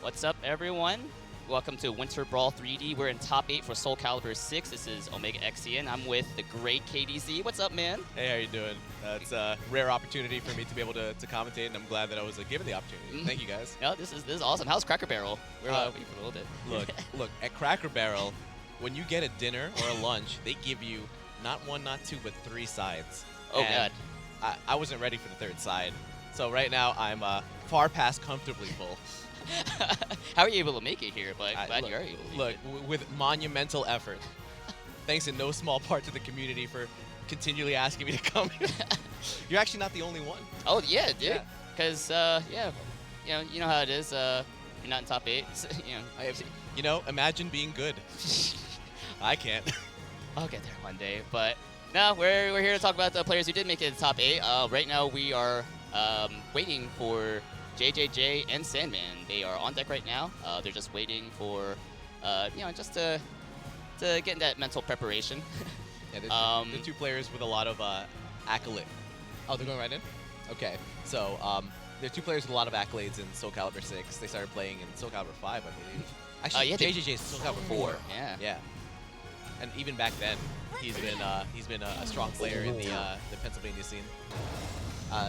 What's up, everyone? Welcome to Winter Brawl 3D. We're in top 8 for SoulCalibur 6. This is Omega Xian. I'm with the great KDZ. What's up, man? Hey, how you doing? It's a rare opportunity for me to be able to commentate, and I'm glad that I was given the opportunity. Thank you, guys. No, this is awesome. How's Cracker Barrel? We're waiting for a little bit. Look, at Cracker Barrel, when you get a dinner or a lunch, they give you not one, not two, but 3 sides. Oh, and God. I wasn't ready for the 3rd side. So right now, I'm far past comfortably full. How are you able to make it here? But glad you are able to Look, with monumental effort. Thanks in no small part to the community for continually asking me to come here. You're actually not the only one. Oh, yeah, dude. Because, yeah, you know how it is. You're not in top 8. So, Imagine being good. I can't. I'll get there one day. But no, we're here to talk about the players who did make it to the top 8. Right now, we are waiting for JJJ and Sandman. They are on deck right now. They're just waiting for, just to get in that mental preparation. Yeah, they're 2 players with a lot of accolade. Oh, they're going right in? Okay. So, they're 2 players with a lot of accolades in SoulCalibur 6. They started playing in SoulCalibur 5, I believe. Actually, yeah, JJJ is SoulCalibur 4. Yeah. Yeah. And even back then, he's been a strong player in the Pennsylvania scene.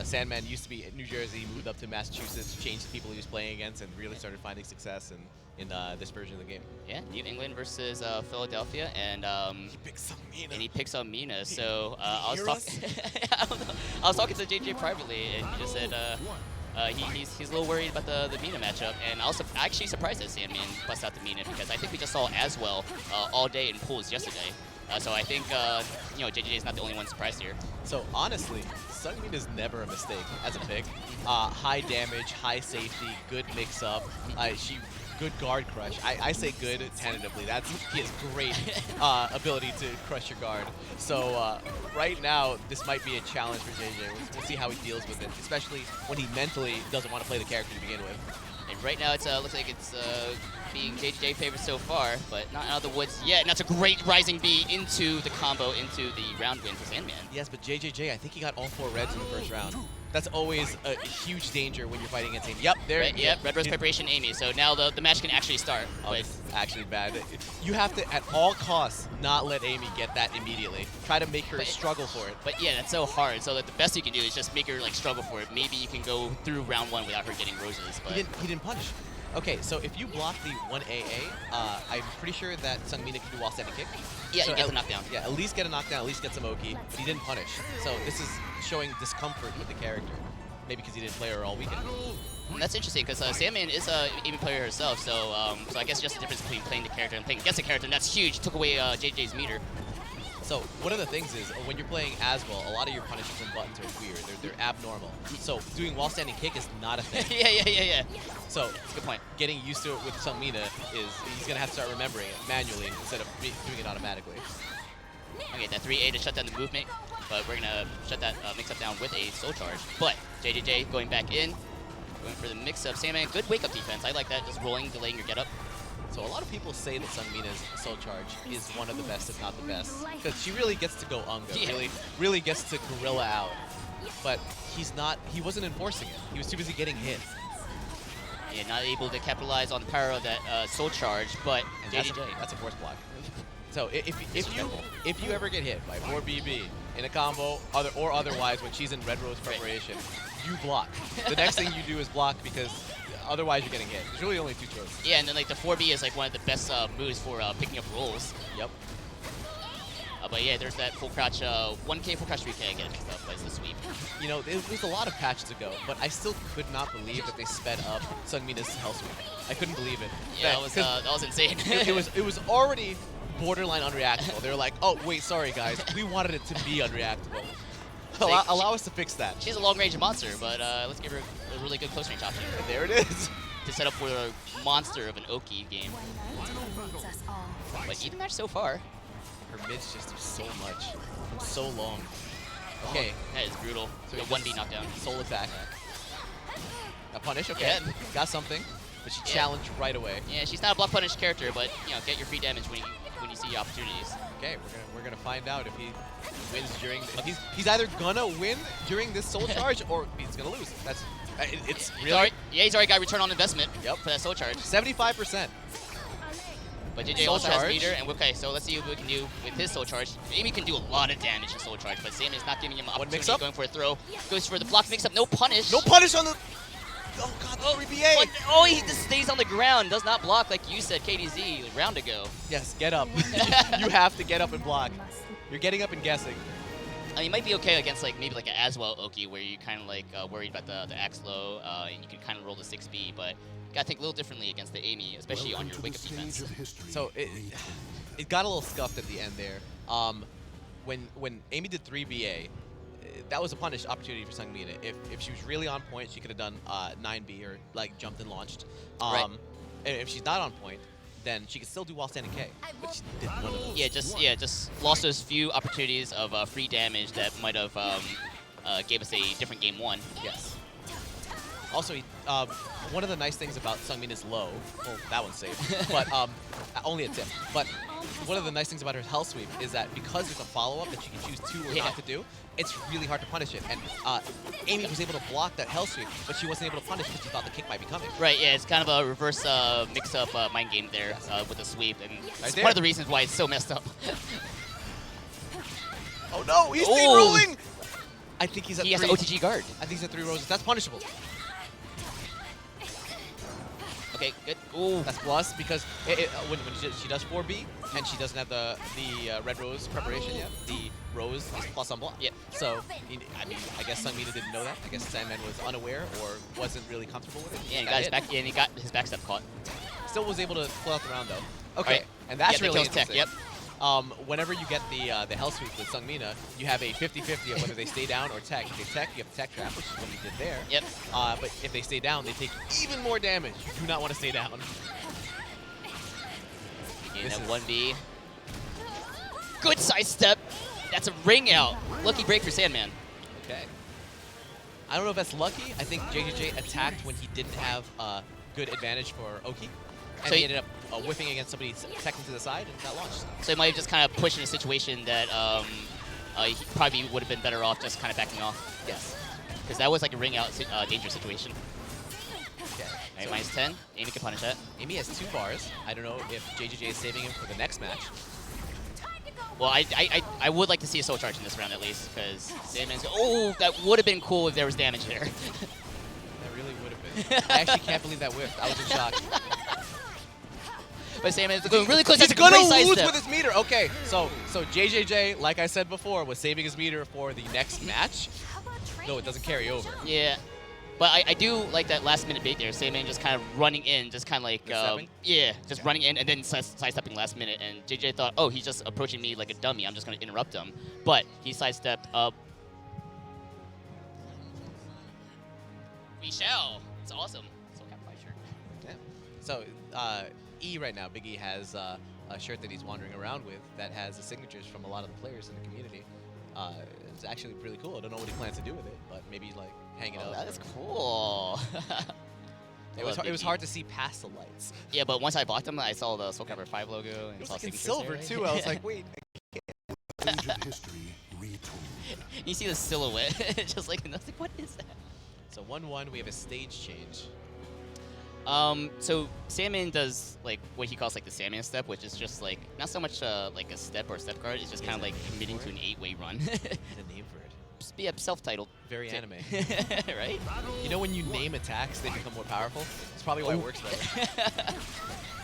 Sandman used to be in New Jersey, moved up to Massachusetts, changed the people he was playing against, and really started finding success in this version of the game. Yeah, New England versus Philadelphia, and he picks up Mina. And he picks up Mina. So I was talking to JJ privately, and he just said he's a little worried about the Mina matchup, and I was actually surprised that Sandman bust out the Mina because I think we just saw Aswell all day in pools yesterday. So I think JJ is not the only one surprised here. So honestly, Sungmin is never a mistake as a pick. High damage, high safety, good mix-up. Good guard crush. I say good tentatively. He has great ability to crush your guard. So right now, this might be a challenge for JJ. We'll see how he deals with it, especially when he mentally doesn't want to play the character to begin with. And right now, it looks like it's being JJ favorite so far, but not out of the woods yet. And that's a great Rising B into the combo, into the round win for Sandman. Yes, but JJJ, I think he got all 4 reds in the first round. That's always a huge danger when you're fighting against Amy. Yep, there. Yep, Red Rose Preparation Amy. So now the match can actually start. Oh, it's actually bad. You have to, at all costs, not let Amy get that immediately. Try to make her struggle for it. But yeah, that's so hard. So that the best you can do is just make her struggle for it. Maybe you can go through round 1 without her getting roses. But he didn't punish. Okay, so if you block the 1AA, I'm pretty sure that Sungmina can do wall standing kick. Yeah, so you get the knockdown. Yeah, at least get a knockdown, at least get some Oki. But he didn't punish. So this is showing discomfort with the character. Maybe because he didn't play her all weekend. That's interesting because Sandman is a Amy player herself, so I guess just the difference between playing the character and playing against the character, and that's huge. Took away JJ's meter. So one of the things is when you're playing Aswell, a lot of your punishes and buttons are weird. They're abnormal. So doing wall standing kick is not a thing. yeah. So that's a good point. Getting used to it with Sungmina is he's gonna have to start remembering it manually instead of doing it automatically. Okay, that 3A to shut down the movement, but we're gonna shut that mix-up down with a soul charge. But JJJ going back in, going for the mix-up. Sandman, good wake-up defense. I like that, just rolling, delaying your get-up. So a lot of people say that Sungmina's soul charge is one of the best, if not the best, because she really gets to go Unga, really gets to gorilla out. But he wasn't enforcing it. He was too busy getting hit. Yeah, not able to capitalize on the power of that soul charge, but JJJ. That's a force block. So if you ever get hit by 4BB in a combo or otherwise when she's in Red Rose Preparation, you block. The next thing you do is block because otherwise you're getting hit. There's really only 2 choices. Yeah, and then the 4B is one of the best moves for picking up rolls. Yep. But yeah, there's that full crouch, 1K, full crouch 3K again, plays the sweep. It was a lot of patches ago, but I still could not believe that they sped up Sungmina's hell sweep. I couldn't believe it. Yeah, that was insane. it was already borderline unreactable. They were like, oh, wait, sorry, guys. We wanted it to be unreactable. Allow us to fix that. She's a long-range monster, but let's give her a really good close-range option. And there it is. To set up for a monster of an Oki game. But even match so far. Her mids just do so much. So long. Okay. That is brutal. So a 1B knockdown. Soul attack. A punish, okay. Yeah. Got something. But she challenged right away. Yeah, she's not a block punish character, but get your free damage when you see opportunities. Okay, we're gonna find out if he wins during. He's either gonna win during this soul charge or he's gonna lose. That's It's He's really already, yeah, he's already got return on investment. Yep. For that soul charge. 75%. But JJ Soul also has charge. meter, and okay, so let's see what we can do with his soul charge. Amy can do a lot of damage in soul charge, but Sandman's not giving him an opportunity. mix-up? Going for a throw, goes for the block mix-up, no punish. No punish on the. Oh god, 3BA. But, oh, he just stays on the ground, does not block like you said, KDZ, a round ago. Yes, get up. You have to get up and block. You're getting up and guessing. I mean, it might be okay against like maybe like an Aswell Oki where you kind of like worried about the axe low and you can kind of roll the 6B, but you gotta think a little differently against the Amy, especially on your wake up defense. So it got a little scuffed at the end there. When Amy did 3BA, that was a punish opportunity for Sungmin. If she was really on point, she could have done 9B or like jumped and launched. Right. And if she's not on point, then she could still do while standing K, but she did one of those. Yeah, just lost those few opportunities of free damage that might have gave us a different game one. Yes. Also, one of the nice things about Sungmin is low. Well, that one's safe, but only a tip. But one of the nice things about her health sweep is that because there's a follow-up that she can choose to or not to do, it's really hard to punish it. And Amy was able to block that health sweep, but she wasn't able to punish because she thought the kick might be coming. Right, yeah, it's kind of a reverse mix-up mind game there with the sweep, and it's there. one of the reasons why it's so messed up. Oh no, he's rolling! I think he's at He has 3. an OTG guard. I think he's at 3 roses. That's punishable. Okay, good. Ooh. That's plus because when she does 4B and she doesn't have the red rose preparation yet, the rose is plus on block. Yep. So, I mean, I guess Sungmin didn't know that. I guess Sandman was unaware or wasn't really comfortable with it. Yeah, he got his back. Yeah, and he got his backstep caught. Still was able to pull out the round though. Okay, Right. and that's Yeah, really kills tech, interesting. Whenever you get the hell sweep with Sungmina, you have a 50-50 of whether they stay down or tech. If they tech, you have tech trap, which is what he did there. Yep. But if they stay down, they take even more damage. You do not want to stay down. Again, that 1B. Good side step. That's a ring out. Lucky break for Sandman. Okay. I don't know if that's lucky. I think JJJ attacked when he didn't have good advantage for Oki. And So he he- ended up whiffing against somebody teching to the side and got launched. So he might have just kind of pushed in a situation that he probably would have been better off just kind of backing off. Yes. Because that was like a ring out dangerous situation. Okay. Right, So minus 10. Amy can punish that. Amy has 2 bars. I don't know if JJJ is saving him for the next match. Well, I would like to see a soul charge in this round at least, because Sandman's. Oh, that would have been cool if there was damage there. That really would have been. I actually can't believe that whiffed. I was in shock. But Sandman's going really close. He's That's a gonna great side lose step. with his meter. Okay, so JJJ, like I said before, was saving his meter for the next match. No, it doesn't carry over. Yeah. But I do like that last minute bait there. Sandman just kind of running in, just kind of like, yeah, just running in and then sidestepping last minute. And JJ thought, oh, he's just approaching me like a dummy. I'm just going to interrupt him. But he sidestepped up. We shall. It's awesome. SoulCalibur shirt. Yeah. So E right now, Big E has a shirt that he's wandering around with that has the signatures from a lot of the players in the community. It's actually really cool. I don't know what he plans to do with it, but maybe like hang it up. That is cool. It was hard to see past the lights. Yeah, but once I bought them, I saw the SoulCalibur 5 logo and It was saw like in signatures silver there. too. I was like, wait. You see the silhouette, just like, and I was like, what is that? So 1-1, we have a stage change. So Sandman does like what he calls like the Sandman step, which is just like not so much like a step or a step guard. It's just kind of like committing to an 8-way run. The name for it. Just be self-titled. Very anime. Right? You know when you name attacks, they become more powerful? It's probably why it works better.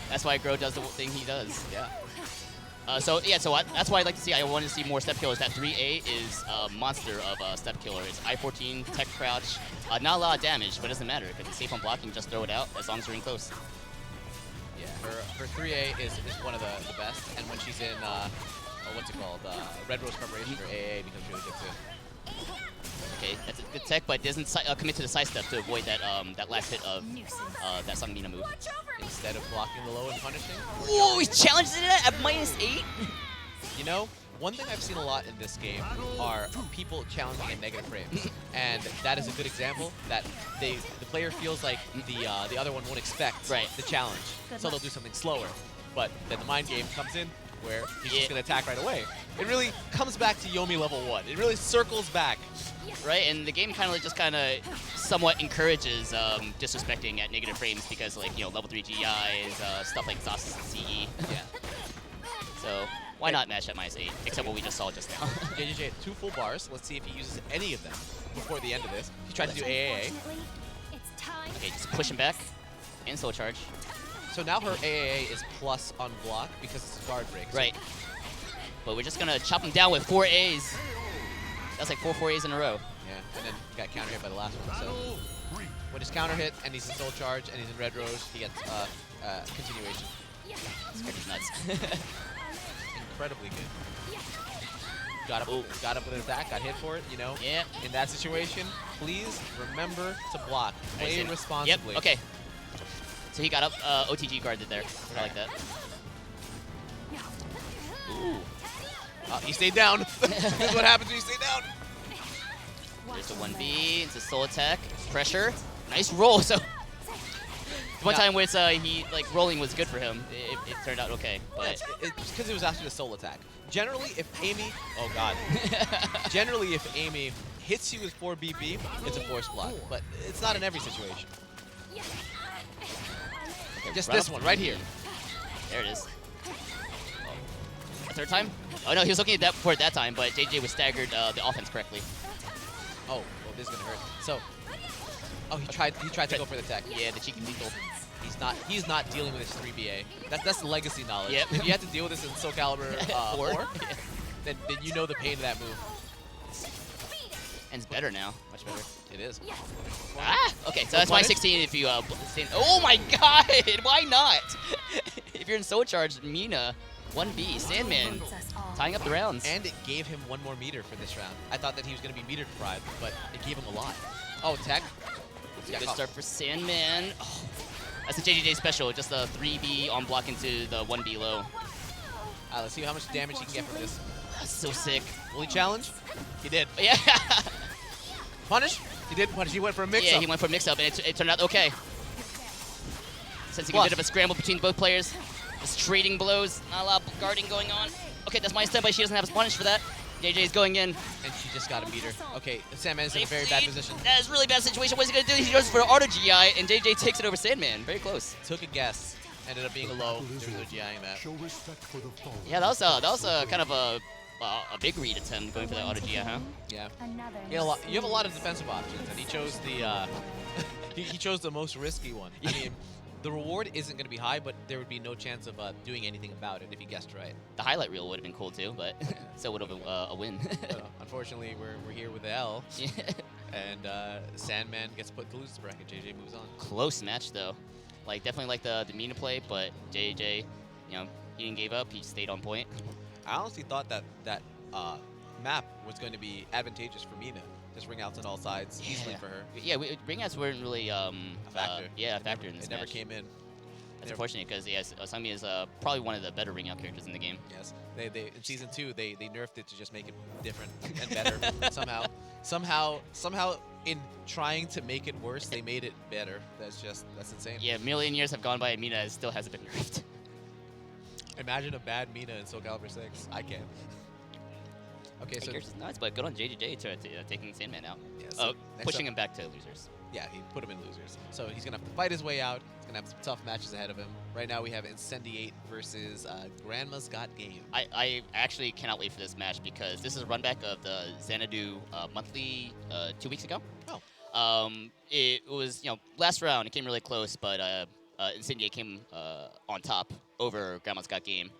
That's why Gro does the thing he does. Yeah. So that's why I'd like to see. I want to see more step killers. That 3A is a monster of a step killer. It's I-14, tech crouch, not a lot of damage, but it doesn't matter because it's safe on blocking. Just throw it out as long as you're in close. Yeah, her 3A is one of the best, and when she's in what's it called, Red Rose preparation, her AA becomes really good too. Okay, that's a good tech, but doesn't commit to the side step to avoid that that last hit of that Sungmina move. Instead of blocking the low and punishing. Whoa, he's challenging it at -8. You know, one thing I've seen a lot in this game are people challenging in negative frames, and that is a good example that the player feels like the other one won't expect the challenge, so they'll do something slower. But then the mind game comes in where he's just gonna attack right away. It really comes back to Yomi level 1. It really circles back right? And the game kind of somewhat encourages disrespecting at negative frames because like level 3 GIs, stuff like Exhaust and CE. Yeah. So why not match at -8? Except what we just saw just now. JJJ had 2 full bars. Let's see if he uses any of them before the end of this. He tried to do AAA. Okay, just push him back and soul charge. So now her AAA is plus on block because it's a guard break. So Right. But we're just gonna chop him down with 4 A's. That's like 4 A's in a row. yeah, and then he got counter hit by the last one. So when his counter hit and he's in soul charge and he's in red rose, he gets continuation. This character's nuts. Incredibly good. Got up with an attack, got hit for it, Yeah. In that situation, please remember to block. Play Yep. responsibly. Okay. So he got up. OTG guarded there. I like that. Ooh. He stayed down. This is what happens when you stay down. There's a 1B. It's a soul attack. Pressure. Nice roll. So one time where he rolling was good for him. It turned out okay. But It's because it was after the soul attack. Generally, if Amy, oh god. Generally, if Amy hits you with 4 BB, it's a force block. But it's not in every situation. okay, Just right this up- one right here. There it is. A third time? Oh no, he was looking at that before that time, but JJ was staggered the offense correctly. Oh, well, this is gonna hurt. So, he tried to go for the tech. Yeah, the cheeky lethal. He's not dealing with his 3BA. That's legacy knowledge. Yep. If you have to deal with this in SoulCalibur 4, then you know the pain of that move. And it's better now. Much better. It is. Ah! Okay, so that's punish? -16 if you oh my god! Why not? If you're in soul charge, Mina, 1B, Sandman, tying up the rounds. And it gave him 1 more meter for this round. I thought that he was going to be meter deprived, but it gave him a lot. Oh, tech. Good start for Sandman. Oh, that's a JJJ special, just a 3B on block into the 1B low. Let's see how much damage he can get from this. That's so sick. Will he challenge? He did. Yeah. Punish? He did punish. He went for a mix-up. Yeah, he went for a mix-up, and it turned out okay. Sensing a bit of a scramble between both players. Just trading blows, not a lot of guarding going on. Okay, that's -10, but she doesn't have a punish for that. JJ is going in. And she just got a meter. Okay, Sandman is in a very bad position. That is a really bad situation. What's he going to do? He goes for auto GI, and JJ takes it over Sandman. Very close. Took a guess. Ended up being a low. There was no GIing that. Yeah, that was a kind of a big read attempt going for that auto GI, huh? Yeah. You have a lot of defensive options, and he chose the he chose the most risky one. I mean, the reward isn't going to be high, but there would be no chance of doing anything about it if he guessed right. The highlight reel would have been cool too, but so would have been a win. Unfortunately, we're here with the L, Yeah. and Sandman gets put to lose bracket. JJ moves on. Close match though. Like definitely like the Mina play, but JJ, he didn't give up. He stayed on point. I honestly thought that map was going to be advantageous for Mina. Just ring outs on all sides easily for her. Yeah, ring outs weren't really a factor. a factor in this It never match. came in. That's unfortunate because Sangmi is probably one of the better ring out characters in the game. Yes, they in season 2 they nerfed it to just make it different and better somehow in trying to make it worse they made it better. That's insane. Yeah, a million years have gone by and Mina still hasn't been nerfed. Imagine a bad Mina in SoulCalibur 6. I can't. Okay, so Linkorz is nuts, but good on JJJ to taking Sandman out. yeah, so Pushing him back to losers. Yeah, he put him in losers. So he's going to have to fight his way out. He's going to have some tough matches ahead of him. Right now we have Incendiate versus Grandma's Got Game. I actually cannot wait for this match because this is a run back of the Xanadu monthly 2 weeks ago. Oh. It was, last round, it came really close, but Incendiate came on top over Grandma's Got Game.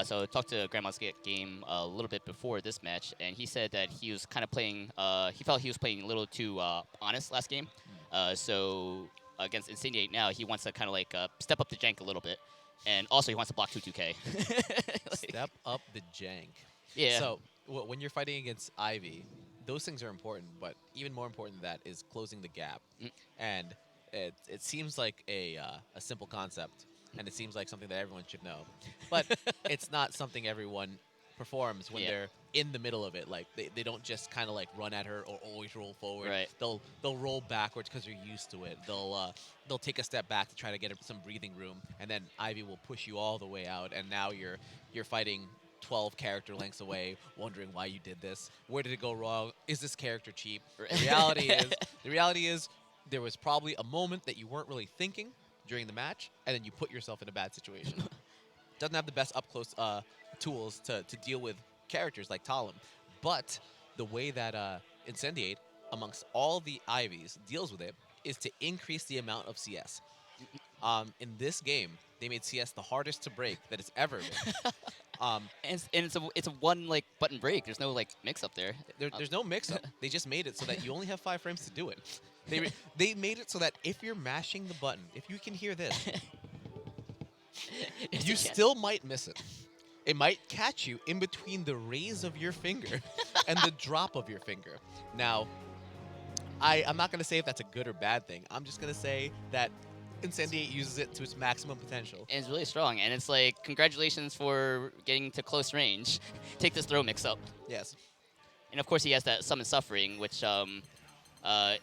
So I talked to Grandma's Got Game a little bit before this match, and he said that he was kind of playing, he felt he was playing a little too honest last game. So against Incendiate now, he wants to kind of step up the jank a little bit. And also he wants to block 2-2K. Step up the jank. Yeah. So when you're fighting against Ivy, those things are important, but even more important than that is closing the gap. And it seems like a simple concept, and it seems like something that everyone should know. But it's not something everyone performs when they're in the middle of it. Like they don't just kind of run at her or always roll forward. Right. They'll roll backwards because they're used to it. They'll take a step back to try to get some breathing room, and then Ivy will push you all the way out, and now you're fighting 12 character lengths away, wondering why you did this. Where did it go wrong? Is this character cheap? The reality is, there was probably a moment that you weren't really thinking during the match, and then you put yourself in a bad situation. Doesn't have the best up close tools to deal with characters like Talim, but the way that Incendiate, amongst all the Ivies, deals with it is to increase the amount of CS. In this game, they made CS the hardest to break that it's ever been. And it's a one like button break. There's no like mix up there. There's no mix-up. They just made it so that you only have 5 frames to do it. They made it so that if you're mashing the button, if you can hear this, you still might miss it. It might catch you in between the raise of your finger and the drop of your finger. Now, I'm not going to say if that's a good or bad thing. I'm just going to say that Incendiate uses it to its maximum potential. And it's really strong. And it's like, congratulations for getting to close range. Take this throw mix up. Yes. And of course, he has that Summon Suffering, which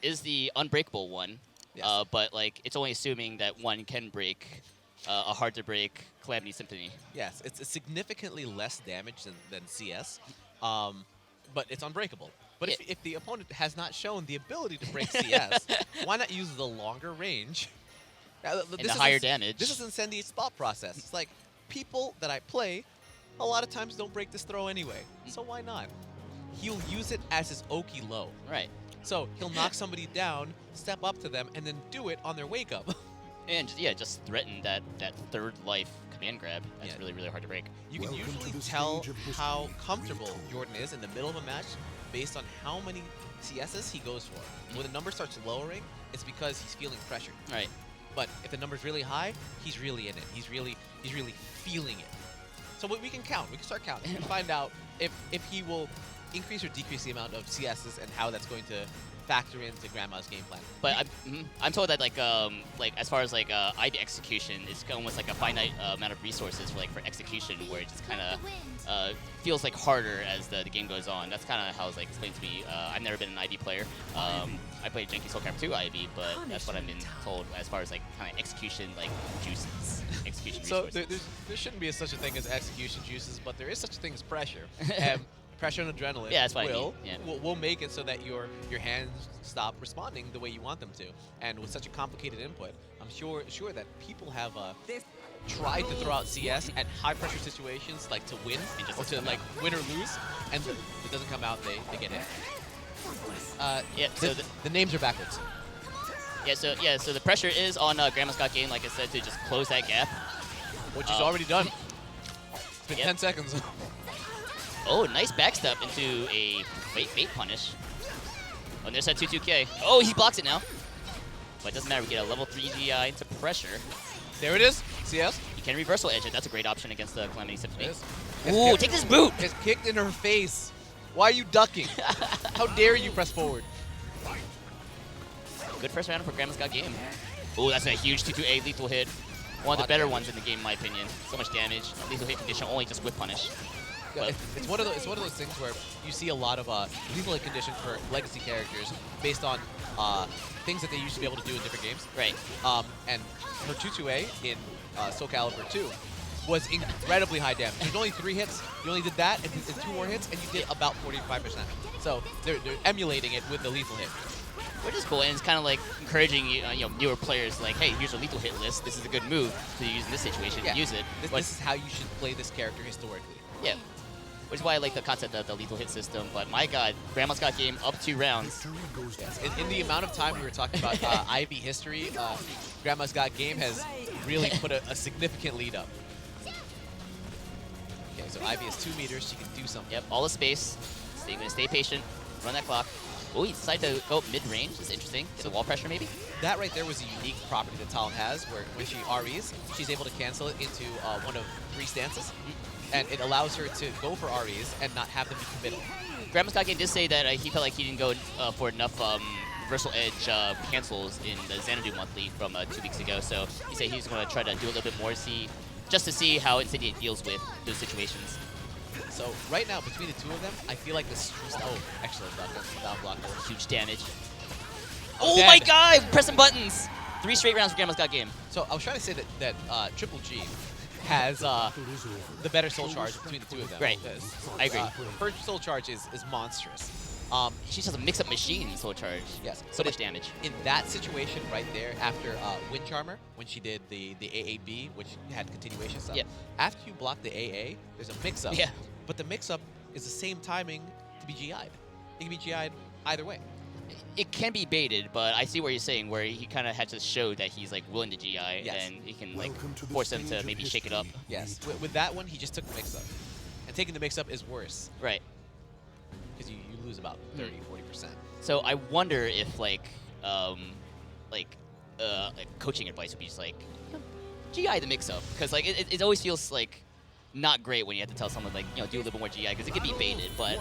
is the unbreakable one. Yes. But like, it's only assuming that one can break a hard to break Calamity Symphony. Yes, it's significantly less damage than CS, but it's unbreakable. But if the opponent has not shown the ability to break CS, why not use the longer range? And the higher damage. This is Incendiate's thought process. It's like, people that I play, a lot of times don't break this throw anyway, so why not? He'll use it as his Oki low. Right. So he'll knock somebody down, step up to them, and then do it on their wake up. And yeah, just threaten that third life command grab. That's really, really hard to break. You can usually tell how comfortable Jordan is in the middle of a match based on how many CSs he goes for. When the number starts lowering, it's because he's feeling pressure. Right. But if the number's really high, he's really in it. He's really feeling it. So we can count. We can start counting and find out if he will increase or decrease the amount of CSs and how that's going to factor into Grandma's game plan. But I'm told that like as far as like IB execution, it's almost like a finite amount of resources for execution, where it just kind of feels like harder as the game goes on. That's kind of how it's like explained to me. I've never been an IB player. I played Janky SoulCalibur 2 IB, but that's what I've been told as far as like kind of execution juices, execution resources. So there shouldn't be such a thing as execution juices, but there is such a thing as pressure. And pressure and adrenaline will make it so that your hands stop responding the way you want them to. And with such a complicated input, I'm sure that people have tried to throw out CS at high pressure situations, like to win or to like win or lose, and if it doesn't come out, they get hit. So the names are backwards. So the pressure is on Grandma's Got Game, like I said, to just close that gap. Which he's already done. It's been 10 seconds. Oh, nice backstep into a bait punish. Oh, there's that 2-2K. Oh, he blocks it now. But it doesn't matter. We get a level 3 GI into pressure. There it is. CS. You can reversal edge it. That's a great option against the Calamity Symphony. Ooh, take this boot. It's kicked in her face. Why are you ducking? How dare you press forward? Good first round for Grandma's Got Game. Oh, that's a huge 2-2A lethal hit. One of the better ones in the game, in my opinion. So much damage. Lethal hit condition only just whip punish. It's one of those things where you see a lot of lethal hit condition for legacy characters based on things that they used to be able to do in different games. Right. And her 2-2A in SoulCalibur 2 was incredibly high damage. There's only 3 hits. You only did that and 2 more hits, and you did about 45%. So they're emulating it with the lethal hit. Which is cool, and it's kind of like encouraging newer players, like, hey, here's a lethal hit list. This is a good move to use in this situation. Yeah. Use it. This is how you should play this character historically. Yeah. Which is why I like the concept of the lethal hit system. But my God, Grandma's Got Game up 2 rounds. Yes. In the amount of time we were talking about IB history, Grandma's Got Game has really put a significant lead up. Okay, so Ivy has 2 meters. She can do something. Yep, all the space. Stay patient. Run that clock. Oh, he decided to go mid-range. That's interesting. Get a wall pressure, maybe? That right there was a unique property that Talon has, where when she REs, she's able to cancel it into one of 3 stances. And it allows her to go for REs and not have them be committed. Grandma's Got Game did say that he felt like he didn't go for enough Reversal Edge cancels in the Xanadu Monthly from 2 weeks ago. So he said he's going to try to do a little bit more just to see how Incendiate deals with those situations. So right now, between the 2 of them, I feel like this... Oh, actually, down block. Huge damage. Oh my God! Pressing buttons! 3 straight rounds for Grandma's Got Game. So I was trying to say that Triple G has the better soul charge between the two of them. Right. I agree. Her soul charge is monstrous. She's just a mix-up machine in soul charge. Yes. So much damage. In that situation right there, after Wind Charmer, when she did the AAB, which had continuation stuff, after you block the AA, there's a mix-up. Yeah. But the mix-up is the same timing to be GI'd. It can be GI'd either way. It can be baited, but I see what you're saying, where he kind of had to show that he's like willing to GI, and he can like force them to maybe shake it up. Yes. With that one, he just took the mix-up. And taking the mix-up is worse. Right. Because you lose about 30–40%. So I wonder if like coaching advice would be just like, GI the mix-up, because like it always feels like not great when you have to tell someone like, do a little bit more GI, because it could be baited. But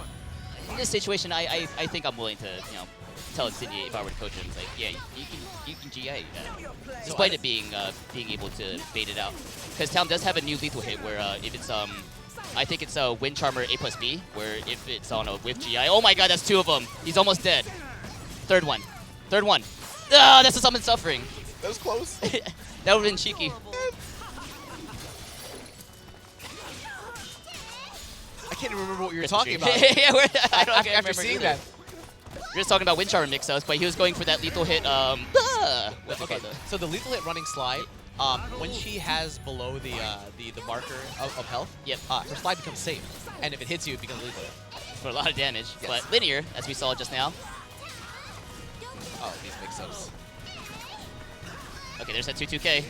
in this situation, I think I'm willing to tell Insidiate if I were to coach him. It's like, yeah, you can GI that, despite it being able to bait it out. Because Talon does have a new lethal hit where if it's I think it's a Wind Charmer A+B, where if it's on a with GI, oh my god, that's 2 of them. He's almost dead. Third one. Ah, that's a summon suffering. That was close. That would have been cheeky. I can't even remember what you were talking about. Yeah, I don't after seeing that. We're just talking about Wind Charmer mix-ups, but he was going for that lethal hit. Okay, so the lethal hit running slide, when she has below the marker of health, her slide becomes safe, and if it hits you, it becomes lethal. For a lot of damage, but linear, as we saw just now. Oh, these mix-ups. Okay, there's that 2-2K.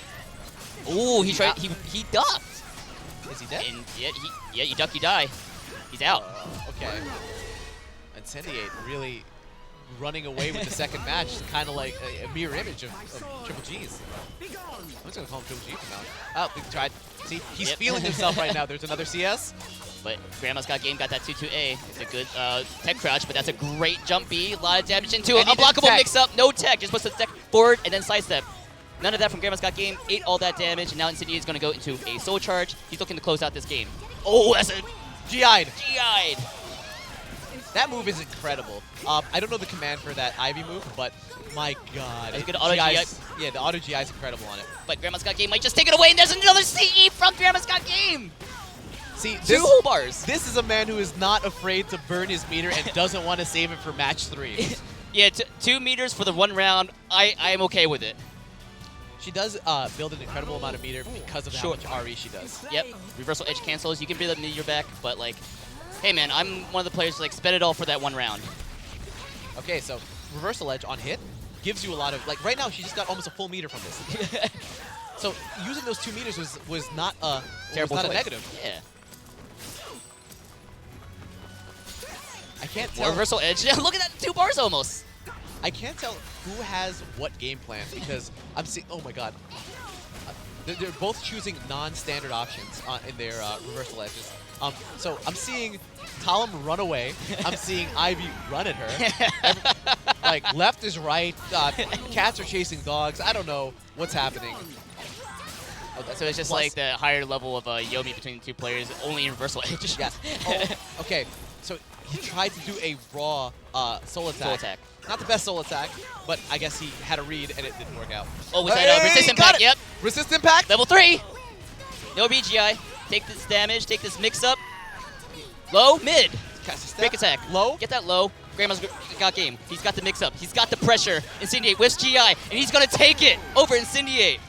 Ooh, he tried. He ducked. Is he dead? And yeah, you duck, you die. He's out. Okay. Incendiate really running away with the second match, kind of like a mirror image of Triple G's. I'm just gonna call him Triple G from now. Oh, we tried. See, he's feeling himself right now. There's another CS. But Grandma's Got Game got that 2-2A. It's a good tech crouch, but that's a great jump B. A lot of damage into it. Unblockable mix-up. No tech. Just puts the tech forward and then sidestep. None of that from Grandma's Got Game. Ate all that damage, and now Insidiate is going to go into a soul charge. He's looking to close out this game. Oh, that's a GI'd. GI'd. That move is incredible. I don't know the command for that Ivy move, but my god. That's a good auto GI. Yeah, the auto GI is incredible on it. But Grandma's Got Game might just take it away, and there's another CE from Grandma's Got Game. See, Two whole bars. This is a man who is not afraid to burn his meter and doesn't want to save it for match 3. Yeah, 2 meters for the 1 round. I am okay with it. She does build an incredible amount of meter because of how much RE she does. Yep. Reversal edge cancels. You can build a meter back, but like, hey man, I'm one of the players who like spend it all for that 1 round. Okay, so reversal edge on hit gives you a lot of, like right now she just got almost a full meter from this. So using those 2 meters was not a negative. Yeah. I can't More tell. reversal edge. Yeah, look at that, 2 bars almost. I can't tell who has what game plan because I'm seeing. Oh my god, they're both choosing non-standard options in their reversal edges. So I'm seeing Talon run away. I'm seeing Ivy run at her. Like left is right. Cats are chasing dogs. I don't know what's happening. So it's just like the higher level of Yomi between the 2 players, only in reversal edge. Yes. Oh, okay. So he tried to do a raw soul attack. Not the best soul attack, but I guess he had a read and it didn't work out. Oh, was that resist impact? Yep. Resist impact. Level 3. No BGI. Take this damage. Take this mix-up. Low, mid. Break attack. Low. Get that low. Grandma's Got Game. He's got the mix-up. He's got the pressure. Incendiate whiffs GI, and he's going to take it over Incendiate.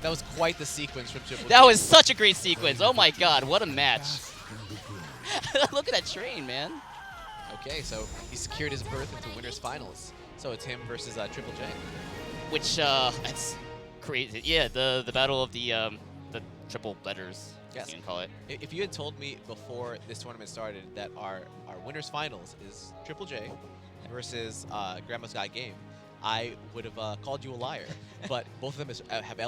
That was quite the sequence from Triple G. That was such a great sequence. Oh my god, what a match. Look at that train, man. Okay, so he secured his berth into Winners Finals. So it's him versus Triple J. Which, that's crazy. Yeah, the battle of the triple letters, yes. You can call it. If you had told me before this tournament started that our Winners Finals is Triple J versus Grandma's Got Game, I would have called you a liar. But both of them have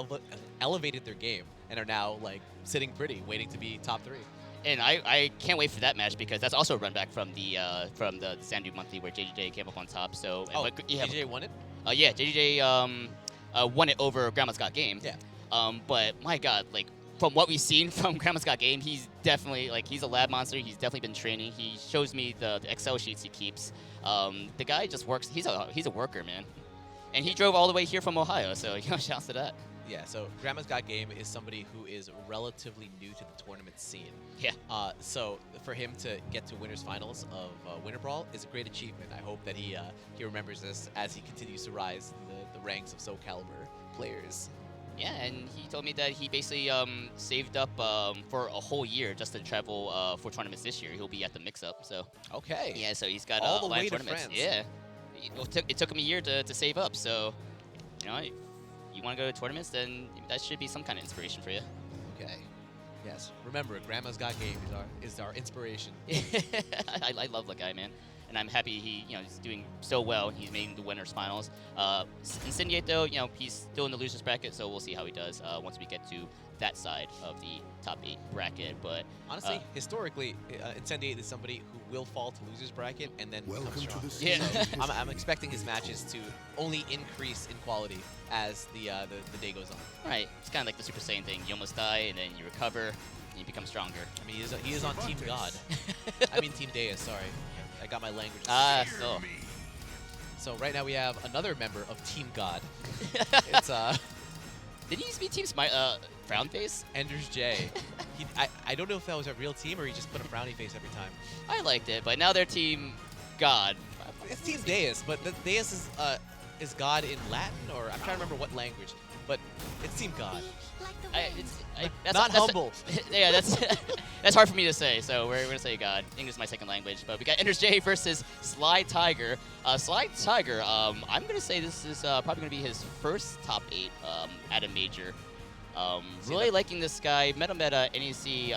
elevated their game and are now like sitting pretty, waiting to be top 3. And I can't wait for that match because that's also a run back from the Sandu Monthly where JJJ came up on top. So JJJ won it? Yeah, JJJ won it over Grandma's Got Game. Yeah. But my god, like from what we've seen from Grandma's Got Game, he's definitely like he's a lab monster. He's definitely been training. He shows me the Excel sheets he keeps. The guy just works. He's a worker, man. And he drove all the way here from Ohio, so shouts to that. Yeah, so Grandma's Got Game is somebody who is relatively new to the tournament scene. Yeah. So for him to get to winners finals of Winter Brawl is a great achievement. I hope that he remembers this as he continues to rise in the ranks of SoulCalibur players. Yeah, and he told me that he basically saved up for a whole year just to travel for tournaments this year. He'll be at the mix-up, so. Okay. Yeah, so he's got all a the lot way of to tournaments. France. Yeah. It took him a year to save up, so, you know, you want to go to tournaments, then that should be some kind of inspiration for you. Okay. Yes. Remember, Grandma's Got Game is our inspiration. I love that guy, man. And I'm happy he's doing so well. He's made the winners finals. Incendiate, though, he's still in the losers bracket, so we'll see how he does once we get to that side of the top 8 bracket. But honestly, historically, Incendiate is somebody who will fall to losers bracket and then become strong. Yeah. So I'm expecting his matches to only increase in quality as the day goes on. Right. It's kind of like the Super Saiyan thing. You almost die, and then you recover, and you become stronger. I mean, he is on Team God. I mean Team Deus, sorry. I got my language. So. So right now we have another member of Team God. It's Did he used to be Team Frown Face? EnderJ. I don't know if that was a real team or he just put a frowny face every time. I liked it, but now they're Team God. It's Team Deus, but Deus is God in Latin, or I'm trying to remember what language, but it's Team God. That's humble. Yeah, that's hard for me to say. So we're gonna say God. English is my second language. But we got EnderJ versus SlideTiger. SlideTiger. I'm gonna say this is probably gonna be his first top 8 at a major. Really liking this guy. Met him at NEC.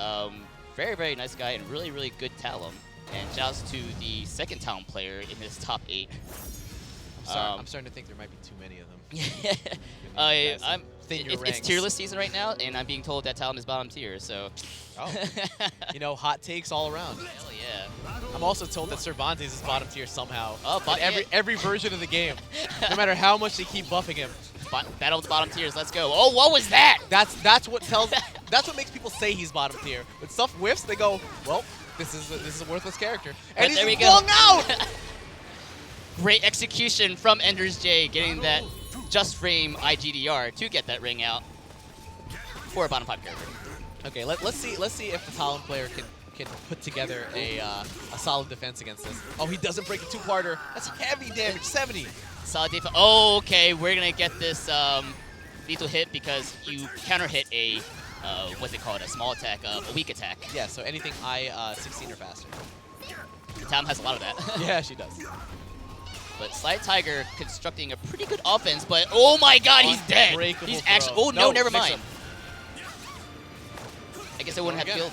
Very nice guy and really good talent. And shouts to the second talent player in his top 8. I'm starting to think there might be too many of them. It's tier list season right now, and I'm being told that Talon is bottom tier, so. Oh. Hot takes all around. Hell yeah. I'm also told that Cervantes is bottom tier somehow. Oh, every version of the game, no matter how much they keep buffing him. Battle of the bottom tiers, let's go. Oh, what was that? That's what makes people say he's bottom tier. When stuff whiffs, they go, well, this is a worthless character, and he's flung out. Great execution from EnderJ, getting that just frame IGDR to get that ring out for a bottom 5 character. Okay, let's see if the Talon player can put together a solid defense against this. Oh, he doesn't break a 2-parter. That's heavy damage, 70. Solid defense. Oh, okay, we're gonna get this lethal hit because you counter hit a what's it called? A small attack, a weak attack. Yeah, so anything I-16 or faster. Tam has a lot of that. Yeah, she does. But SlideTiger constructing a pretty good offense, but oh my god, he's dead! He's actually. Oh no, never mind. I guess I wouldn't have killed.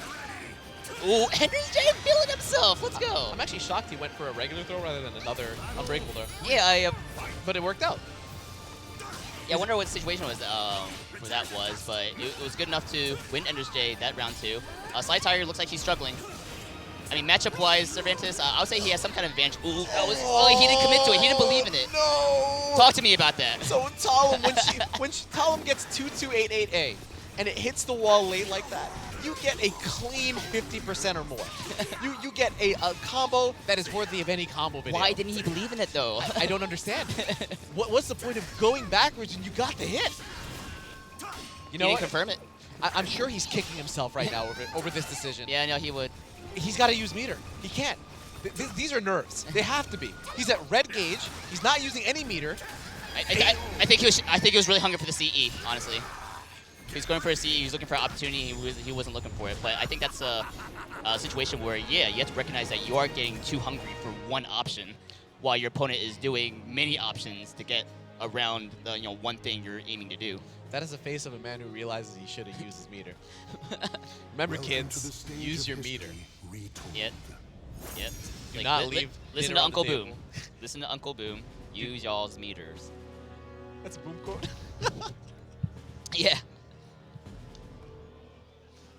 Oh, EnderJ killing himself. Let's go. I'm actually shocked he went for a regular throw rather than another unbreakable throw. Yeah, but it worked out. Yeah, I wonder what the situation was where that was, but it was good enough to win EnderJ that round 2. SlideTiger looks like he's struggling. I mean, matchup-wise, Cervantes, I would say he has some kind of advantage. Ooh, he didn't commit to it. He didn't believe in it. No! Talk to me about that. So Talon, when Talon gets 2288A and it hits the wall late like that, you get a clean 50% or more. You get a combo that is worthy of any combo video. Why didn't he believe in it, though? I don't understand. What's the point of going backwards and you got the hit? You know He what? didn't confirm it. I'm sure he's kicking himself right now over this decision. Yeah, no, he would. He's got to use meter. He can't. These are nerves. They have to be. He's at red gauge. He's not using any meter. I think he was really hungry for the CE, honestly. He's going for a CE. He's looking for an opportunity. He wasn't looking for it. But I think that's a situation where, yeah, you have to recognize that you are getting too hungry for one option, while your opponent is doing many options to get around the one thing you're aiming to do. That is the face of a man who realizes he should have used his meter. Remember, kids, use your meter. Yep. Do not leave. Listen to Uncle Boom. Listen to Uncle Boom. Use y'all's meters. That's a boom quote. Yeah.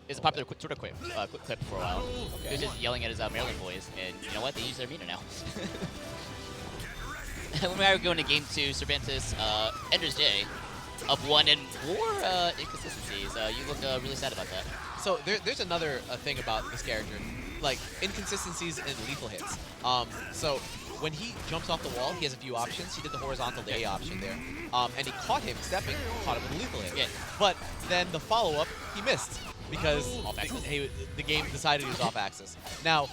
It's a popular Twitter clip for a while. Okay. He was just yelling at his Maryland boys, and you know what? They use their meter now. When we are going to game 2, Cervantes, EnderJ, up 1 and more inconsistencies. You look really sad about that. So there's another thing about this character, like inconsistencies in lethal hits. So when he jumps off the wall, he has a few options. He did the horizontal A option there. And he caught him stepping, caught him with a lethal hit. Yeah. But then the follow-up, he missed because Off axis? the game decided he was off axis. Now,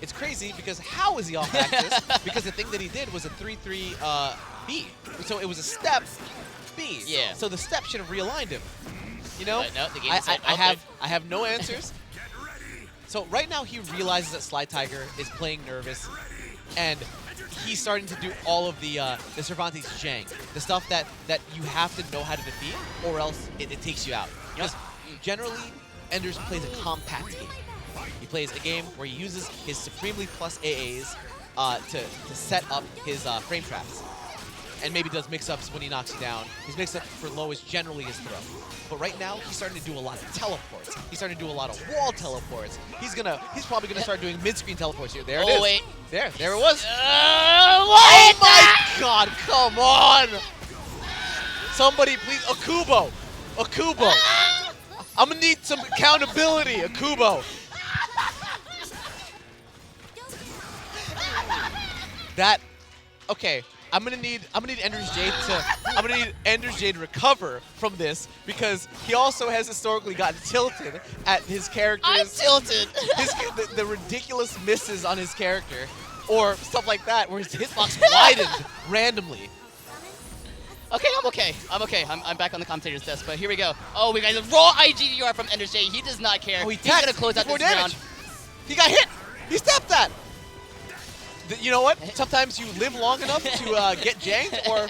it's crazy because how is he off axis? Because the thing that he did was a 3-3 B. So it was a step B. Yeah. So the step should have realigned him. You know? No, the game I have no answers. So right now he realizes that SlideTiger is playing nervous, and he's starting to do all of the Cervantes jank, the stuff that you have to know how to defeat, or else it takes you out. Because generally, Enders plays a compact game. He plays a game where he uses his supremely plus AAs to set up his frame traps, and maybe does mix-ups when he knocks you down. His mix-up for low is generally his throw. But right now, he's starting to do a lot of teleports. He's starting to do a lot of wall teleports. He's probably gonna start doing mid-screen teleports here. There it is. Wait. There it was. Oh my God! Come on! Somebody please, Akubo! I'm gonna need some accountability, Akubo. Okay. I'm gonna need EnderJ to recover from this, because he also has historically gotten tilted at his characters. I'm tilted. The ridiculous misses on his character, or stuff like that, where his hitbox widened randomly. Okay, I'm okay. I'm back on the commentator's desk, but here we go. Oh, we got a raw IGDR from EnderJ. He does not care. Oh, He's gonna close out this round. He got hit. He stepped that. You know what? Sometimes you live long enough to get janked, or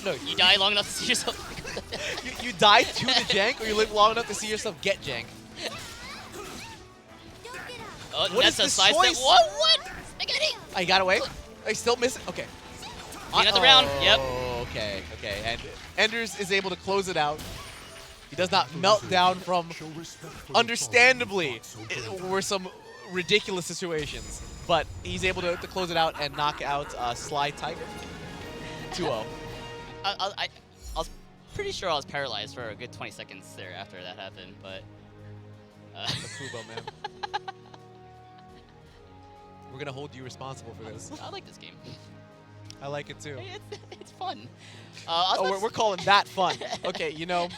no. You die long enough to see yourself. you die to the jank, or you live long enough to see yourself get janked. Oh, What that's is a this side choice? step. What? Spaghetti. I got away. I still miss it. Okay. Clean out the round. Yep. Okay. And Enders is able to close it out. He does not melt down from, understandably, were some ridiculous situations. But he's able to close it out and knock out SlideTiger. 2-0. I was pretty sure I was paralyzed for a good 20 seconds there after that happened, but... Akubo, man. We're going to hold you responsible for this. I like this game. I like it too. It's fun. We're calling that fun. Okay, you know,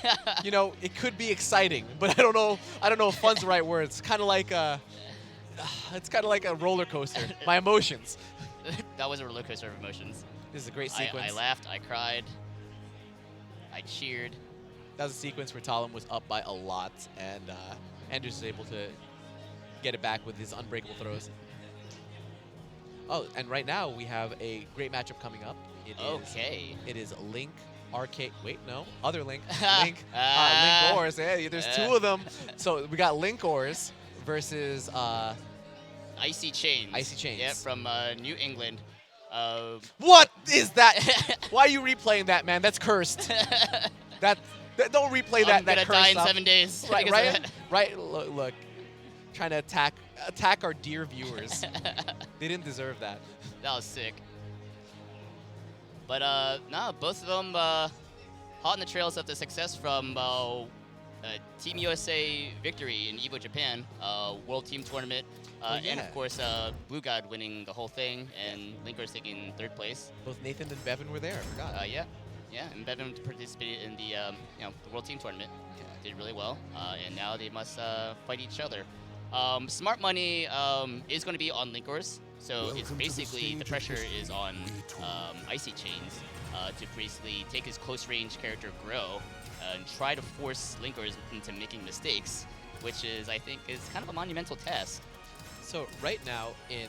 it could be exciting, but I don't know if fun's the right word. It's kind of like a roller coaster. My emotions. That was a roller coaster of emotions. This is a great sequence. I laughed, I cried, I cheered. That was a sequence where Talon was up by a lot, and Enders was able to get it back with his unbreakable throws. Oh, and right now we have a great matchup coming up. It is Link, Arcade. Wait, no, other Link. Linkorz. Hey, there's two of them. So we got Linkorz versus IcyChains. IcyChains. Yeah, from New England. What is that? Why are you replaying that, man? That's cursed. Don't replay that. I'm gonna die in 7 days. Right. Look. Trying to attack our dear viewers. They didn't deserve that. That was sick. But no, both of them hot on the trails of the success from Team USA victory in EVO Japan, World Team Tournament, and of course Blue God winning the whole thing, and Linkorz taking 3rd place. Both Nathan and Bevan were there. I forgot. Yeah, and Bevan participated in the the World Team Tournament. Did really well, and now they must fight each other. Smart money is going to be on Linkorz, so it's basically the pressure is on IcyChains to basically take his close range character Grow and try to force Linkorz into making mistakes, which is, I think, is kind of a monumental task. So right now in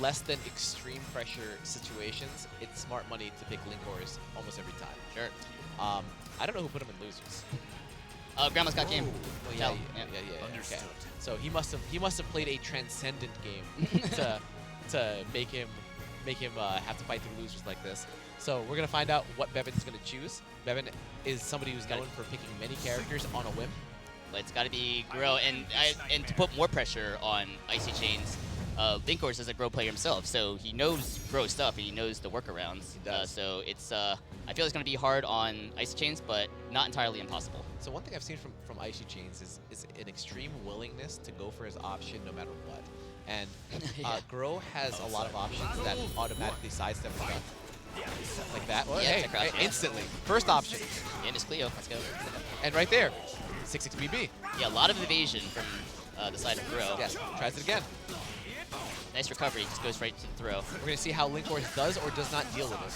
less than extreme pressure situations, it's smart money to pick Linkorz almost every time. Sure. I don't know who put him in losers. Grandma's got game. Oh, yeah. Okay. So he must have played a transcendent game to make him have to fight through losers like this. So we're gonna find out what Bevan's gonna choose. Bevan is somebody who's known for picking many characters on a whim. But it's got to be Grow, and to put more pressure on IcyChains, Linkorz is a Grow player himself, so he knows Grow stuff and he knows the workarounds. He does. So it's I feel it's going to be hard on IcyChains, but not entirely impossible. So one thing I've seen from IcyChains is an extreme willingness to go for his option no matter what. And Grow has a lot of options that automatically sidestep the gun. Like that. Yeah, Hey, crouch, yeah. instantly. First option. Yeah, Miss Cleo. Let's go. And right there, 6-6 BB. Yeah, a lot of evasion from the side of Grow. Yes, tries it again. Nice recovery. Just goes right to the throw. We're going to see how Linkorz does or does not deal with it.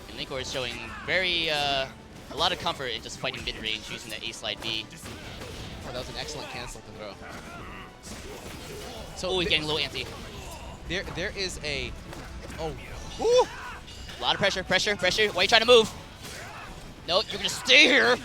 And Linkorz showing very a lot of comfort in just fighting mid-range using the A slide B. Oh, that was an excellent cancel to throw. So Oh, he's getting a little antsy. There is a... Oh. Woo! A lot of pressure, pressure, pressure. Why are you trying to move? No, you're going to stay here.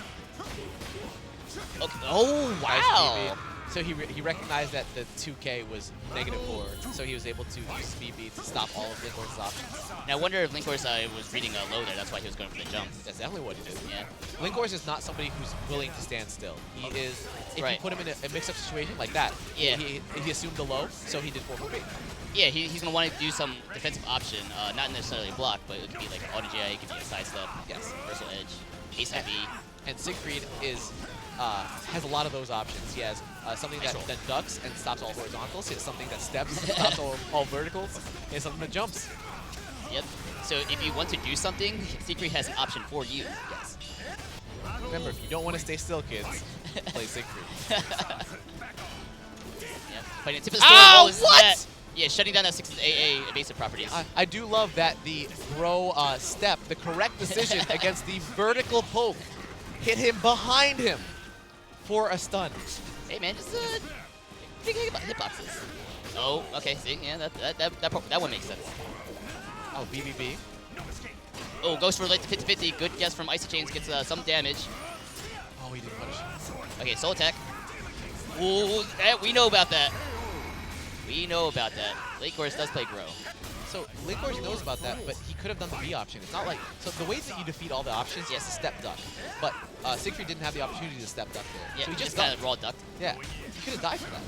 Okay. Oh, wow. So he recognized that the 2K was -4, so he was able to use BB to stop all of Linkorz's options. Now, I wonder if Linkorz was reading low there. That's why he was going for the jump. That's definitely what he did. Yeah. Linkorz is not somebody who's willing to stand still. He is, if Right. you put him in a mix-up situation like that, Yeah. he assumed the low, so he did 4-4-B. Yeah, he's going to want to do some defensive option. Not necessarily a block, but it could be like auto GI, it could be a sidestep, Yes. reversal edge, A side B. And Siegfried has a lot of those options. He has something that ducks and stops all horizontals. He has something that steps and stops all verticals. He has something that jumps. Yep. So if you want to do something, Siegfried has an option for you. Yes. Remember, if you don't want to stay still, kids, play Siegfried. Yep. Fighting the tip of the sword. Ow, What? what? Yeah, shutting down that 6 AA evasive properties. I do love that the Grow step, the correct decision against the vertical poke, hit him behind him for a stun. Hey man, just big hitboxes. Oh, okay. See, yeah, that one makes sense. Oh, BBB. Oh, goes for like the 50-50. Good guess from IcyChains. Gets some damage. Oh, he didn't punish him. Okay, soul attack. Ooh, we know about that. We know about that. Linkorz does play Grow. So Linkorz knows about that, but he could have done the B option. It's not like, so the ways that you defeat all the options, yes, is step duck. But Siegfried didn't have the opportunity to step duck there. Yeah, so he just ducked. got raw ducked. Yeah, he could have died for that.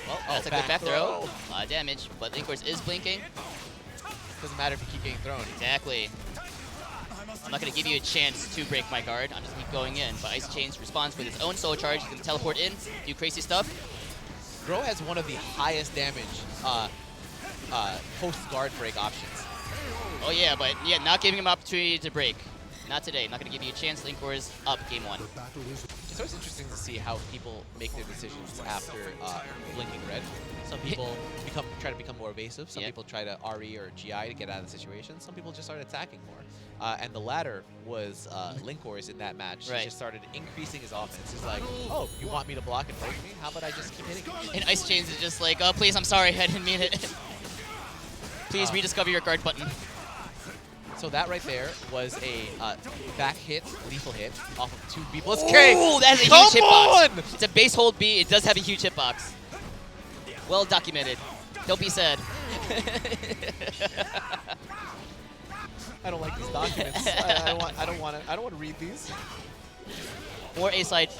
Well, that's a good back throw. A lot of damage, but Linkorz is blinking. Doesn't matter if you keep getting thrown. Exactly. I'm not going to give you a chance to break my guard. I'm just going to keep going in. But IcyChains responds with his own soul charge. He's going to teleport in, do crazy stuff. Grow has one of the highest damage post-guard break options. Oh yeah, but yeah, not giving him opportunity to break. Not today. Not going to give you a chance. Linkorz up game 1. It's always interesting to see how people make their decisions after blinking red. Some people try to become more evasive. Some people try to RE or GI to get out of the situation. Some people just start attacking more. And the latter was Linkorz in that match. Right. He just started increasing his offense. He's like, oh, you want me to block and break me? How about I just keep hitting you? And IcyChains is just like, oh, please, I'm sorry. I didn't mean it. Please rediscover your guard button. So that right there was a back hit, lethal hit off of 2 B+K. Oh, that is a huge hitbox. It's a base hold B. It does have a huge hitbox. Well documented. Don't be sad. I don't like these documents. I don't want to read these. More A slide,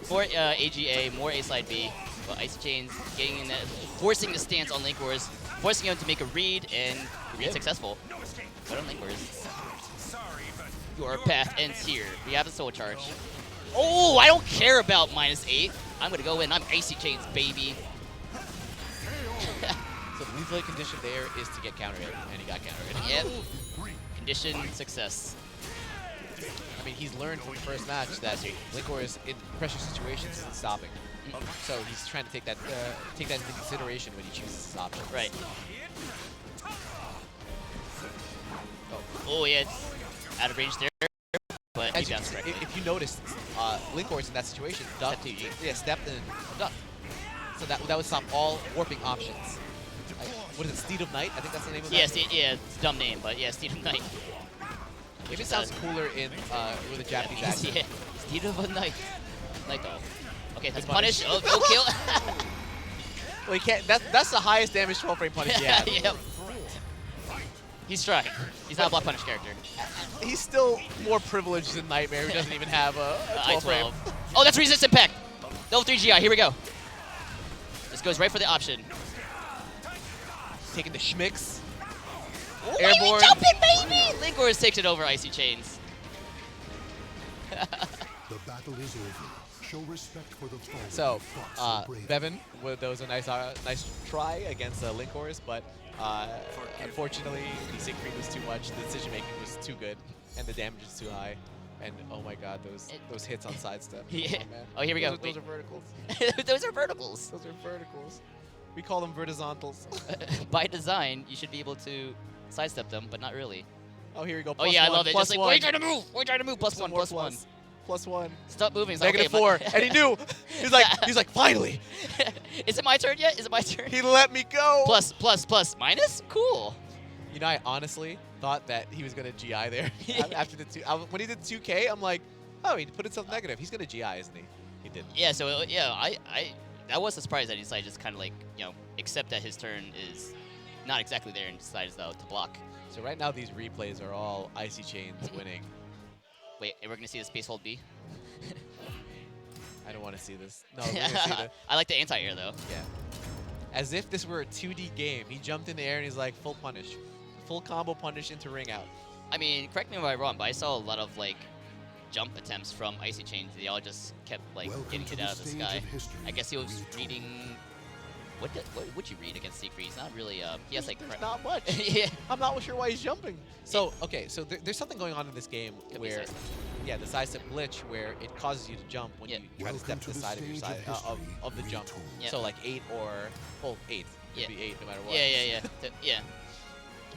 more AGA, more A slide B. But IcyChains getting in that, forcing the stance on Linkorz, forcing him to make a read and being successful. But on Linkorz, your path ends here. We have a soul charge. Oh, I don't care about -8. I'm gonna go in. I'm IcyChains, baby. So the lethal condition there is to get counter hit, and he got counter hit. Yep. Condition success. I mean, he's learned from the first match that Linkorz in pressure situations isn't stopping. So he's trying to take that into consideration when he chooses his option. Right. Oh yeah, it's out of range there, but he bounced right. If you noticed, Linkorz in that situation ducked. Yeah, stepped and ducked. So that would stop all warping options. Like, what is it, Steed of Night? I think that's the name of that. Yeah, it's a dumb name, but yeah, Steed of Night. It just sounds cooler in with a Japanese accent. Yeah, Steed of a Night. Night dog. Okay, that's punish. Oh, kill. Well, he can't. That's the highest damage 12 frame punish he has. Yep. He's trying. He's not a block punish character. He's still more privileged than Nightmare, who doesn't even have a 12 frame. Oh, that's resist impact. Level 3 GI. Here we go. This goes right for the option. Taking the schmicks. Oh, Airborne. Baby, jumping, baby! Linkorz takes it over IcyChains. The battle is over. So, Bevan, that was a nice try against Linkorz, but unfortunately, the sync read was too much, the decision making was too good, and the damage is too high. And oh my God, those hits on sidestep. Yeah. Oh, man. Oh, here we go. Those are verticals. Those are verticals. Those are verticals. We call them verticals. By design, you should be able to sidestep them, but not really. Oh, here we go. Oh yeah, I love it. Plus Just like, one. we're trying to move. We're trying to move. Plus one. Plus one. Plus one. Stop moving. It's like, Negative okay, 4, and he knew. He's like, finally. Is it my turn yet? Is it my turn? He let me go. Plus, minus? Cool. You know, I honestly thought that he was gonna GI there after the when he did 2K. I'm like, oh, he put himself negative. He's gonna GI, isn't he? He didn't. Yeah. So yeah, I that was a surprise that he decided just kind of like accept that his turn is not exactly there and decides to block. So right now these replays are all IcyChains winning. Wait, we're gonna see the space hold B. I don't want to see this. No, we're gonna see the. I like the anti-air though. Yeah. As if this were a 2D game. He jumped in the air and he's like, full punish. Full combo punish into ring out. I mean, correct me if I'm wrong, but I saw a lot of like jump attempts from IcyChains. They all just kept like getting hit out of the sky. I guess he was reading. What would you read against Siegfried? He's not really. He has like. There's not much. Yeah. I'm not sure why he's jumping. So okay, so there's something going on in this game Could where, yeah, the sidestep glitch where it causes you to jump when you try to step to the side of your side of the jump. Yep. So like 8 or 8. Could be 8 no matter what. Yeah.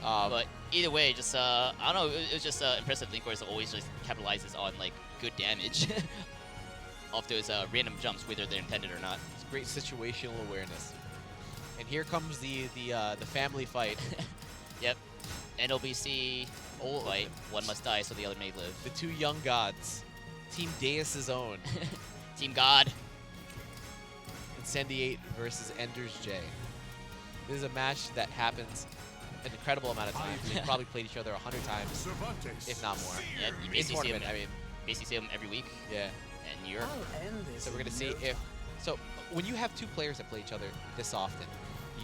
But either way, just I don't know. It was just impressive. Linkorz always just capitalizes on like good damage off those random jumps, whether they're intended or not. It's great situational awareness. And here comes the family fight. Yep. NLBC fight. One must die so the other may live. The two young gods. Team Deus's own. Team God. Incendiate versus EnderJ. This is a match that happens an incredible amount of times. They've probably played each other 100 times, if not more. Yeah, you basically see them. I mean, basically see them every week. Yeah. And Europe. So we're gonna see if. So when you have two players that play each other this often,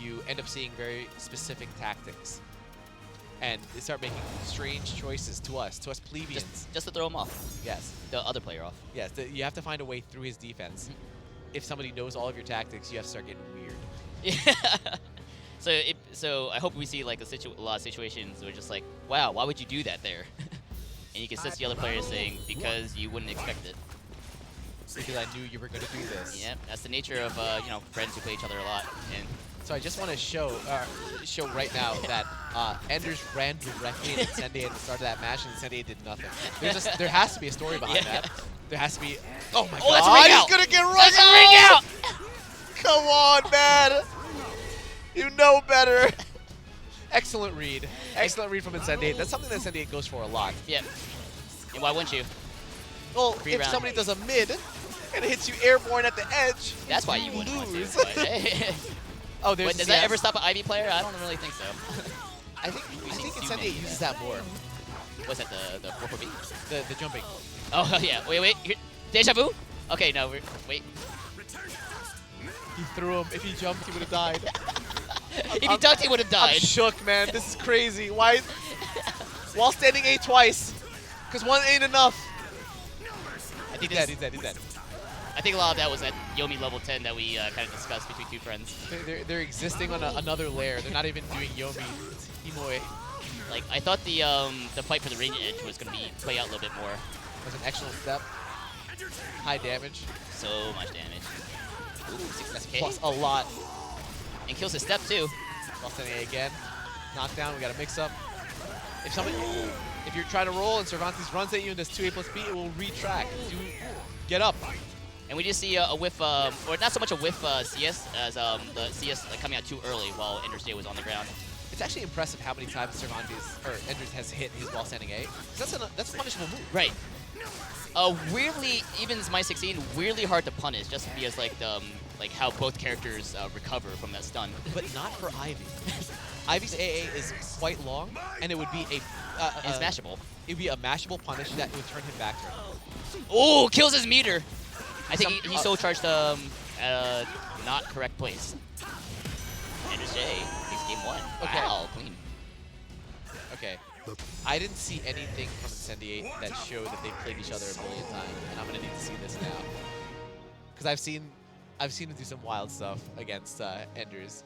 you end up seeing very specific tactics, and they start making strange choices to us plebeians. Just to throw him off. Yes. The other player off. Yes. You have to find a way through his defense. If somebody knows all of your tactics, you have to start getting weird. Yeah. So I hope we see like a lot of situations where just like, wow, why would you do that there? And you can sense the other player saying, because you wouldn't expect it. Because I knew you were going to do this. Yeah, that's the nature of friends who play each other a lot. And so I just want to show right now that Enders ran directly at Incendiate at the start of that match, and Incendiate did nothing. There has to be a story behind that. There has to be. Oh my God! That's a ring out. He's gonna get run That's a ring out. Come on, man! You know better. Excellent read. Excellent read from Incendiate. That's something that Incendiate goes for a lot. Yeah. And why wouldn't you? Well, if somebody does a mid and it hits you airborne at the edge, that's why you wouldn't lose. Oh, there's. Wait, does that ever stop an Ivy player? I don't really think so. I think Incendiate uses that more. What's that? The 4-4-B? The jumping. Oh yeah. Wait. Here. Deja vu? Okay, no. Wait. He threw him. If he jumped, he would have died. If he ducked, he would have died. I'm shook, man. This is crazy. Why? While standing A twice. Because one ain't enough. He's dead. I think a lot of that was that Yomi level 10 that we kind of discussed between two friends. They're existing on another layer. They're not even doing Yomi. It's Himoe. Like, I thought the fight for the ring edge was going to play out a little bit more. That was an excellent step. High damage. So much damage. Ooh, 6 SK. Plus a lot. And kills his step, too. While standing A again. Knockdown. We got a mix-up. If you're trying to roll and Cervantes runs at you and does 2A plus B, it will retract. Get up. And we just see a whiff, or not so much a whiff CS as the CS coming out too early while EnderJ was on the ground. It's actually impressive how many times Cervantes or Enders has hit his while standing A. That's a punishable move. Right. Weirdly, even as my 16, weirdly hard to punish just because like how both characters recover from that stun. But not for Ivy. Ivy's AA is quite long, and it would be it's mashable. It would be a mashable punish that would turn him back to him. Oh, kills his meter. I think he soul charged at a not correct place. EnderJ takes game 1. Okay. Wow, clean. Okay. I didn't see anything from Incendiate that showed that they played each other a million times, and I'm gonna need to see this now. because I've seen him do some wild stuff against EnderJ,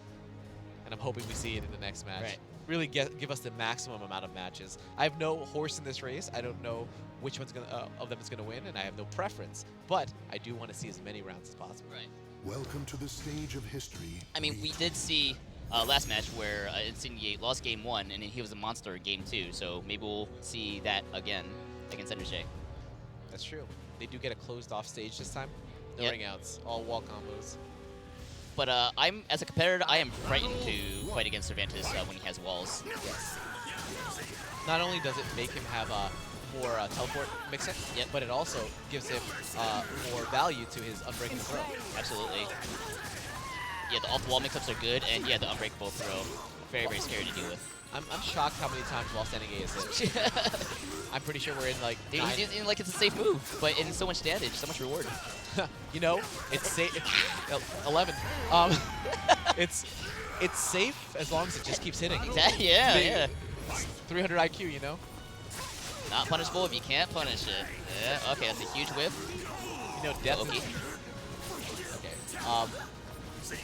and I'm hoping we see it in the next match. Right. Really give us the maximum amount of matches. I have no horse in this race. I don't know which one's of them is gonna win, and I have no preference. But I do want to see as many rounds as possible. Right. Welcome to the stage of history. I mean, we did see last match where Insigne lost game 1, and then he was a monster in game 2. So maybe we'll see that again against EnderJ. That's true. They do get a closed off stage this time. No Yep. ring outs, all wall combos. But as a competitor, I am frightened to fight against Cervantes when he has walls. Yes. Not only does it make him have more teleport mix-in, Yep. but it also gives him more value to his unbreakable throw. Absolutely. Yeah, the off-the-wall mix-ups are good, and yeah, the unbreakable throw, very, very scary to deal with. I'm shocked how many times while standing A is hit. I'm pretty sure we're in like Dude, 9. he's in like it's a safe move, but it's so much damage, so much reward. You know, it's safe. 11. It's safe as long as it just keeps hitting. Exactly. Yeah, yeah. 300 IQ, you know. Not punishable if you can't punish it. Yeah. Okay, that's a huge whiff. You know, death. Okay. Okay.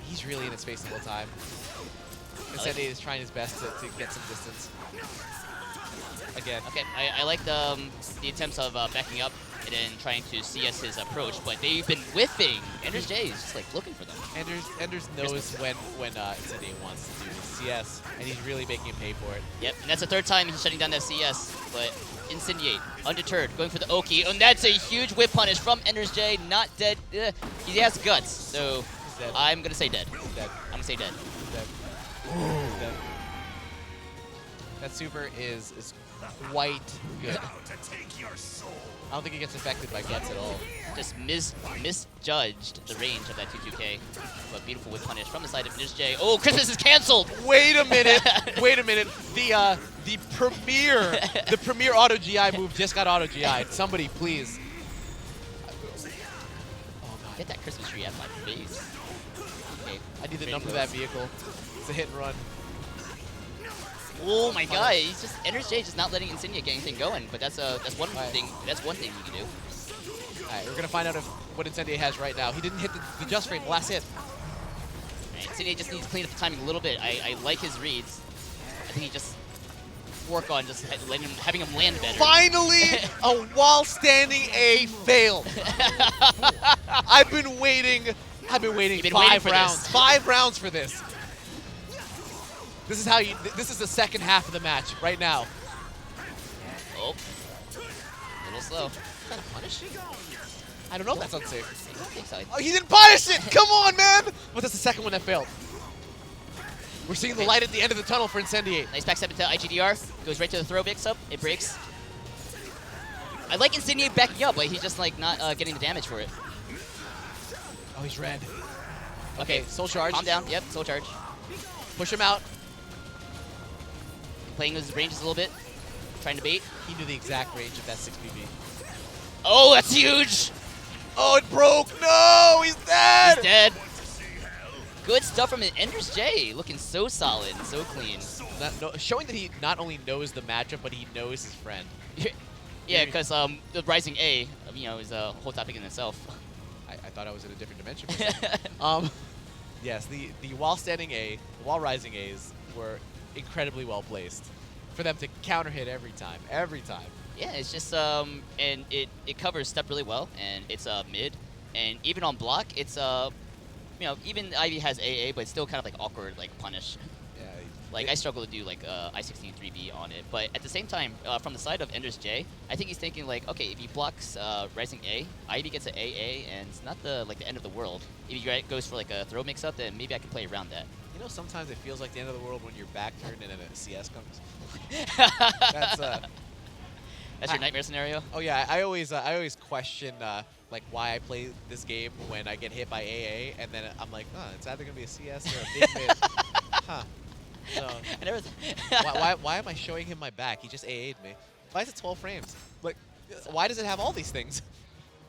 He's really in his face the whole time. Instead, is trying his best to get some distance. Again. Okay, I like the attempts of backing up and then trying to CS his approach, but they've been whiffing. EnderJ is just like looking for them. EnderJ knows when Insigne wants to do his CS, and he's really making him pay for it. Yep, and that's the 3rd time he's shutting down that CS, but Insigne, undeterred, going for the Oki, and that's a huge whip punish from EnderJ, not dead. He has guts, so Dead. I'm gonna say dead. He's dead. I'm gonna say dead. He's dead. He's dead. That super is quite good. I don't think he gets affected by guts at all. Just misjudged the range of that 2-2K, but beautiful whip punish from the side of EnderJ. Oh, Christmas is canceled! Wait a minute! Wait a minute! The premier auto GI move just got auto GI'd. Somebody please. Oh god. Get that Christmas tree out of my face. Okay. I need the number of that vehicle. It's a hit and run. Oh my god, he's just EnderJ just not letting Insigne get anything going, but that's one thing you can do. Alright, we're gonna find out what Incendiary has right now. He didn't hit the just frame last hit. Right, Insigne just needs to clean up the timing a little bit. I like his reads. I think he just work on just having him land better. Finally, a while standing A failed. I've been waiting 5 rounds. 5 rounds for this. This is how you. This is the second half of the match right now. Oh, a little slow. Kind of punish? I don't know if that's unsafe. I don't think so. Oh, he didn't punish it! Come on, man! But that's the second one that failed. We're seeing the light at the end of the tunnel for Incendiate. Nice back step into IGDR. Goes right to the throw mix-up. It breaks. I like Incendiate backing up, but he's just like not getting the damage for it. Oh, he's red. Okay, soul charge. Calm down. Yep, soul charge. Push him out. Playing his ranges a little bit. Trying to bait. He knew the exact range of that 6BB. Oh, that's huge! Oh, it broke! No! He's dead! He's dead. Good stuff from EnderJ. Looking so solid and so clean. Showing that he not only knows the matchup, but he knows his friend. Yeah, because the Rising A, is a whole topic in itself. I thought I was in a different dimension. Yes, the while standing A, the while rising A's were incredibly well placed for them to counter hit every time. Every time. Yeah, it's just and it covers step really well, and it's mid, and even on block, it's even Ivy has AA, but it's still kind of like awkward like punish. Yeah. Like I struggle to do like I-16 3B on it, but at the same time, from the side of EnderJ, I think he's thinking like, okay, if he blocks Rising A, Ivy gets an AA, and it's not the end of the world. If he goes for like a throw mix-up, then maybe I can play around that. You know, sometimes it feels like the end of the world when your back turned and then a CS comes. That's your nightmare scenario. Oh yeah, I always question like why I play this game when I get hit by AA, and then I'm like, it's either gonna be a CS or a big mid. Huh. So, I never. why am I showing him my back? He just AA'd me. Why is it 12 frames? Like, why does it have all these things?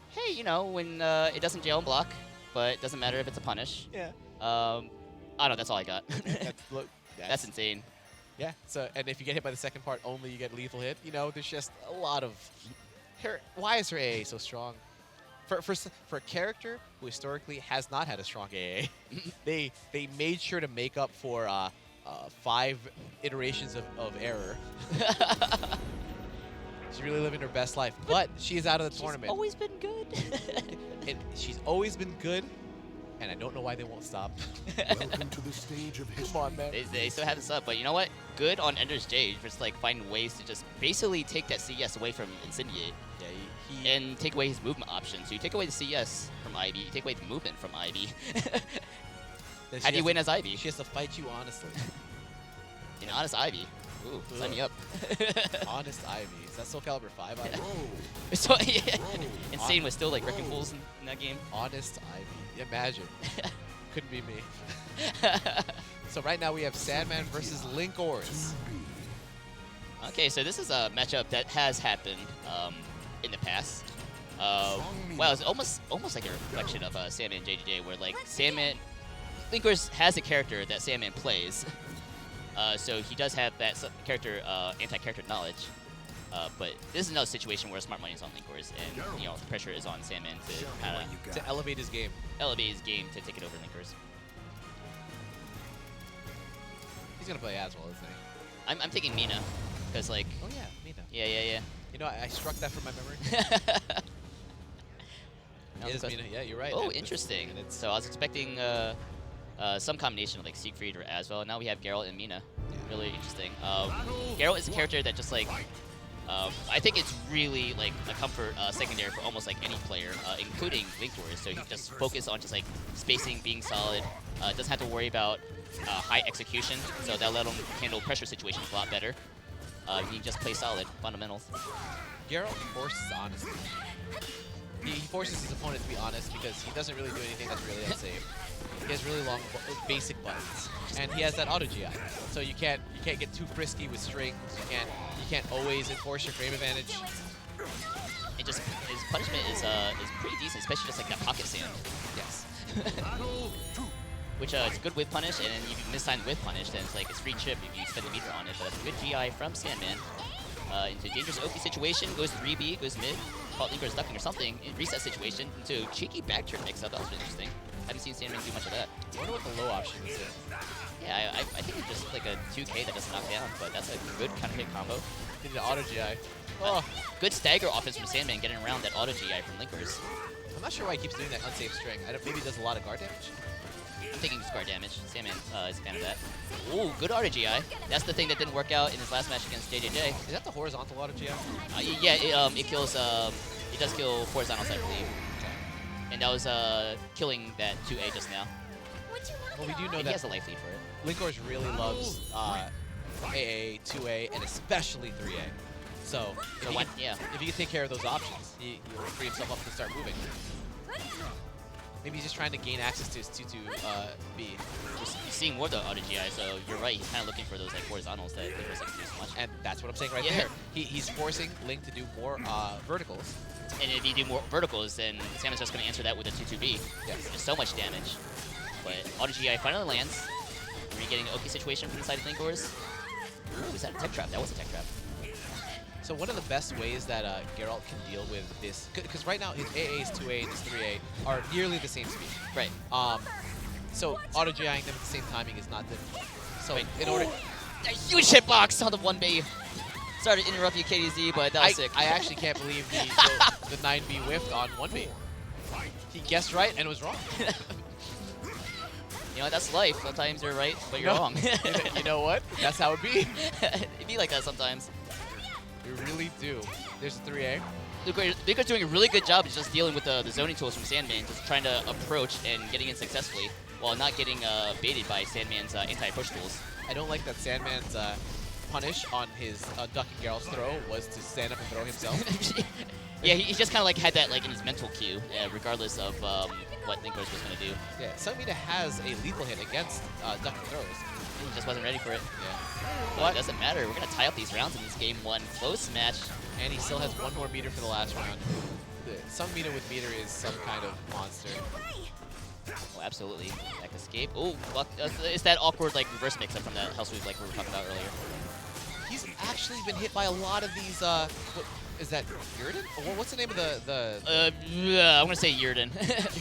Hey, when it doesn't jail and block, but it doesn't matter if it's a punish. Yeah. I don't know, that's all I got. That's insane. Yeah. So, and if you get hit by the second part only, you get lethal hit. There's just a lot of. Why is her AA so strong? for a character who historically has not had a strong AA, they made sure to make up for 5 iterations of error. She's really living her best life, but she is out of the tournament. She's always been good. And she's always been good, and I don't know why they won't stop. Welcome to the stage of history. Come on, man. They still have this up, but you know what? Good on EnderJ for just like finding ways to just basically take that CS away from Incendiate. Yeah, And take away his movement options. So you take away the CS from Ivy, you take away the movement from Ivy. How do you win as Ivy? She has to fight you honestly. An honest Ivy. Ooh, sign me up. Honest Ivy. Is that SoulCalibur 5 Ivy? So, yeah. Insane was still like wrecking fools in that game. Honest Ivy. Imagine. Couldn't be me. So right now we have Sandman versus Linkorz. Okay, so this is a matchup that has happened in the past. Wow, it's almost like a reflection of Sandman and JJJ, where like Linkorz has a character that Sandman plays, so he does have that character anti-character knowledge. But this is another situation where smart money is on Linkorz, and the pressure is on Sandman to kind of To elevate his game. to take it over Linkorz. He's gonna play as well, isn't he? I'm thinking Mina, because like Oh yeah, Mina. yeah. You know, I struck that from my memory. It is Mina. Yeah, you're right. Oh, man. interesting. And it's So I was expecting some combination of like Siegfried or Aswell. Now we have Geralt and Mina. Really interesting. Geralt is a character that just like I think it's really like a comfort secondary for almost like any player, including Linkorz. So he just focus on just like spacing, being solid. Doesn't have to worry about high execution, so that'll let him handle pressure situations a lot better. He just plays solid fundamentals. Geralt forces honesty. He forces his opponent to be honest because he doesn't really do anything that's really unsafe. He has really long basic buttons, and he has that auto GI. So you can't get too frisky with strings. You can't always enforce your frame advantage. And just his punishment is pretty decent, especially just like that pocket sand. Yes. Which it's good with punish, and then if you miss time with punish, then it's like it's free chip if you spend the meter on it. But that's a good GI from Sandman. Into dangerous OP situation, goes 3B, goes mid, caught Linkorz ducking or something, in reset situation, into cheeky back turn mix up. That was really interesting. Haven't seen Sandman do much of that. I wonder what the low option is here. Yeah, I think it's just like a 2K that doesn't knock down, but that's a good counter hit combo. Did the auto GI. Oh, good stagger offense from Sandman, getting around that auto GI from Linkorz. I'm not sure why he keeps doing that unsafe string. Maybe he does a lot of guard damage. I'm taking guard damage. Sandman is a fan of that. Ooh, good auto GI. That's the thing that didn't work out in his last match against JJJ. Is that the horizontal auto GI? Yeah, it kills. It does kill horizontals, I believe. And that was killing that 2A just now. Well, we do know And he that has a life lead for it. Linkorz really loves AA, 2A, and especially 3A. So, Yeah. if he can take care of those options, he'll free himself up to start moving. Maybe he's just trying to gain access to his 2-2B. He's seeing more of the auto GI, so you're right. He's kind of looking for those like horizontals that Linkorz doesn't do so much. And that's what I'm saying right Yeah. there. He's forcing Link to do more verticals. And if you do more verticals, then Sandman's just going to answer that with a 2-2B. Yes. Just so much damage. But auto GI finally lands. Are you getting an OK situation from inside of Linkorz? Ooh, is that a tech trap? That was a tech trap. So one of the best ways that Geralt can deal with this, because right now his AA's 2A and his 3A are nearly the same speed. Right. So auto GIing them at the same timing is not difficult. So Right. in order, A huge hitbox on the 1B. Sorry to interrupt you, KDZ, but that was sick. I actually can't believe the 9B whiffed on 1B. He guessed right and was wrong. You know, that's life. Sometimes you're right, but you're No. wrong. You know what? That's how it be. It'd be like that sometimes. We really do. There's a 3A. Linkorz doing a really good job of just dealing with the zoning tools from Sandman, just trying to approach and getting in successfully, while not getting baited by Sandman's anti-approach tools. I don't like that Sandman's punish on his ducking Geralt's throw was to stand up and throw himself. Yeah, he just kind of like had that like in his mental cue, regardless of what Linkorz was going to do. Yeah, Sandman has a lethal hit against ducking throws. He just wasn't ready for it. Yeah. But it doesn't matter. We're going to tie up these rounds in this game one. Close match. And he still has one more meter for the last round. Some meter with meter is some kind of monster. Oh, absolutely. Back escape. Oh, it's that awkward like reverse mix-up from that hell sweep like we were talking about earlier. He's actually been hit by a lot of these Is that Yurden? Or what's the name of the? I'm gonna say Yurden,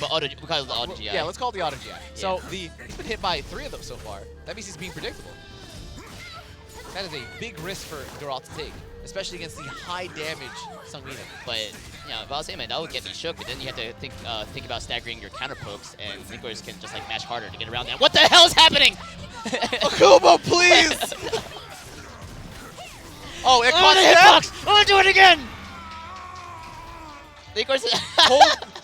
but we call it the auto GI. Yeah, let's call it the auto GI. Yeah. So he's been hit by 3 of them so far. That means he's being predictable. That is a big risk for Geralt to take, especially against the high damage Sungmina. But you know, if I was saying, man, that would get me shook. But then you have to think about staggering your counter pokes, and Linkorz can just like mash harder to get around that. What the hell is happening? Akubo, please! Oh, it caught him! I'm gonna do it again! Linkorz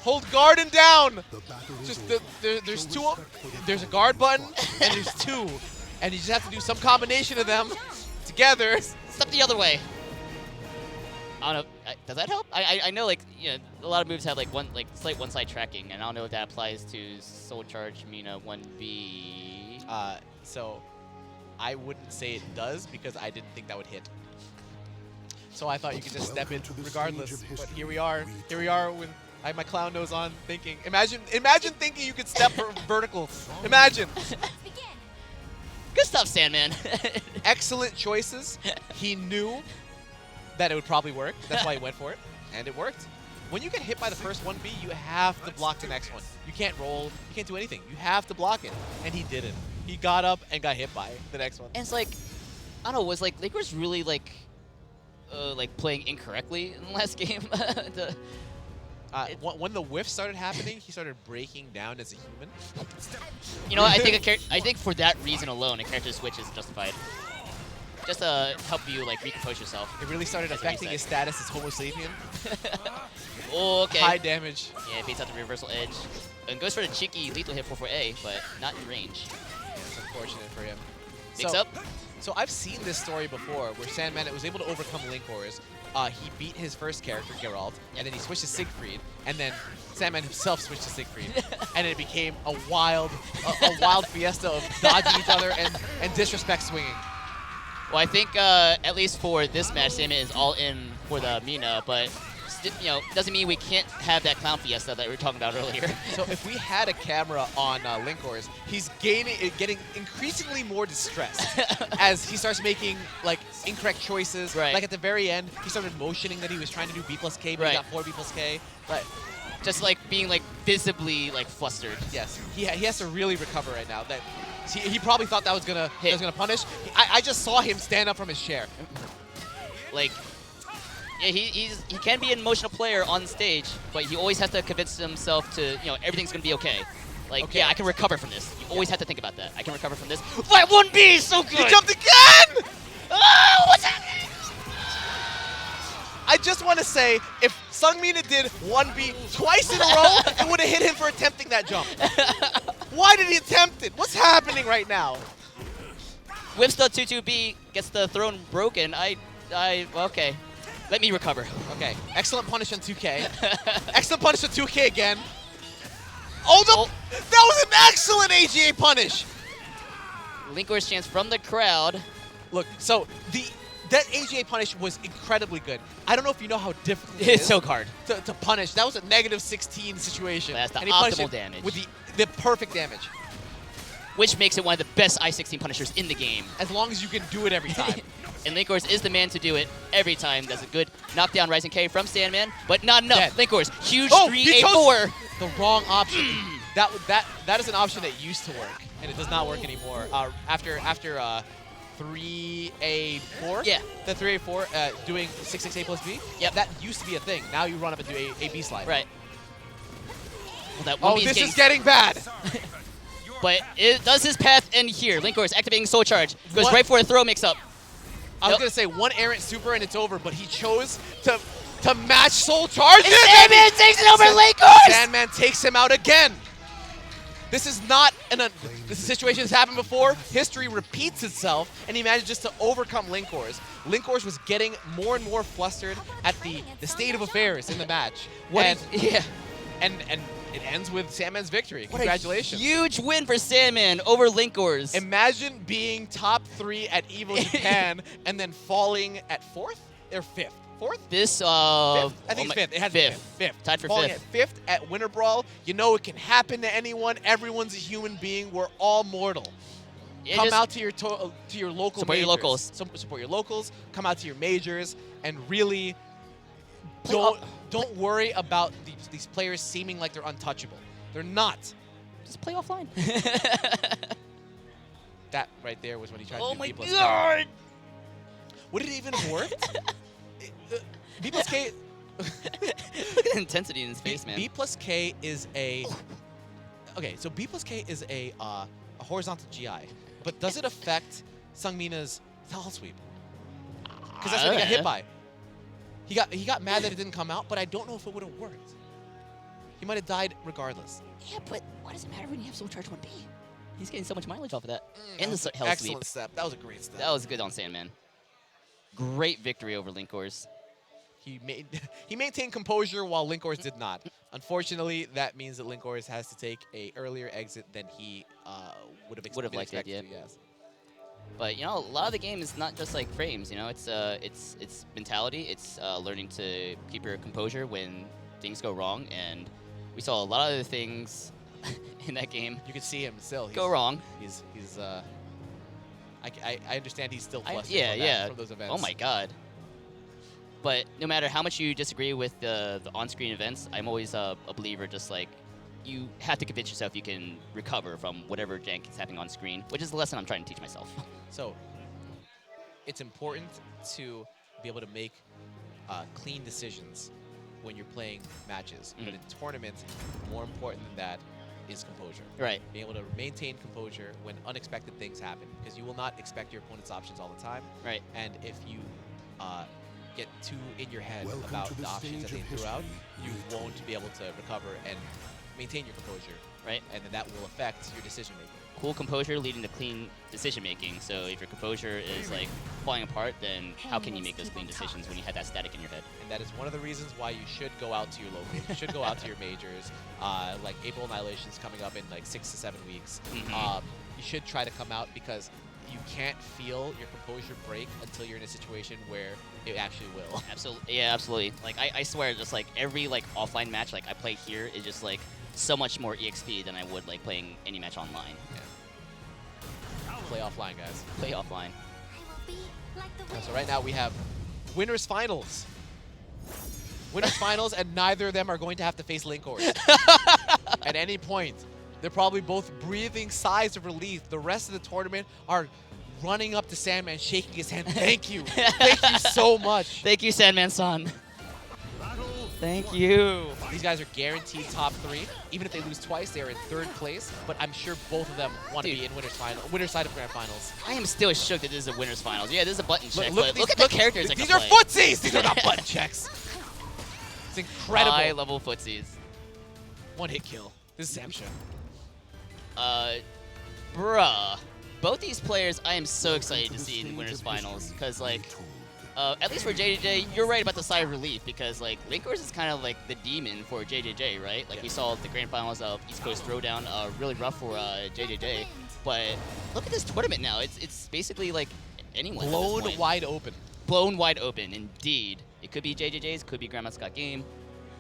hold Garden down! The battle is Just over. there's 2. There's a guard button, and there's 2. And you just have to do some combination of them together. Step the other way. I don't know. Does that help? I know, like, you know, a lot of moves have like slight one-side tracking, and I don't know if that applies to Soul Charge Mina 1B. So I wouldn't say it does because I didn't think that would hit. So I thought you could just step in regardless. But here we are. Here we are with I have my clown nose on, thinking. Imagine thinking you could step vertical. Imagine. Good stuff, Sandman. Excellent choices. He knew that it would probably work. That's why he went for it, and it worked. When you get hit by the first 1B, you have to block the next one. You can't roll. You can't do anything. You have to block it, and he didn't. He got up and got hit by the next one. And it's like, I don't know, was like Linkorz really like playing incorrectly in the last game? When the whiff started happening, he started breaking down as a human. You know, I think for that reason alone, a character switch is justified. Just to help you like recompose yourself. It really started affecting his status as Homo sapien. Oh, okay. High damage. Yeah, it beats out the reversal edge. And goes for the cheeky lethal hit 4-4A, but not in range. It's unfortunate for him. Mix up. So I've seen this story before where Sandman was able to overcome Linkorz. He beat his first character, Geralt, and then he switched to Siegfried, and then Sandman himself switched to Siegfried, and it became a wild fiesta of dodging each other and disrespect swinging. Well, I think at least for this match, Sandman is all in for the Mina, but you know, doesn't mean we can't have that clown fiesta that we were talking about earlier. So if we had a camera on Linkorz, he's getting increasingly more distressed as he starts making like incorrect choices. Right. Like at the very end, he started motioning that he was trying to do B+K, but he got 4B+K. But just like being like visibly like flustered. yes, he has to really recover right now. That he probably thought that was gonna punish. I just saw him stand up from his chair. Like. Yeah, he can be an emotional player on stage, but he always has to convince himself to, you know, everything's going to be okay. Like, yeah, I can recover from this. You always have to think about that. I can recover from this. Fight 1B is so good! He jumped again! Oh, what's happening? I just want to say, if Sungmina did 1B twice in a row, it would have hit him for attempting that jump. Why did he attempt it? What's happening right now? Whips the 2-2B, gets the throne broken. Okay. Let me recover. Okay, excellent punish on 2K. Excellent punish on 2K again. Oh, that was an excellent AGA punish. Linkorz chance from the crowd. Look, so that AGA punish was incredibly good. I don't know if you know how difficult it It's is so hard to punish. That was a -16 situation. That's the and he punished optimal it damage. with the perfect damage. Which makes it one of the best I-16 punishers in the game. As long as you can do it every time. And Linkorz is the man to do it every time. Does a good knockdown Rising K from Sandman, but not enough. Dead. Linkorz, huge he 3-8-4. The wrong option. that is an option that used to work, and it does not work anymore. After 3A4. Yeah. The 3A4 doing 6A+B. Yep. That used to be a thing. Now you run up and do a B slide. Right. Well, that Oh, this is getting bad. But it does his path end here. Linkorz activating Soul Charge. Goes What? right for a throw mix-up. I was gonna say one errant super and it's over, but he chose to match Soul Charge. And Sandman takes it over Linkorz! Sandman takes him out again. This is not this situation has happened before. History repeats itself, and he manages to overcome Linkorz. Linkorz was getting more and more flustered at the state of affairs in the match. And it ends with Sandman's victory. Congratulations. What a huge win for Sandman over Linkorz. Imagine being top 3 at EVO Japan and then falling at 4th or 5th. 4th? This, Fifth? I think it's 5th. It has to be 5th. Tied for Falling 5th. at 5th at Winter Brawl. You know it can happen to anyone. Everyone's a human being. We're all mortal. Yeah, Come out to your local support your majors. locals. Support your locals. Come out to your majors and really don't worry about these players seeming like they're untouchable. They're not. Just play offline. That right there was when he tried Oh to do my B plus god! Would it even have worked? B plus K. Look at the intensity in his face, man. B plus K is a. Okay, so B plus K is a horizontal GI, but does it affect Sungmina's towel sweep? Because that's what he got hit by. He got mad that it didn't come out, but I don't know if it would have worked. He might have died regardless. Yeah, but why does it matter when you have Soul Charge 1B? He's getting so much mileage off of that. And the health Excellent sweep. step. That was a great step. That was good on Sandman. Great victory over Linkorz. He maintained composure while Linkorz did not. Unfortunately, that means that Linkorz has to take a earlier exit than he would have expected. Yeah. To, yes. But you know, a lot of the game is not just like frames. You know, it's mentality. It's learning to keep your composure when things go wrong. And we saw a lot of the things in that game. You can see him still. Go wrong. I understand he's still flustered from those events. Oh my god. But no matter how much you disagree with the on-screen events, I'm always a believer just like you have to convince yourself you can recover from whatever jank is happening on screen, which is the lesson I'm trying to teach myself. So it's important to be able to make clean decisions when you're playing matches. But in tournaments, more important than that is composure. Right. Being able to maintain composure when unexpected things happen, because you will not expect your opponent's options all the time. Right. And if you get too in your head Welcome about to the the options that stage they of threw out, history. you won't be able to recover and maintain your composure. Right. And then that will affect your decision making. Cool composure leading to clean decision making. So if your composure is like falling apart, then how can you make those clean decisions when you have that static in your head? And that is one of the reasons why you should go out to your locals. You should go out to your majors. Like April Annihilation is coming up in like 6 to 7 weeks. You should try to come out because you can't feel your composure break until you're in a situation where it actually will. Absolutely. Yeah, absolutely. Like I swear, just like every like offline match like I play here is just like so much more EXP than I would like playing any match online. Yeah. Play offline, guys. Play offline. So right now we have winners finals. Winners finals, and neither of them are going to have to face Linkorz at any point. They're probably both breathing sighs of relief. The rest of the tournament are running up to Sandman, shaking his hand. Thank you. Thank you so much. Thank you, Sandman-san. Thank you. These guys are guaranteed top 3. Even if they lose twice, they're in 3rd place. But I'm sure both of them want to be in winner's side of grand finals. I am still shook that this is a winner's finals. Yeah, this is a button check. Look Look at the characters. These are footsies. These are not button checks. It's incredible. High-level footsies. One hit kill. This is Samsha. Bruh. Both these players, I am so excited to see in the winners finals because, like, at least for JJJ, you're right about the sigh of relief because, like, Linkorz is kind of like the demon for JJJ, right? Like, we saw the grand finals of East Coast Throwdown, really rough for JJJ. But look at this tournament now. It's basically like anyone. Blown wide open. Blown wide open, indeed. It could be JJJ's, could be Grandma Scott Game.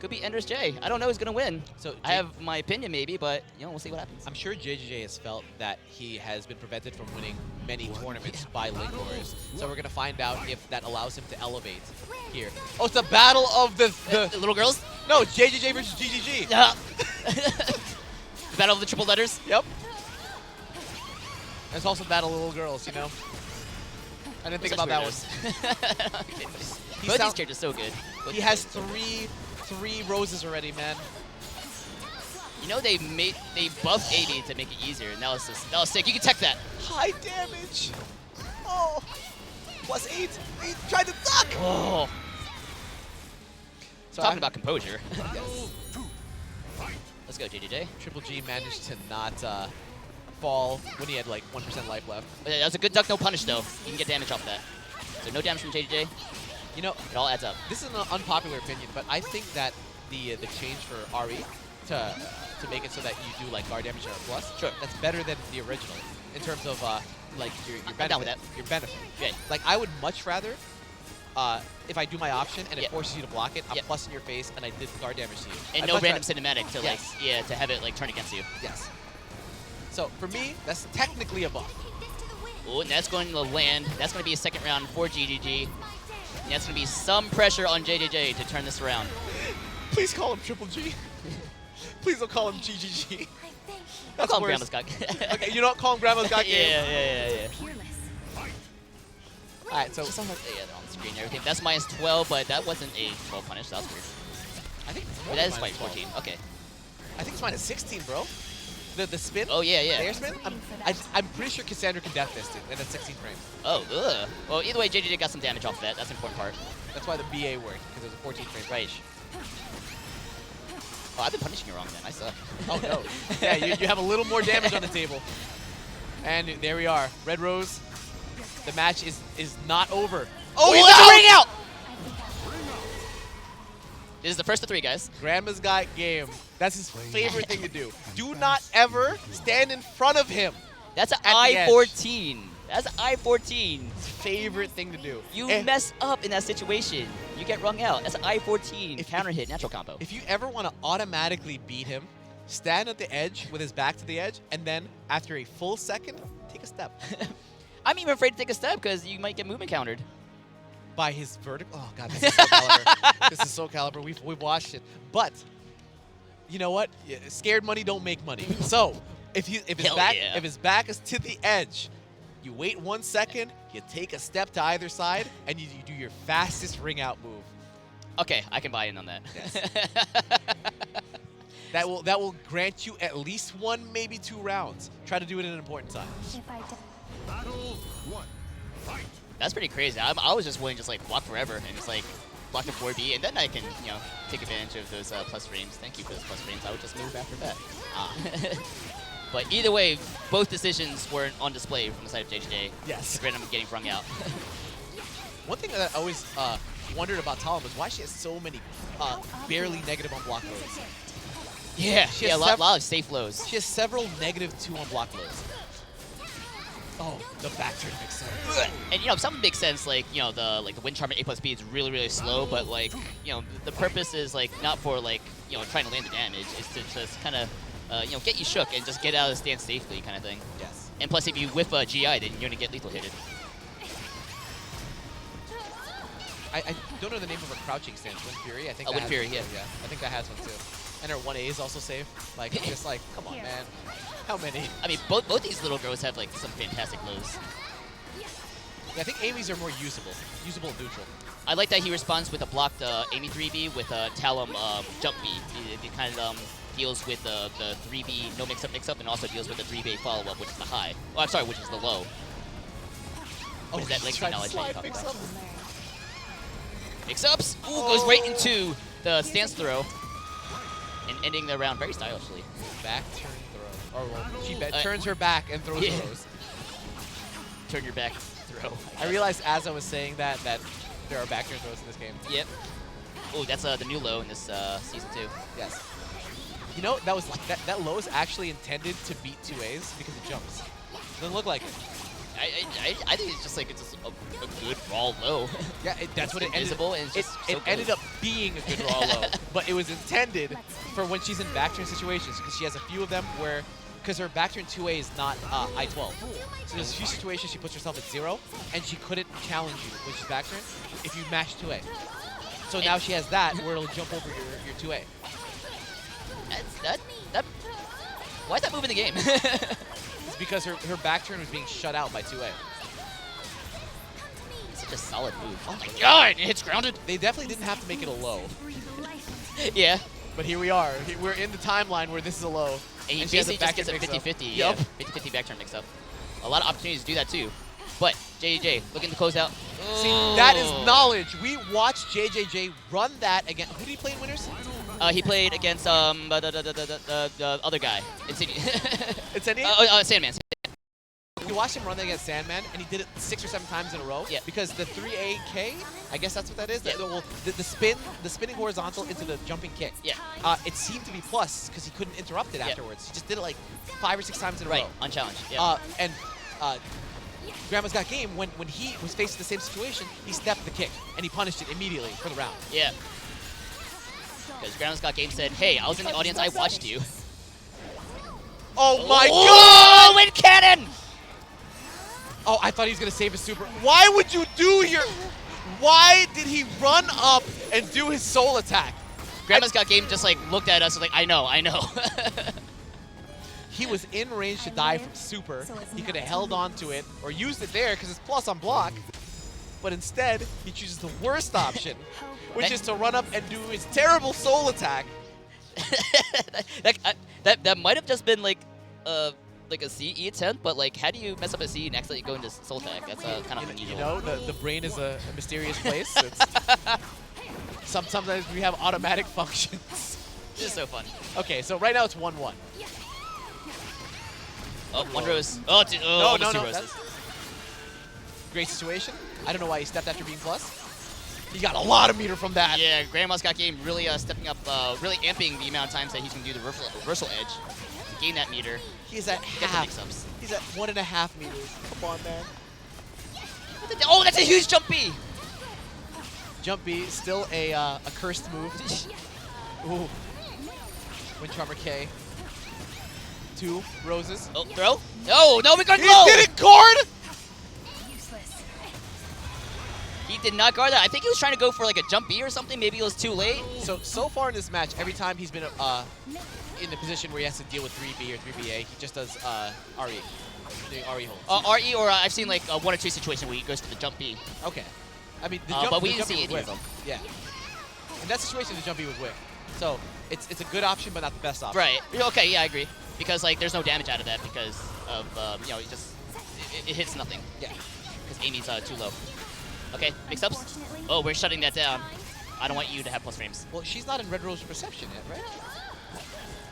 Could be EnderJ. I don't know who's going to win. So I have my opinion maybe, but you know, we'll see what happens. I'm sure JJJ has felt that he has been prevented from winning many tournaments by Linkorz. So we're going to find out if that allows him to elevate here. Oh, it's the battle of the little girls? No, JJJ versus GGG. The battle of the triple letters? Yep. There's also battle of little girls, you know? I didn't think about that one. Both these characters are so good. He has three roses already, man. You know they buffed AD to make it easier, and that was sick. You can tech that. High damage. Oh, +8. He tried to duck. Oh. So Talking about composure. Yes. Let's go, JJJ. Triple G managed to not fall when he had like 1% life left. That was a good duck, no punish though. You can get damage off that. So no damage from JJJ. You know, it all adds up. This is an unpopular opinion, but I think that the change for RE to make it so that you do like guard damage or a plus, sure, that's better than the original in terms of like your benefit. Down with that. Your benefit. Okay. Like I would much rather if I do my option and it forces you to block it, I'm plus in your face and I did guard damage to you. And no random cinematic to like to have it like turn against you. Yes. So for me, that's technically a buff. Oh, and that's going to land. That's going to be a second round for GGG. That's going to be some pressure on JJJ to turn this around. Please call him Triple G. Please don't call him GGG. I'll call him worse. Grandma's Cock. Okay, you don't call him Grandma's Got Game. Yeah. Alright, so Just sounds like, yeah, they're on the screen and everything. That's minus 12, but that wasn't a 12 punish. That was weird. I think But that is minus 14. Okay. I think it's minus 16, bro. The spin. Oh, yeah. The air spin. I'm pretty sure Cassandra can death fist it, and that's 16 frames. Oh, ugh. Well, either way, JJJ got some damage off of that. That's an important part. That's why the BA worked, because it was a 14 frame Right. finish. Oh, I've been punishing you wrong, man. I suck. Oh no. Yeah, you have a little more damage on the table. And there we are. Red Rose. The match is not over. Oh, he's got the ring out! This is the first of 3, guys. Grandma's Got Game. That's his favorite thing to do. Do not ever stand in front of him. That's an At the I-14. That's an I-14. Favorite thing to do. You And mess up in that situation. You get rung out. That's an I-14 counter hit, natural combo. if you ever want to automatically beat him, stand at the edge with his back to the edge, and then after a full second, take a step. I'm even afraid to take a step because you might get movement countered. By his vertical. Oh god, this is SoulCalibur. This is SoulCalibur. We've watched it. But you know what? Yeah, scared money don't make money. So if his Hell back yeah. if his back is to the edge, you wait 1 second, you take a step to either side, and you do your fastest ring out move. Okay, I can buy in on that. Yes. That will grant you at least 1, maybe 2 rounds. Try to do it in an important time. Battle 1. Fight. That's pretty crazy. I was just willing to just like walk forever and just like block the 4B, and then I can, you know, take advantage of those plus frames. Thank you for those plus frames. I would just move after that. But either way, both decisions were on display from the side of JJJ. Yes. Random getting wrung out. One thing that I always wondered about Talon was why she has so many barely negative on block loads. Yeah, She yeah, has a lot of safe lows. She has several -2 on block loads. Oh, the back turn makes sense. And you know, some makes sense. Like, you know, the wind charm at A+B is really slow, but like, you know, the purpose is like not for like, you know, trying to land the damage. It's to just kind of you know, get you shook and just get out of the stance safely, kind of thing. Yes. And plus, if you whiff a GI, then you're gonna get lethal hitted. I don't know the name of her crouching stance. Wind Fury. I think. Oh, that Wind has Fury, one too. yeah. I think that has one too. And her 1A is also safe. Like, just like, come on, man. How many? I mean, both these little girls have like some fantastic lows. Yeah, I think Amy's are more usable and neutral. I like that he responds with a blocked Amy 3B with a Talum jump B. It kind of deals with the 3B no mix-up, and also deals with the 3B follow-up, which is the high. Oh, I'm sorry, which is the low. What is that he's legacy trying to knowledge that you slide talking mix-up. about? Mix-ups! Ooh, goes right into the stance throw. And ending the round very stylishly. Back turn throw. Or well, she turns her back and throws yeah. throws. Turn your back throw. I realized as I was saying that there are back turn throws in this game. Yep. Oh, that's the new low in this season 2. Yes. You know, that low is actually intended to beat 2As because it jumps. Doesn't look like it. I think it's just like a good raw low. Yeah, that's what it ended. Invisible and it's just so it ended good. up being a good raw low, but it was intended for when she's in back turn situations because she has a few of them where, because her back turn 2A is not I-12. So there's a few situations she puts herself at 0, and she couldn't challenge you when she's back turn if you mash 2A. So now she has that where it'll jump over your 2A. That. Why is that move in the game? It's because her back turn was being shut out by 2A. Such a solid move. Oh my god, it hits grounded. They definitely didn't have to make it a low. Yeah. But here we are. We're in the timeline where this is a low. And he she has a basically just back gets a turn mix-up. 50-50. Yup. Yeah, 50-50 back turn mix-up. A lot of opportunities to do that too. But JJJ looking to close out. See, that is knowledge. We watched JJJ run that again. Who did he play in winners? He played against the other guy. It's Sandman. You watched him run that against Sandman, and he did it 6 or 7 times in a row. Yeah. Because the 3AK, I guess that's what that is. Yeah. The spinning horizontal into the jumping kick. Yeah. It seemed to be plus because he couldn't interrupt it afterwards. He just did it like 5 or 6 times in a Right, row. unchallenged. Yeah. And Grandma's Got Game, when he was faced with the same situation, he stepped the kick, and he punished it immediately for the round. Yeah. Because Grandma's Got Game said, hey, I was in the audience, I watched you. Oh my Oh, god! wind cannon! Oh, I thought he was going to save his super. Why would you do your... Why did he run up and do his soul attack? Grandma's Got Game just like looked at us and was like, I know. He was in range to die from super. He could have held on to it or used it there because it's plus on block. But instead, he chooses the worst option, which is to run up and do his terrible soul attack. that might have just been like a CE attempt, but like, how do you mess up a CE and accidentally go into soul attack? That's kind of unusual. You know, the brain is a mysterious place. Sometimes we have automatic functions. This is so fun. Okay, so right now it's 1-1. Oh, one rose. Oh, dude, oh No. two roses. Great situation. I don't know why he stepped after being plus. He got a lot of meter from that. Yeah, Grandma's Got Game really stepping up, really amping the amount of times that he's going to do the reversal edge to gain that meter. He's at Get the half. mix-ups. He's at 1.5 meters. Come on, man. Oh, that's a huge jump B! Jump B, still a cursed move. Ooh. Wind Charmer K. 2 roses. Oh, throw? No, we got He low! didn't guard! He did not guard that. I think he was trying to go for like a jump B or something. Maybe it was too late. So far in this match, every time he's been in the position where he has to deal with 3B or 3BA, he just does RE. Doing RE holds. RE, or I've seen like one or two situations where he goes for the jump B. Okay. I mean, the jump, but we the didn't jump see B any was of whiff. Yeah. In that situation, the jump B was whiff. So it's a good option, but not the best option. Right. Okay, yeah, I agree. Because like there's no damage out of that because of it hits nothing. Yeah. Because Amy's too low. Okay, mix-ups. Oh, we're shutting that down. I don't want you to have plus frames. Well, she's not in Red Rose Perception yet, right?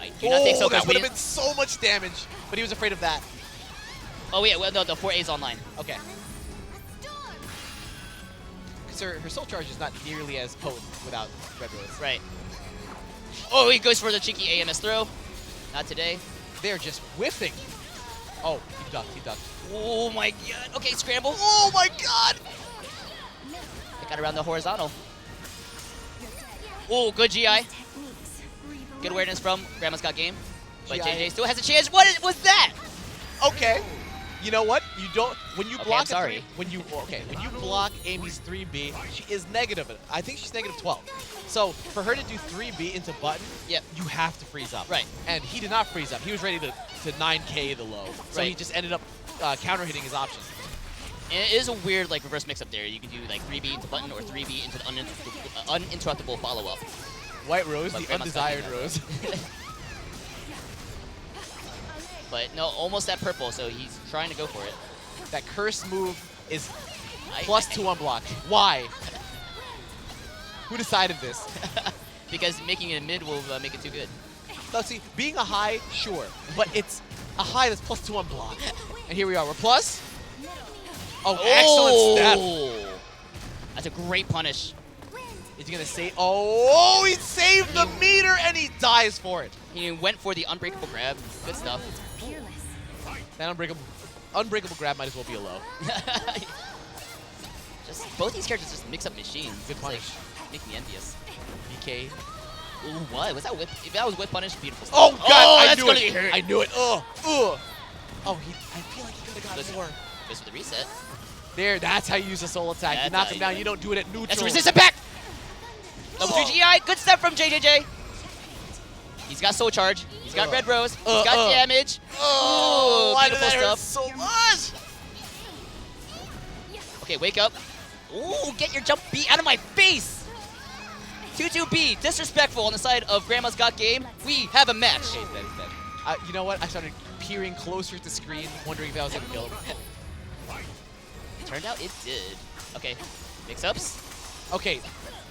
I do not think so. That We would have didn't- been so much damage, but he was afraid of that. Oh yeah, well no, the 4A's online. Okay. Because her soul charge is not nearly as potent without Red Rose. Right. Oh, he goes for the cheeky AMS throw. Not today. They're just whiffing. Oh, he ducked. Oh my god. Okay, scramble. Oh my god! They got around the horizontal. Oh, good GI. Good awareness from Grandma's Got Game. But GI. JJ still has a chance. What was that? Okay. You know what? You don't when you Okay, block I'm sorry. when you block Amy's 3B, she is negative. I think she's negative 12. So for her to do 3B into button, Yep. you have to freeze up. Right. And he did not freeze up. He was ready to 9K the low. So he Right. just ended up counter hitting his options. And it is a weird like reverse mix up there. You can do like 3B into button or 3B into the uninterruptible follow-up. White Rose, But the Grandma's Got undesired Game, Rose. But no, almost that purple, so he's trying to go for it. That curse move is I- +2 on block. Why? Who decided this? Because making it a mid will make it too good. No, see, being a high, sure, but it's a high that's +2 on block. And here we are, we're plus. Oh, excellent step. That's a great punish. Is he gonna save? Oh, he saved the meter and he dies for it. He went for the unbreakable grab. Good stuff. That unbreakable grab might as well be a low. Just both these characters just mix up machines. Good It's punish. Like, make me envious. BK. Ooh, what? Was that whip? If that was whip punish, beautiful stuff. Oh god, I that's knew gonna it. be hurt. I knew it. Ugh. Oh, I feel like he could have gotten Listen, more. goes for the reset. There, that's how you use a soul attack. You That's knock how him you down, do you it. don't do it at neutral. That's resistant back! Double 2 GI. Good step from JJJ. He's got soul charge. He's got red rose. He's got damage. Oh, why did beautiful that hurt stuff. so much? Okay, wake up. Ooh, get your jump B out of my face! 2-2-B, disrespectful on the side of Grandma's Got Game. We have a match. Okay, he's dead, he's dead. You know what? I started peering closer at the screen, wondering if that was gonna kill him. Turned out it did. Okay, mix-ups. Okay,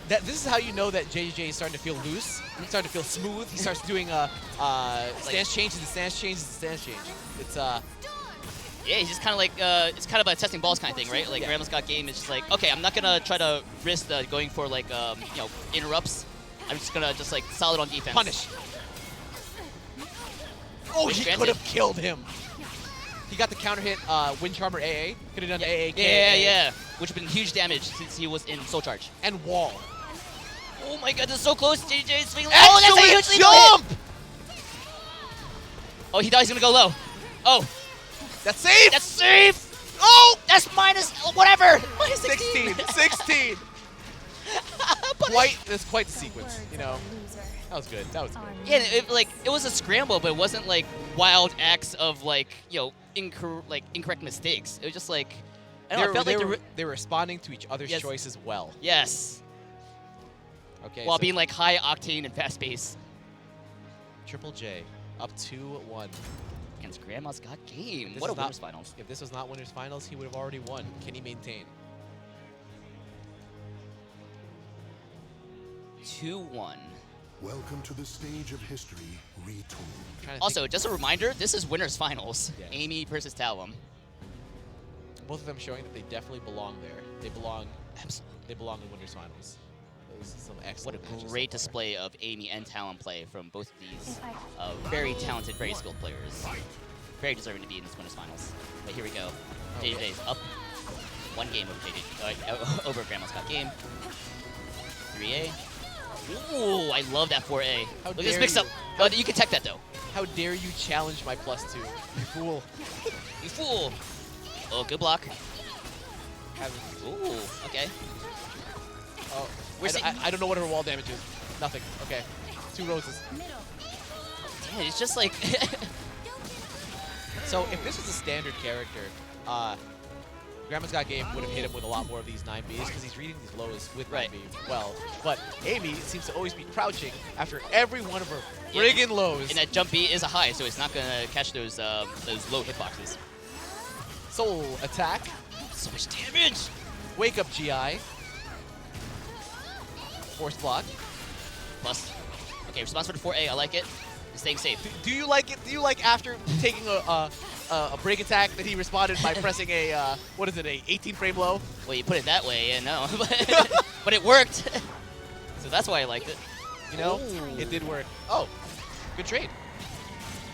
this is how you know that JJ is starting to feel loose. He's starting to feel smooth. He starts doing stance changes and stance changes and stance change. It's Yeah, he's just kind of like, it's kind of a testing balls kind of thing, right? Like, Yeah. Grandma's Got Game is just like, okay, I'm not gonna try to risk going for like, interrupts. I'm just gonna just like solid on defense. punish. Oh, Wait, he granted. could have killed him. He got the counter hit, Wind Charmer AA. Could have done AA, Yeah. Which would have been huge damage since he was in soul charge. and wall. Oh my god, this is so close. JJ is swinging. Excellent Oh, that's a huge lead on jump! hit. Oh, he thought he's gonna go low. Oh, That's safe! that's safe. Oh! That's minus whatever. Minus 16. 16. That's quite the sequence, you know. That was good. That was good. Yeah, it was a scramble, but it wasn't like wild acts of like incorrect mistakes. It was just like I don't know, I felt like they were responding to each other's Yes. choices well. yes, Okay. while so being like high octane and fast paced. Triple J up 2-1. Against Grandma's Got Game. This What a is not- winners finals. If this was not winners finals, he would have already won. Can he maintain? 2-1. Welcome to the stage of history retold. Trying to Also, just a reminder, this is winners finals. Yes. Amy versus Talum. both of them showing that they definitely belong there. They belong. Absolutely. They belong in winners finals. Those are some What excellent a matches so great far. display of Amy and Talon play from both of these very talented, very skilled players. Very deserving to be in this winners finals. But here we go. JJ's up 1 game over JJ, over Grandma's Got Game. 3A. Ooh, I love that 4A. How Look at this dare mix up. you. You can tech that though. How dare you challenge my +2, you fool! You fool. Oh, good block. Have- Ooh, okay. Oh, We're seeing- I don't know what her wall damage is. Nothing. Okay, 2 roses. Damn, it's just like So if this was a standard character, Grandma's Got Game would have hit him with a lot more of these 9Bs because he's reading these lows with Right. 9B well. But Amy seems to always be crouching after every one of her Yeah. friggin' lows. and that jump B is a high, so it's not gonna catch those low hitboxes. Soul attack. So much damage. Wake up GI. Force block. Plus, okay, response for the 4A. I like it. Staying safe. Do you like it? Do you like after taking a break attack that he responded by pressing a what is it, a 18 frame low? Well, you put it that way, yeah, no, but it worked. So that's why I liked it. You know, Ooh. it did work. Oh, good trade.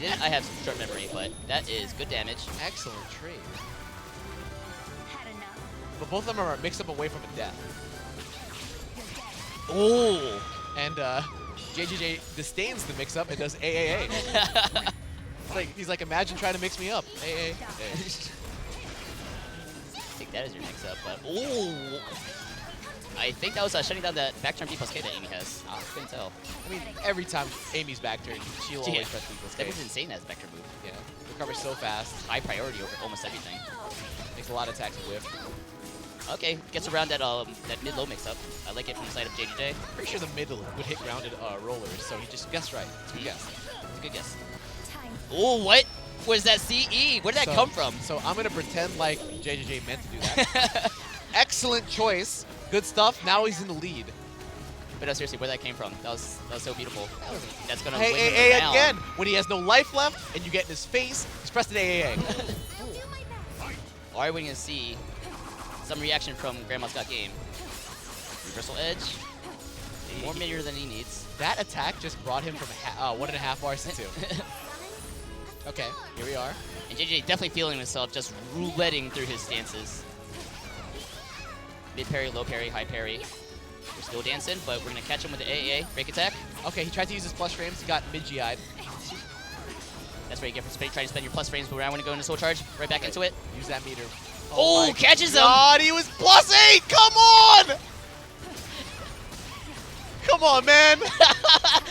I have some short memory, but that is good damage. Excellent trade. But both of them are mixed up away from a death. Oh. And JJJ disdains the mix-up and does AAA. He's like, imagine trying to mix me up. AA. Take that as your mix up, but ooh. I think that was shutting down that back turn B plus K that Amy has. I couldn't tell. I mean, every time Amy's back turn, she'll Yeah. always press B plus That K. was insane as vector move. Yeah, recovers so fast. High priority over almost everything. Makes a lot of attacks whiff. Okay, gets around that mid-low mix-up. I like it from the side of JJJ. Pretty sure the middle would hit grounded rollers, so he just guessed right. It's a good guess. It's a good guess. Oh, what was that CE? Where did that come from? So I'm gonna pretend like JJJ meant to do that. Excellent choice. Good stuff. Now he's in the lead. But no, seriously, where that came from? That was so beautiful. That's gonna Hey, win him AA the round. again. When he has no life left and you get in his face, he's pressed an AAA. Alright, we're gonna see some reaction from Grandma's Got Game. Reversal edge. More meter than he needs. That attack just brought him from 1.5 bars to 2. Okay, here we are. And JJ definitely feeling himself, just rouletting through his stances. Mid parry, low parry, high parry. We're still dancing, but we're gonna catch him with the AAA break attack. Okay, he tried to use his plus frames. He got mid-GI'd. That's where you get from trying to spend your plus frames, but I want to go into soul charge. Right back into it. Use that meter. Oh, my catches him! God, he was +8! Come on! Come on, man!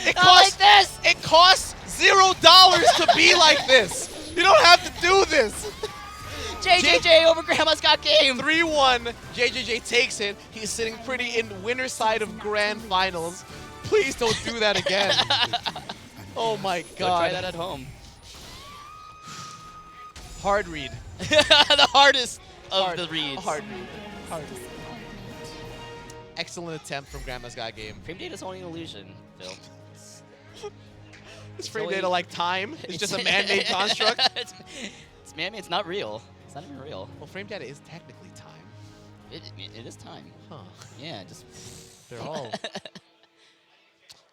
It costs $0 to be like this! You don't have to do this! JJJ over Grandma's Got Game! 3-1. JJJ takes it. He's sitting pretty in winner side of grand finals. Please don't do that again. Oh my Go try God. that at home. Hard read. The hardest of the reads. Hard read. Hard read. Excellent attempt from Grandma's Got Game. Frame data's only an illusion, Phil. Is frame only- data like time? It's just a man-made construct? it's man-made. It's not real. It's not even real. Well, frame data is technically time. It is time. Huh. Yeah, just. They're all...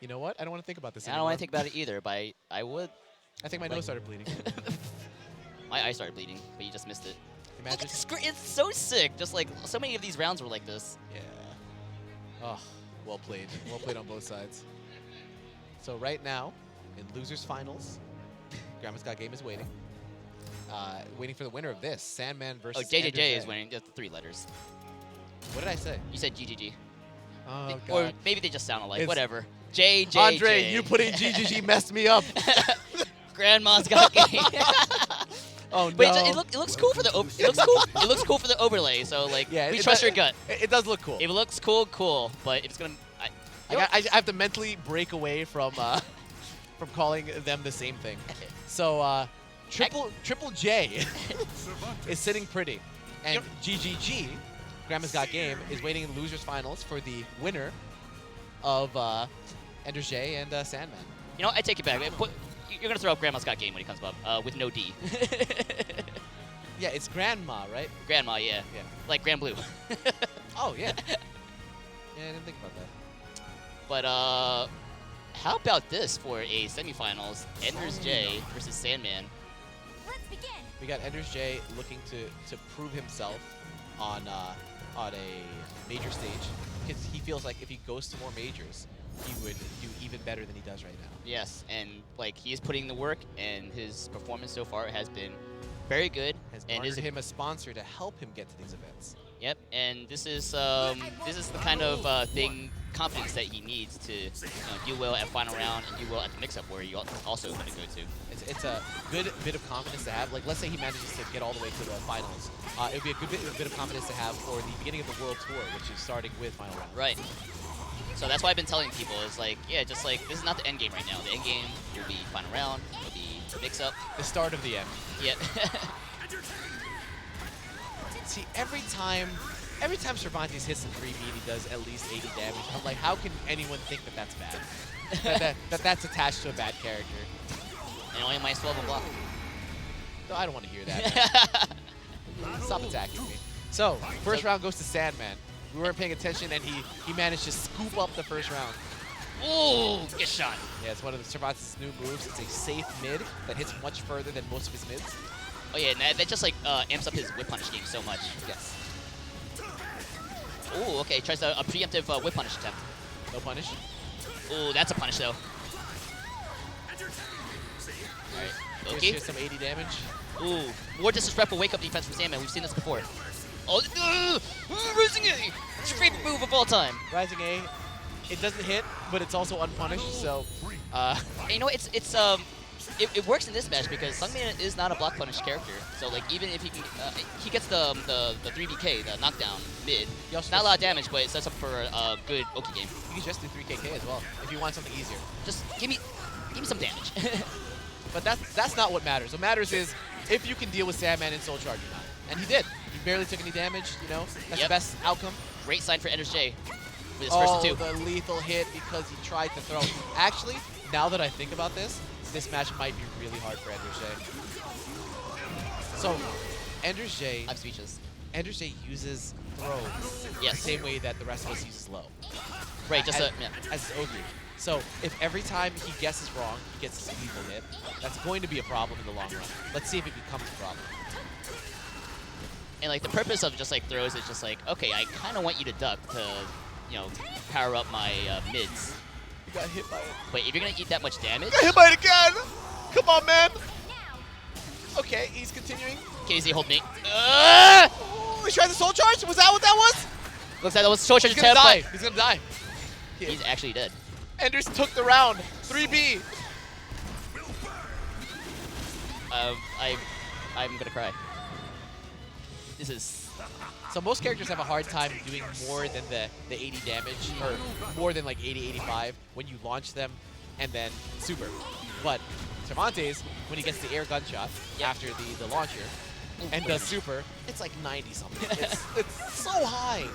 You know what? I don't want to think about this I anymore. don't want to think about it either, but I would. I think my nose started bleeding. My eye started bleeding, but you just missed it. Imagine. It's so sick. Just like so many of these rounds were like this. Yeah. Oh, well played. Well played on both sides. So right now, in losers finals, Grandma's Got Game is waiting. waiting for the winner of this. Sandman Oh, versus JJJ is EnderJ. winning. Just 3 letters. What did I say? You said GGG. Oh, Or God. maybe they just sound alike. It's- Whatever. JJJ. Andre, you putting GGG messed me up. Grandma's got game. Oh, no. But it looks cool for the it looks cool. It looks cool for the overlay. So like, Yeah, we it trust does- your gut. It does look cool. If it looks cool, cool. But if it's gonna, I have to mentally break away from from calling them the same thing. So Triple J is sitting pretty, and GGG, Grandma's Got Game, is waiting in the losers finals for the winner of EnderJ and Sandman. you know, I take it back. You're gonna throw up Grandma's Got Game when he comes up with no D. Yeah, it's Grandma, right? Grandma, yeah. Yeah. Like Grand Blue. Oh yeah. Yeah, I didn't think about that. But how about this for a semifinals? EnderJ versus Sandman. Let's begin. We got EnderJ looking to prove himself on a major stage, because he feels like if he goes to more majors, he would do even better than he does right now. Yes, and like he is putting in the work, and his performance so far has been very good. Has And garnered him a sponsor to help him get to these events. Yep, and this is the kind of confidence that he needs to do well at final round and do well at the mix-up, where you also going to go to. It's a good bit of confidence to have. Like, let's say he manages to get all the way to the finals. It would be a good bit of confidence to have for the beginning of the World Tour, which is starting with final round. Right. So that's why I've been telling people is like, yeah, just like this is not the end game right now. The end game will be final round, will be mix-up. The start of the end. Yep. See, every time Cervantes hits the 3B, he does at least 80 damage. I'm like, how can anyone think that that's bad? that's attached to a bad character. And only minus 12 on block. No, I don't want to hear that. Man. Stop attacking me. So, first round goes to Sandman. We weren't paying attention, and he managed to scoop up the first round. Ooh, get shot. Yeah, it's one of the Cervantes' new moves. It's a safe mid that hits much further than most of his mids. Oh yeah, and that just like amps up his whip punish game so much. Yes. Ooh, okay, tries a preemptive whip punish attempt. No punish. Ooh, that's a punish though. Alright, okay. Here's some 80 damage. Ooh, more disrespectful wake up defense from Sandman. We've seen this before. Oh, Rising A! It's your favorite move of all time. Rising A, it doesn't hit, but it's also unpunished, so... And you know, it works in this match because Sandman is not a block punish character. So like even if he can, he gets the 3BK, the knockdown mid. Not a lot of damage, but it sets up for a good Oki game. You can just do 3KK as well, if you want something easier. Just give me some damage. But that's not what matters. What matters is if you can deal with Sandman in Soul Charge or not. And he did. He barely took any damage, you know? That's the best outcome. Great sign for EnderJ with his first two. The lethal hit because he tried to throw. Actually, now that I think about this match might be really hard for EnderJ. So, EnderJ... I'm speechless. EnderJ uses throws the same way that the rest of us uses low. Right, just as Oki. So, if every time he guesses wrong, he gets his lethal hit, that's going to be a problem in the long run. Let's see if it becomes a problem. And like the purpose of just like throws is just like, okay, I kind of want you to duck to, power up my mids. You got hit by it. But if you're gonna eat that much damage, got hit by it again. Come on, man. Okay, he's continuing. KZ hold me. Ooh, he tried the Soul Charge. Was that what that was? Looks like that was Soul Charge He's gonna die. but He's gonna die. he's actually dead. Enders took the round. 3B. I'm gonna cry. This is... So most characters have a hard time doing more than the 80 damage, or more than like 80, 85 when you launch them and then super. But Cervantes, when he gets the air gunshot after the launcher and does super, it's like 90 something. It's so high.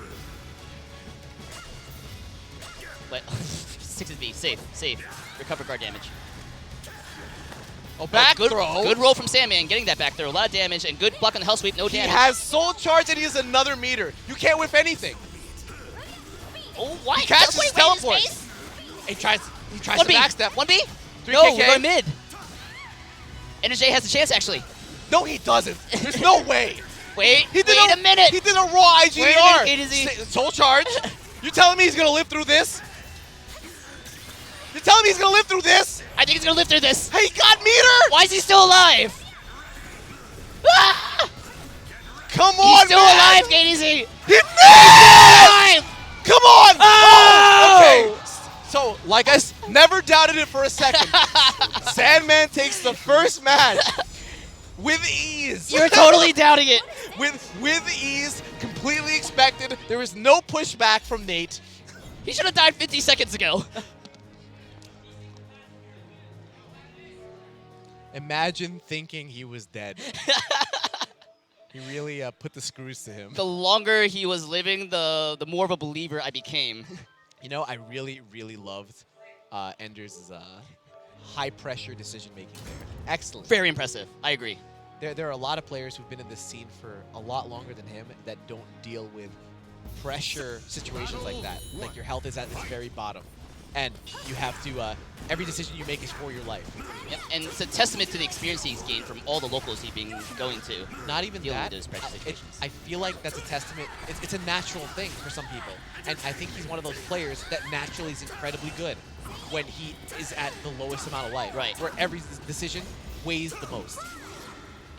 But 6B, safe. Recover guard damage. Oh, back good, throw. Good roll from Sandman, getting that back throw. A lot of damage and good block on the hell sweep, no damage. He has Soul Charge and he has another meter. You can't whiff anything. Oh, what? He catches his teleport. He tries to backstep. 1B? 3KK. No, we're going mid. EnderJ has a chance, actually. No, he doesn't. There's no way. Wait a minute. He did a raw IGDR. Wait a minute, Soul Charge? You telling me he's going to live through this? You're telling me he's going to live through this? I think he's going to live through this. Hey, he got meter! Why is he still alive? Ah! Come He's on, still man! alive, KDZ! He's alive! Come on! Oh! Okay. So, like never doubted it for a second. Sandman takes the first match with ease. You're totally doubting it. with ease, completely expected. There was no pushback from Nate. He should have died 50 seconds ago. Imagine thinking he was dead. He really put the screws to him. The longer he was living, the more of a believer I became. You know, I really, really loved Ender's high-pressure decision-making there. Excellent. Very impressive. I agree. There are a lot of players who've been in this scene for a lot longer than him that don't deal with pressure situations like that. Like your health is at its very bottom. And you have to, every decision you make is for your life. Yep. And it's a testament to the experience he's gained from all the locals he's been going to. Not even dealing that. with those pressure situations. I feel like that's a testament. It's a natural thing for some people. And I think he's one of those players that naturally is incredibly good when he is at the lowest amount of life. Right. Where every decision weighs the most.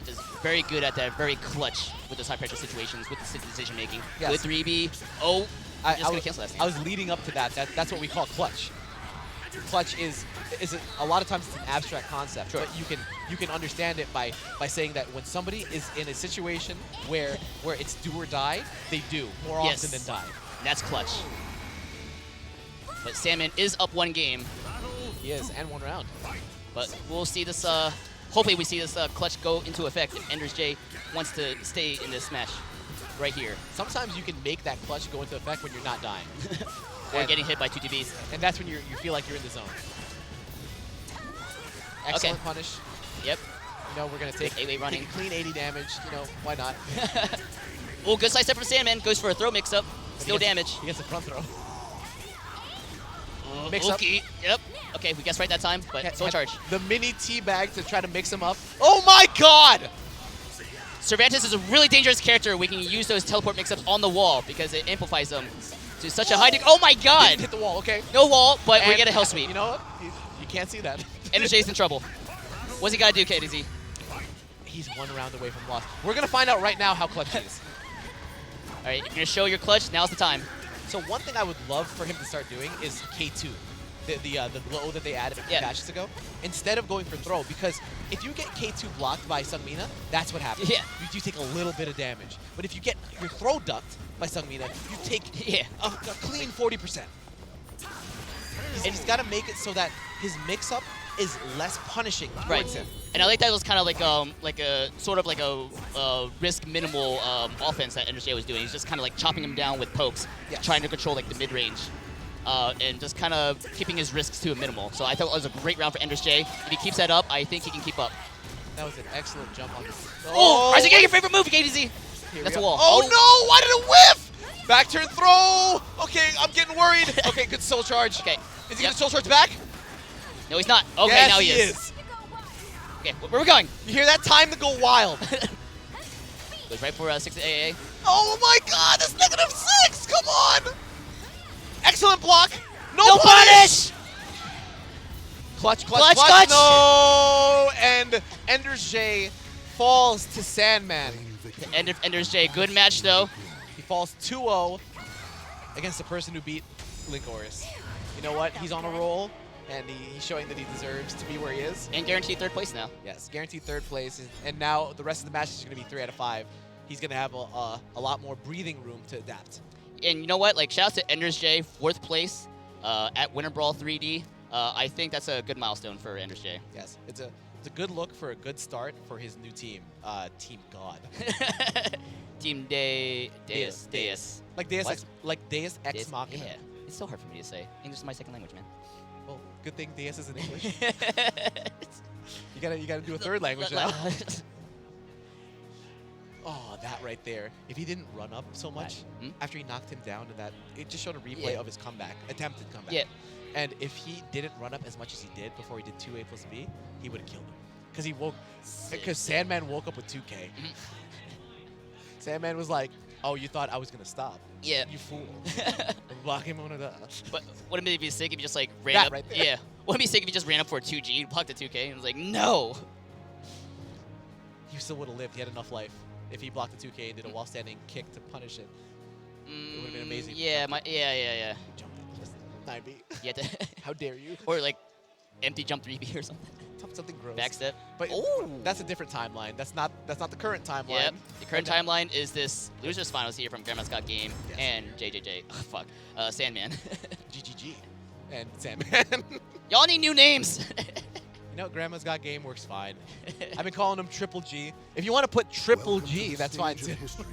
Just very good at that, very clutch with those high pressure situations, with the decision making. Yes. With 3B. Oh, I just gonna cancel that thing. was leading up to that. That's what we call clutch. Clutch is a lot of times it's an abstract concept, Sure. but you can understand it by saying that when somebody is in a situation where it's do or die, they do more Yes. often than die. That's clutch. But Sandman is up one game, He is, and one round. but we'll see this. Hopefully, we see this clutch go into effect if EnderJ wants to stay in this match right here. Sometimes you can make that clutch go into effect when you're not dying. Or And- getting hit by 2 TVs. And that's when you feel like you're in the zone. Excellent punish. Yep. You know, we're going to take 8-8 running. clean 80 damage. You know, why not? Oh, good side step from Sandman. Goes for a throw mix-up. Still He gets- damage. He gets a front throw. Mix up. Okay. Yep. Okay, we guessed right that time, but soul charge. The mini teabag to try to mix him up. Oh my god! Cervantes is a really dangerous character. We can use those teleport mix-ups on the wall because it amplifies them to such a high degree. Oh my god! Didn't hit the wall, okay. No wall, but we And get a hell sweep. You know what? You can't see that. EnderJ's in trouble. What's he got to do, KDZ? He's one round away from loss. We're going to find out right now how clutch he is. All right, you're going to show your clutch. Now's the time. So one thing I would love for him to start doing is K2. The blow that they added a few Yeah. matches ago, instead of going for throw, because if you get K2 blocked by Sungmina, that's what happens. Yeah. You take a little bit of damage. But if you get your throw ducked by Sungmina, you take Yeah. a clean 40%. And he's got to make it so that his mix-up is less punishing towards Right. him. And I like that it was kind of like a sort of like a risk minimal offense that EnderJ was doing. He's just kind of like chopping him down with pokes, Yes. trying to control like the mid range, and just kind of keeping his risks to a minimal. So I thought it was a great round for EnderJ. If he keeps that up, I think he can keep up. That was an excellent jump on this. Oh, Isaac, get your favorite move, KDZ. Here That's we a go. wall. Oh, no! Why did it whiff? Back turn throw! Okay, I'm getting worried. Okay, good soul charge. Okay. Is he Yep. going to soul charge back? No, he's not. Okay, Yes, now he is. Okay, where are we going? You hear that? Time to go wild. Goes right for 6 AA. Oh my god, that's -6! Come on! Excellent block! No punish! Clutch, Clutch, clutch, clutch! clutch! No! And EnderJ falls to Sandman. EnderJ, good match though. He falls 2-0 against the person who beat Linkorz. You know what? He's on a roll, and he's showing that he deserves to be where he is. And guaranteed third place now. Yes, guaranteed third place. And now the rest of the match is going to be 3 out of 5. He's going to have a lot more breathing room to adapt. And you know what? Like, shout out to EnderJ, 4th place at Winter Brawl 3D. I think that's a good milestone for EnderJ. Yes, it's a good look for a good start for his new team, Team God. Team Deus. Like Deus What? Ex, like Deus Ex Deus- Machina. Yeah, it's so hard for me to say. English is my second language, man. Well, good thing Deus is in English. You gotta do a third language now. Oh, that right there. If he didn't run up so much Hmm? after he knocked him down, and that it just showed a replay Yeah. of his comeback, attempted comeback. Yeah. And if he didn't run up as much as he did before he did 2A plus B, he would have killed him. Because Sandman woke up with 2K. Sandman was like, "Oh, you thought I was gonna stop? Yeah. You fool! Block him on the." But wouldn't it be sick if you just like ran That up? right there. Yeah. Wouldn't it be sick if you just ran up for a 2G, blocked a 2K, and was like, no. he still would have lived. He had enough life. If he blocked the 2K and did a while standing kick to punish it, it would have been amazing. Yeah, yeah. Jump it, just 9B. You had to How dare you? or like empty jump 3B or something. Something gross. Backstep. But Ooh. that's a different timeline. That's not the current timeline. Yep. The current timeline is this losers finals here from Grandma's Got Game and JJJ. Oh, fuck. Sandman. GGG. And Sandman. Y'all need new names. You know, Grandma's Got Game works fine. I've been calling him Triple G. If you want to put Triple Welcome to G, the that's fine stage too. of history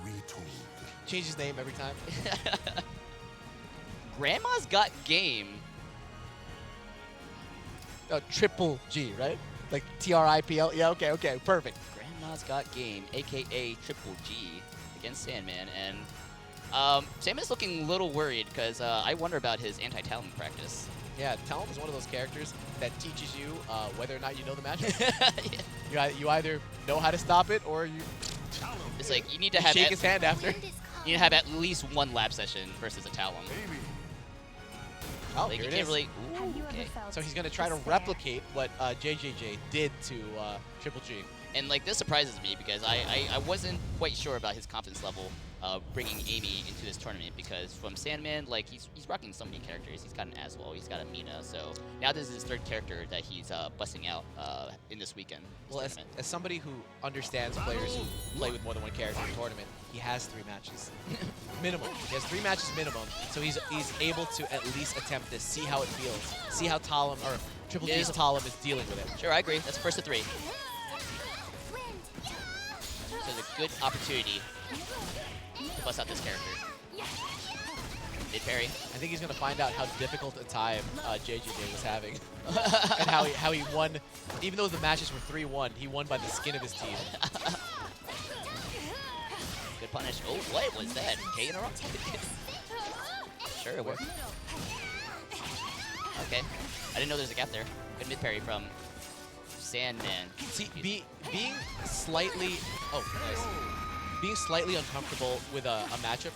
retold. Change his name every time. Grandma's Got Game. Triple G, right? Like TRIPL. Yeah, okay, perfect. Grandma's Got Game, aka Triple G, against Sandman, and Sandman's looking a little worried because I wonder about his anti-talent practice. Yeah, Talent is one of those characters that teaches you whether or not you know the matchup. Yeah. You either know how to stop it or you It's like you need to have shake his hand after. you need to have at least one lab session versus a Talon. Oh, Like here you it can't is. really. Ooh, okay. So he's going to try to replicate what JJJ did to Triple G. And like this surprises me because I wasn't quite sure about his confidence level bringing Amy into this tournament because from Sandman, like he's rocking so many characters. He's got an Aswell, he's got a Mina, so now this is his third character that he's busting out in this weekend. Well, as somebody who understands players who play with more than one character in a tournament, he has 3 matches. Minimum. He has 3 matches minimum, so he's able to at least attempt this, see how it feels, see how Talon, or Triple G's Talon is dealing with it. Sure, I agree. That's first of 3. So it's a good opportunity to bust out this character. Mid parry. I think he's going to find out how difficult a time JJJ was having. And how he won, even though the matches were 3-1, he won by the skin of his teeth. Good punish. Oh, what was that? K in a row? Sure, it worked. Okay. I didn't know there's a gap there. Good mid parry from Sandman. See, being slightly, being slightly uncomfortable with a matchup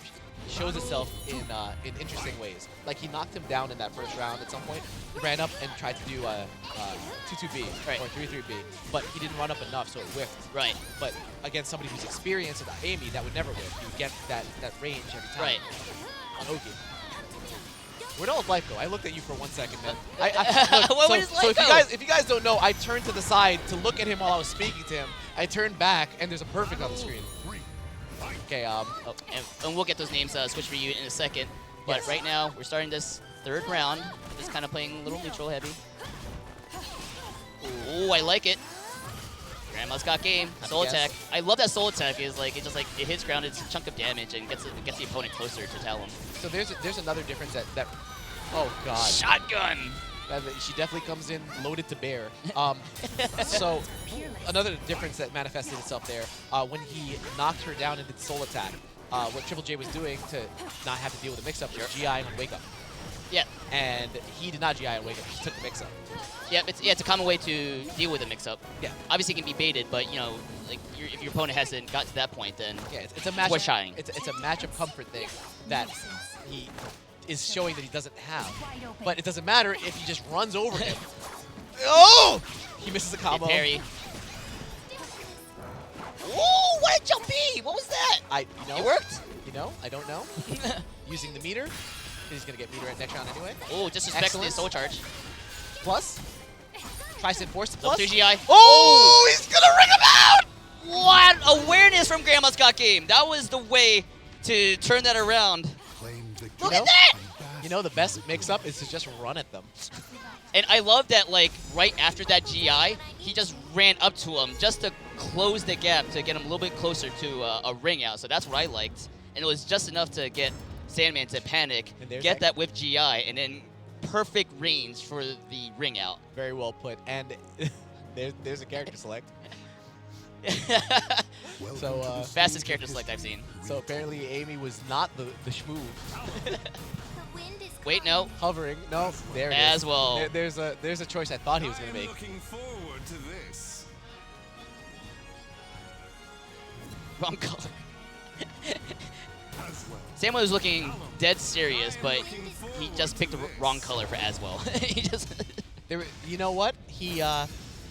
shows itself in interesting ways. Like he knocked him down in that first round at some point. He ran up and tried to do a 2-2B or 3-3B, but he didn't run up enough, so it whiffed. Right. But against somebody who's experienced with Amy, that would never whiff. He would get that range every time. Right. On Oki. Where'd all his life go? I looked at you for 1 second, man. Where would his life go? If you guys don't know, I turned to the side to look at him while I was speaking to him. I turned back, and there's a perfect on the screen. Okay, and we'll get those names switched for you in a second. But Yes. right now, we're starting this third round. Just kind of playing a little neutral heavy. Ooh, I like it. Grandma's Got Game. Soul Yes. attack. I love that soul attack. Is like it it hits ground. It's a chunk of damage and gets the opponent closer to Talon. so there's another difference that oh god, Shotgun. she definitely comes in loaded to bear. So another difference that manifested itself there when he knocked her down and did soul attack. What Triple J was doing to not have to deal with the mix-up was GI and wake up. Yeah. And he did not GI and wake up. He took the mix-up. Yeah, it's a common way to deal with a mix-up. Yeah. Obviously, it can be baited, but you know, like if your opponent hasn't got to that point, then Yeah, it's a matchup. worth shying. It's a matchup comfort thing that he is showing that he doesn't have. But it doesn't matter if he just runs over him. Oh! He misses a combo. Mid parry. Ooh, what a jump B! What was that? It worked. You know, I don't know. Using the meter. He's gonna get meter at next round anyway. Oh, disrespectfully Excellent. soul charge. Plus, tries to force Double plus. 2 GI. Oh, he's gonna ring him out! What awareness from Grandma's Got Game. That was the way to turn that around. Claim victory. Look at that! You know, the best mix-up is to just run at them. And I love that, like, right after that GI, he just ran up to him just to close the gap to get him a little bit closer to a ring out. So that's what I liked. And it was just enough to get Sandman to panic, get that whip GI, and then perfect range for the ring out. Very well put. And there's a character select. Welcome So, to the Fastest stage character of select I've history. seen. So apparently Amy was not the schmoo. Wait, no. Hovering. No, there it is. As well. There's a choice I thought he was gonna make. Looking forward to this. Wrong color. Aswell. Sandman was looking dead serious, but he just picked the wrong color for Aswell. He just... You know what? There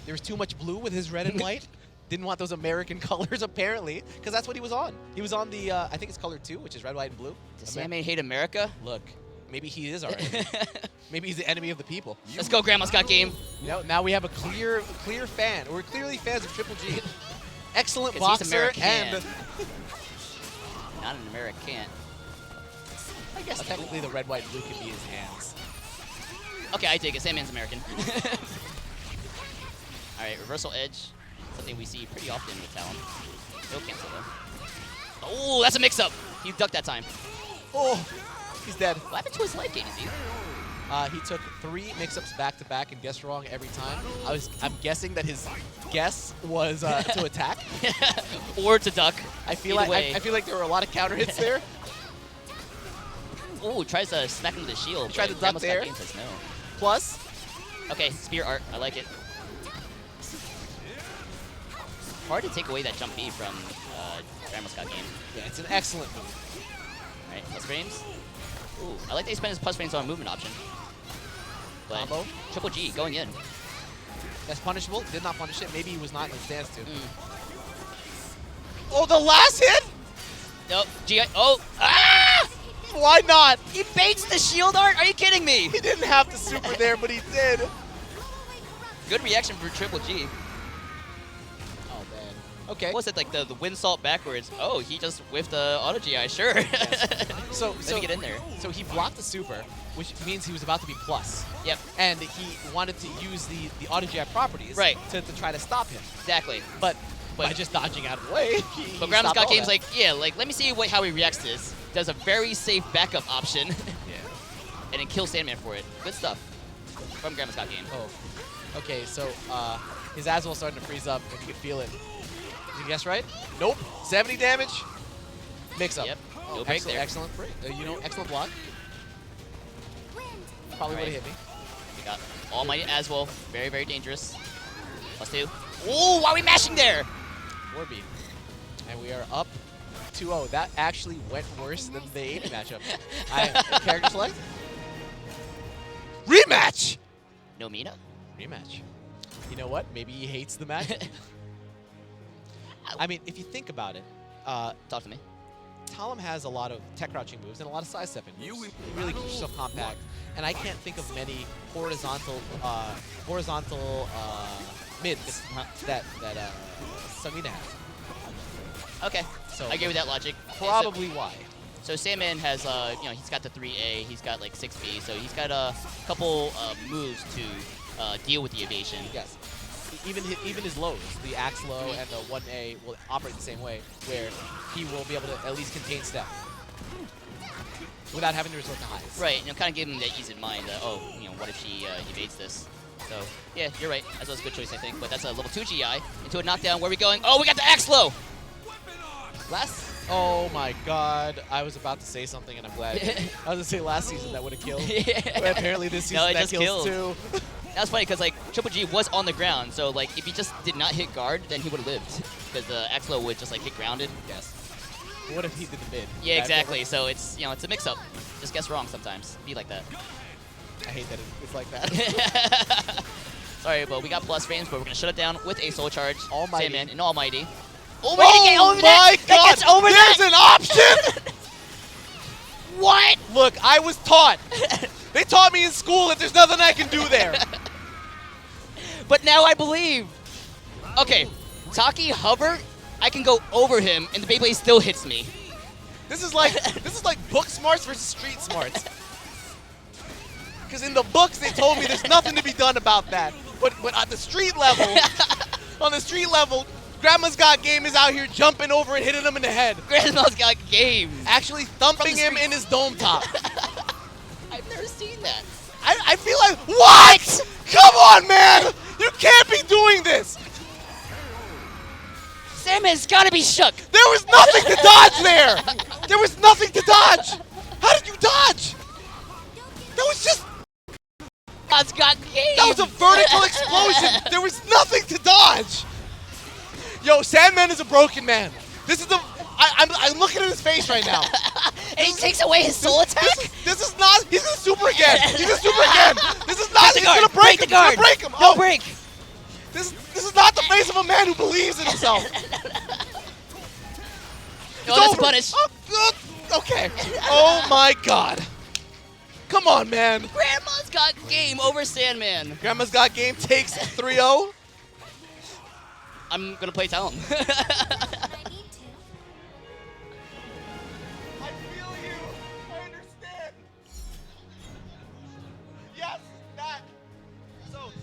was too much blue with his red and white. Didn't want those American colors, apparently, because that's what he was on. He was on the, I think it's color 2, which is red, white, and blue. Does Sandman hate America? Look, maybe he is our enemy. Maybe he's the enemy of the people. Let's go, Grandma's Got Game. Now we have a clear fan. We're clearly fans of Triple G. Excellent 'Cause he's boxer American. and Not an American. I guess technically the red, white, and blue can be his hands. Okay, I dig it. Sandman's American. All right, reversal edge. Something we see pretty often with Talon. No cancel though. Oh, that's a mix-up. He ducked that time. Oh, he's dead. What happened to his life gain? Is he? He took 3 mix-ups back-to-back and guessed wrong every time. I'm guessing that his guess was to attack or to duck. I feel Either like way. I feel like there were a lot of counter hits there. Oh, tries to smack him with the shield. He tried but to duck Grandma's Got there. Game says no. Plus, Okay, spear art. I like it. Hard to take away that jump B from Grandma's Got Game. yeah, it's an excellent move. All right, plus frames. Ooh, I like that he spent his plus frames on a movement option. But Combo. Triple G going in. That's punishable. Did not punish it. Maybe he was not in his stance to. Mm. Oh, the last hit? Nope. G. Oh. Ah! Why not? He baits the shield art. Are you kidding me? He didn't have to super there, but he did. Good reaction for Triple G. Oh man. Okay. What was it, like the wind salt backwards? Oh, he just whiffed the auto GI. Sure. So Let me get in there. So he blocked the super, which means he was about to be plus. Yep. And he wanted to use the auto GI properties Right. to try to stop him. Exactly. But by just dodging out of the way, he But Grandma's stopped Got all Game's that. like, yeah, like let me see how he reacts to this. Does a very safe backup option. Yeah. And then kill Sandman for it. Good stuff from Grandma's Got Game. Oh. Okay, so his Aswell's starting to freeze up, and you can feel it. Did you guess right? Nope. 70 damage. Mix up. Yep. Oh, No break excellent, there. excellent break. Excellent block. Probably would have hit me. We got Almighty Aswell. Very, very dangerous. +2. Oh, why are we mashing there? 4B. And we are up 2-0. That actually went worse than the 80 matchup. Character select. Rematch! No Mina? Rematch. You know what? Maybe he hates the match. I mean, if you think about it, Talk to me. Talon has a lot of tech crouching moves and a lot of side stepping moves. He really keeps yourself compact. And I can't think of many horizontal mids that Samina has. Okay. So I agree with that logic. Probably why. So Sandman has, he's got the 3A, he's got like 6B, so he's got a couple moves to deal with the evasion. Yes. Even his lows, the axe low and the 1A will operate the same way, where he will be able to at least contain step without having to resort to highs. Right, kind of give him that ease in mind that, what if she evades this? So, yeah, you're right. That was a good choice, I think. But that's a level 2 GI into a knockdown. Where are we going? Oh, we got the axe low! Oh my god, I was about to say something and I'm glad. I was going to say last season that would have killed. Yeah. But apparently this season No, it that just kills killed. too. That's funny because like Triple G was on the ground, so like if he just did not hit guard, then he would have lived because the axe low would just like hit grounded. Yes. But what if he did the mid? Yeah, Back exactly. over? So it's it's a mix-up. Just guess wrong sometimes. Be like that. I hate that it's like that. Sorry, but we got plus frames, but we're gonna shut it down with a soul charge. Almighty. Sandman and Almighty. Oh my that! god! That gets over There's that! an option! What? Look, I was taught. They taught me in school that there's nothing I can do there. But now I believe. Okay, Taki hover, I can go over him, and the Beyblade still hits me. This is like book smarts versus street smarts. Because in the books they told me there's nothing to be done about that. But at the street level, on the street level, Grandma's Got Game is out here jumping over and hitting him in the head. Grandma's Got Game. Actually thumping him in his dome top. I've never seen that. I feel like, what? Come on, man! You can't be doing this! Sandman's gotta be shook. There was nothing to dodge there! There was nothing to dodge! How did you dodge? That was just... God's got game. That was a vertical explosion! There was nothing to dodge! Yo, Sandman is a broken man. This is the... I'm looking at his face right now. And he takes away his soul attack? This is not... He's gonna super again! He's gonna super again! This is not... Break the He's guard. gonna break him! the guard. He's gonna break him! No Oh, break. This is not the face of a man who believes in himself. Oh, that's a punish. Okay. Oh my god. Come on, man. Grandma's got game over Sandman. Grandma's got game, takes 3-0. I'm gonna play tell him. I feel you. I understand. Yes, that.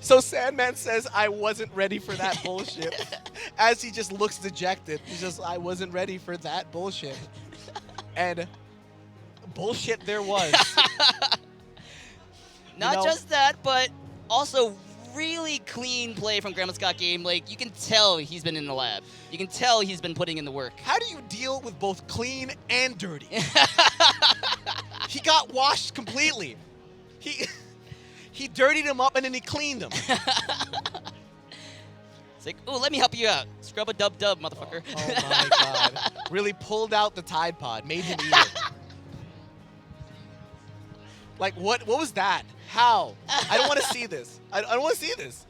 So Sandman says, I wasn't ready for that bullshit. As he just looks dejected. He's just, I wasn't ready for that bullshit. And bullshit there was. Not just that, but also really clean play from Grandma's Got Game. Like, you can tell he's been in the lab. You can tell he's been putting in the work. How do you deal with both clean and dirty? He got washed completely. He dirtied him up and then he cleaned him. It's like, ooh, let me help you out. Scrub a dub-dub, motherfucker. Oh my god. Really pulled out the Tide Pod, made him eat it. Like, what was that? How? I don't want to see this. I don't want to see this.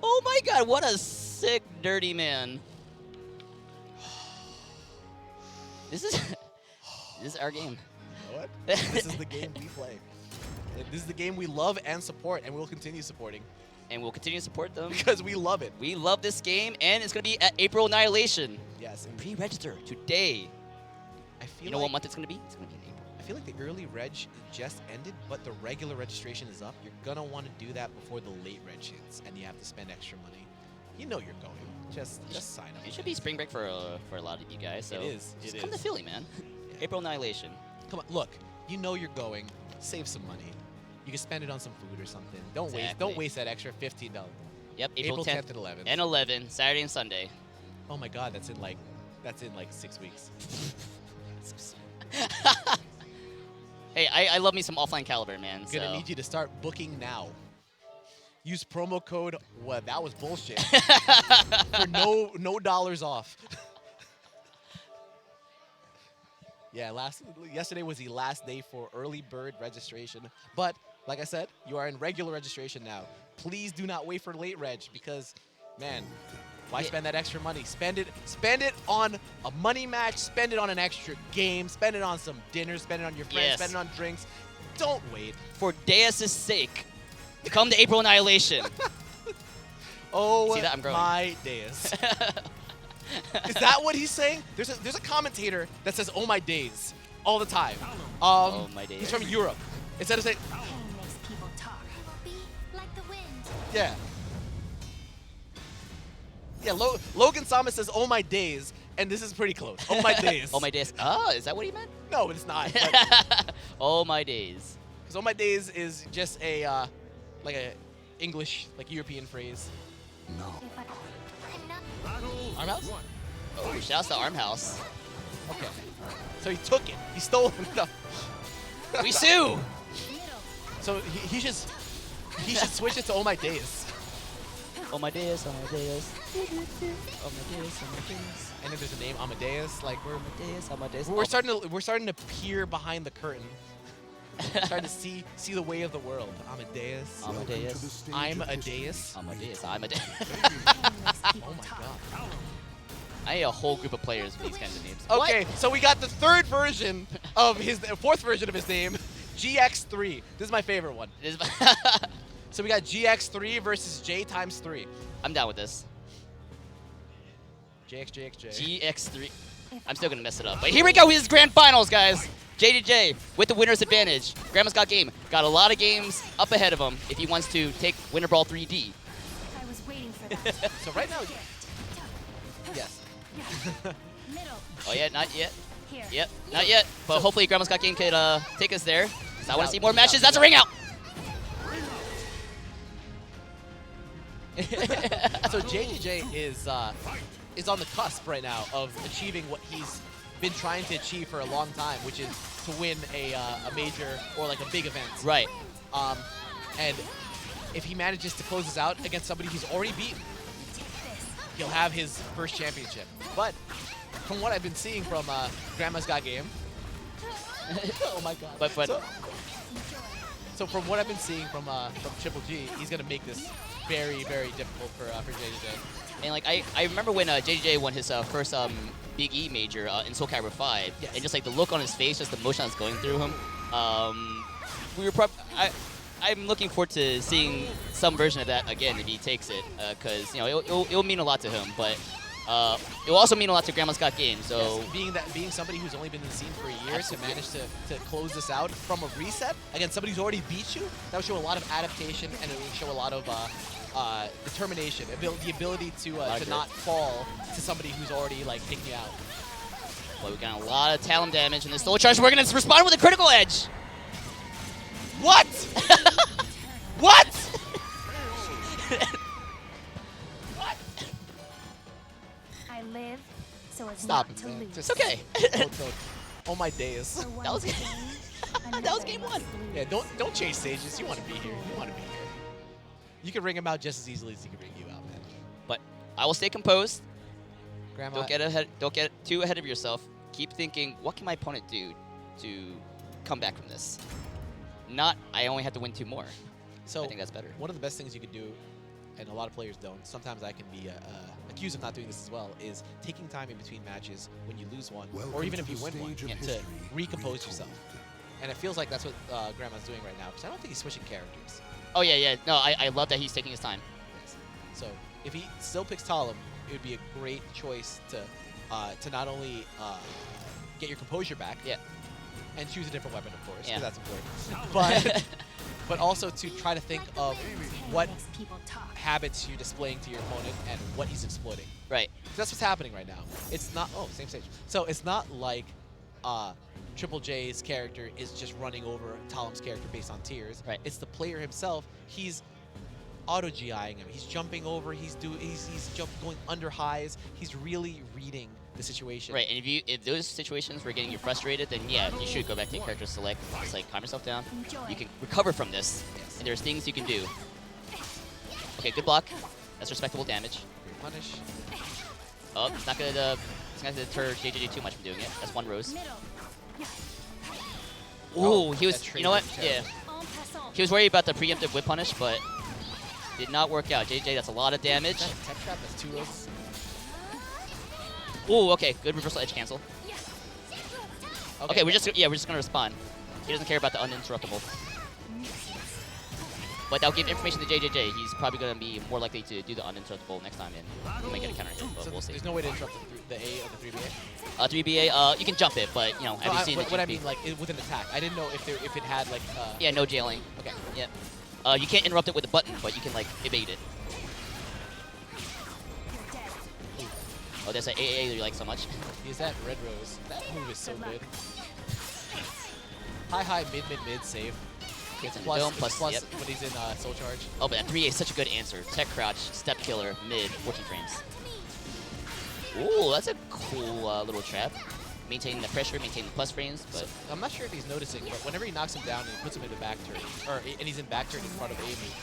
Oh my god, what a sick, dirty man. This is our game. You know what? This is the game we play. This is the game we love and support, and we'll continue supporting. And we'll continue to support them. Because we love it. We love this game, and it's going to be at April Annihilation. Yes. Pre-register today. I feel You know what month it's going to be? It's going to be in April. I feel like the early reg just ended, but the regular registration is up. You're going to want to do that before the late reg hits, and you have to spend extra money. You know you're going. Just sign up. It should be spring break for a lot of you guys. So It is. just It come is. to Philly, man. Yeah. April Annihilation. Come on, look. You know you're going. Save some money. You can spend it on some food or something. Don't Exactly. waste that extra $15. Yep, April 10th and 11th. And 11, Saturday and Sunday. Oh my god, that's in like 6 weeks. Hey, I love me some offline caliber, man. I'm gonna so. need you to start booking now. Use promo code that was bullshit for no dollars off. Yeah, yesterday was the last day for early bird registration. But like I said, you are in regular registration now. Please do not wait for late reg because, man, why spend that extra money? Spend it on a money match. Spend it on an extra game. Spend it on some dinner. Spend it on your friends. Yes. Spend it on drinks. Don't wait. For Deus' sake, come to April Annihilation. Oh, See that? I'm growing. my days. Is that what he's saying? There's a commentator that says "Oh my days" all the time. Oh my days. He's from Europe. Instead of saying, Makes people talk. Be like the wind. yeah. Yeah, Logan Sama says, "Oh my days," and this is pretty close. Oh my days. Oh my days. Oh, is that what he meant? No, it's not. Oh my days. Because "Oh my days" is just a like a English, like European phrase. No. If I'm not Armhouse? Oh, shouts to Armhouse. Okay. So he took it. He stole it. No. We sue. middle. So he should switch it to "Oh my days." Oh my days. Oh my days. Oh my days. Oh my days. And if there's a name Amadeus, like Oh my days. Oh my days. we're starting to peer behind the curtain. Starting to see the way of the world. Amadeus. Amadeus. I'm a deus. Amadeus. I'm a day. Oh my god. I need a whole group of players with these kinds of names. Okay, so we got the fourth version of his name, GX3. This is my favorite one. This is So we got GX3 versus J times 3. I'm down with this. JX. GX3. I'm still gonna mess it up, but here we go. His grand finals, guys. J with the winner's advantage. Grandma's got game. Got a lot of games up ahead of him if he wants to take Winter Brawl 3D. I was waiting for that. So right now, yes. Middle. Oh yeah, not yet. Here. Yep, not yet. But hopefully Grandma's got game could take us there. 'Cause I want to see more Look matches. out, That's a look ring out. So JJ is on the cusp right now of achieving what he's been trying to achieve for a long time, which is to win a major or like a big event. Right. And if he manages to close this out against somebody he's already beaten, he'll have his first championship. But from what I've been seeing from Grandma's Got Game, oh my god. But So from what I've been seeing from Triple G, he's gonna make this very, very difficult for JJ. And like I remember when JJ won his first Big E major in SoulCalibur 5, Yes. and just like the look on his face, just the emotion that's going through him. We were I'm looking forward to seeing some version of that again if he takes it, because you know it'll mean a lot to him, but it will also mean a lot to Grandma's Got Game. So Yes, being somebody who's only been in the scene for a year to manage to close this out from a reset against somebody who's already beat you, that would show a lot of adaptation and it would show a lot of determination, the ability to not fall to somebody who's already like taking you out. well, we got a lot of talent damage in this Soul Charge. We're gonna respond with a critical edge. What? What? I live so as Stop not it, to man. lose. Just It's okay. don't. Oh my days. For one That was- game, that was game another one. must lose. Yeah, don't chase stages. You want to be here. You want to be here. You can ring him out just as easily as he can ring you out, man. But I will stay composed. Grandma, Don't get too ahead of yourself. Keep thinking, what can my opponent do to come back from this? Not, I only have to win 2 more. so I think that's better. one of the best things you can do, and a lot of players don't, sometimes I can be accused of not doing this as well, is taking time in between matches when you lose one, or Welcome even to if you the win one, stage of to history recompose retold. yourself. And it feels like that's what Grandma's doing right now, because I don't think he's switching characters. Oh yeah. No, I love that he's taking his time. Yes. So if he still picks Talum, it would be a great choice to not only get your composure back, Yeah. and choose a different weapon, of course, because Yeah. that's important. But also to try to think of what Makes people talk. habits you're displaying to your opponent and what he's exploiting. Right. That's what's happening right now. It's not. Oh, same stage. So it's not like Triple J's character is just running over Talum's character based on tiers. Right. It's the player himself. He's auto GIing him. He's jumping over. He's going under highs. He's really reading the situation. Right. And if those situations were getting you frustrated, then yeah, you should go back to character select, just like calm yourself down. Enjoy. You can recover from this, Yes. and there's things you can do. Okay, good block. That's respectable damage. Great punish. Oh, it's not gonna deter JJJ too much from doing it. That's 1 rose. Middle. Ooh, he was. that You know what? trade was Yeah. terrible. En passant. He was worried about the preemptive whip punish, but did not work out. JJ, that's a lot of damage. That tech trap, that's 2 roses. Ooh, okay, good reversal edge cancel. Okay, we're just gonna respond. He doesn't care about the uninterruptible. But that'll give information to JJJ. He's probably gonna be more likely to do the uninterruptible next time, and he might get a counter hit, but So we'll see. there's no way to interrupt the A of the 3BA. 3BA, you can jump it, but you know, have you seen what, the what I GP? mean, like with an attack. I didn't know if it had like. Yeah, no jailing. Okay. Yep. You can't interrupt it with a button, but you can like evade it. You're dead. Oh, there's an AA that you like so much. He's that red rose. That move is so good. High, mid, save. Gets in the Plus, dome, plus, plus yep. when he's in Soul Charge. Oh, but that 3A is such a good answer. Tech crouch, step killer, mid, 14 frames. Ooh, that's a cool little trap. Maintaining the pressure, maintaining the plus frames, but I'm not sure if he's noticing, but whenever he knocks him down and puts him in the back turn, and he's in back turn in front of Amy,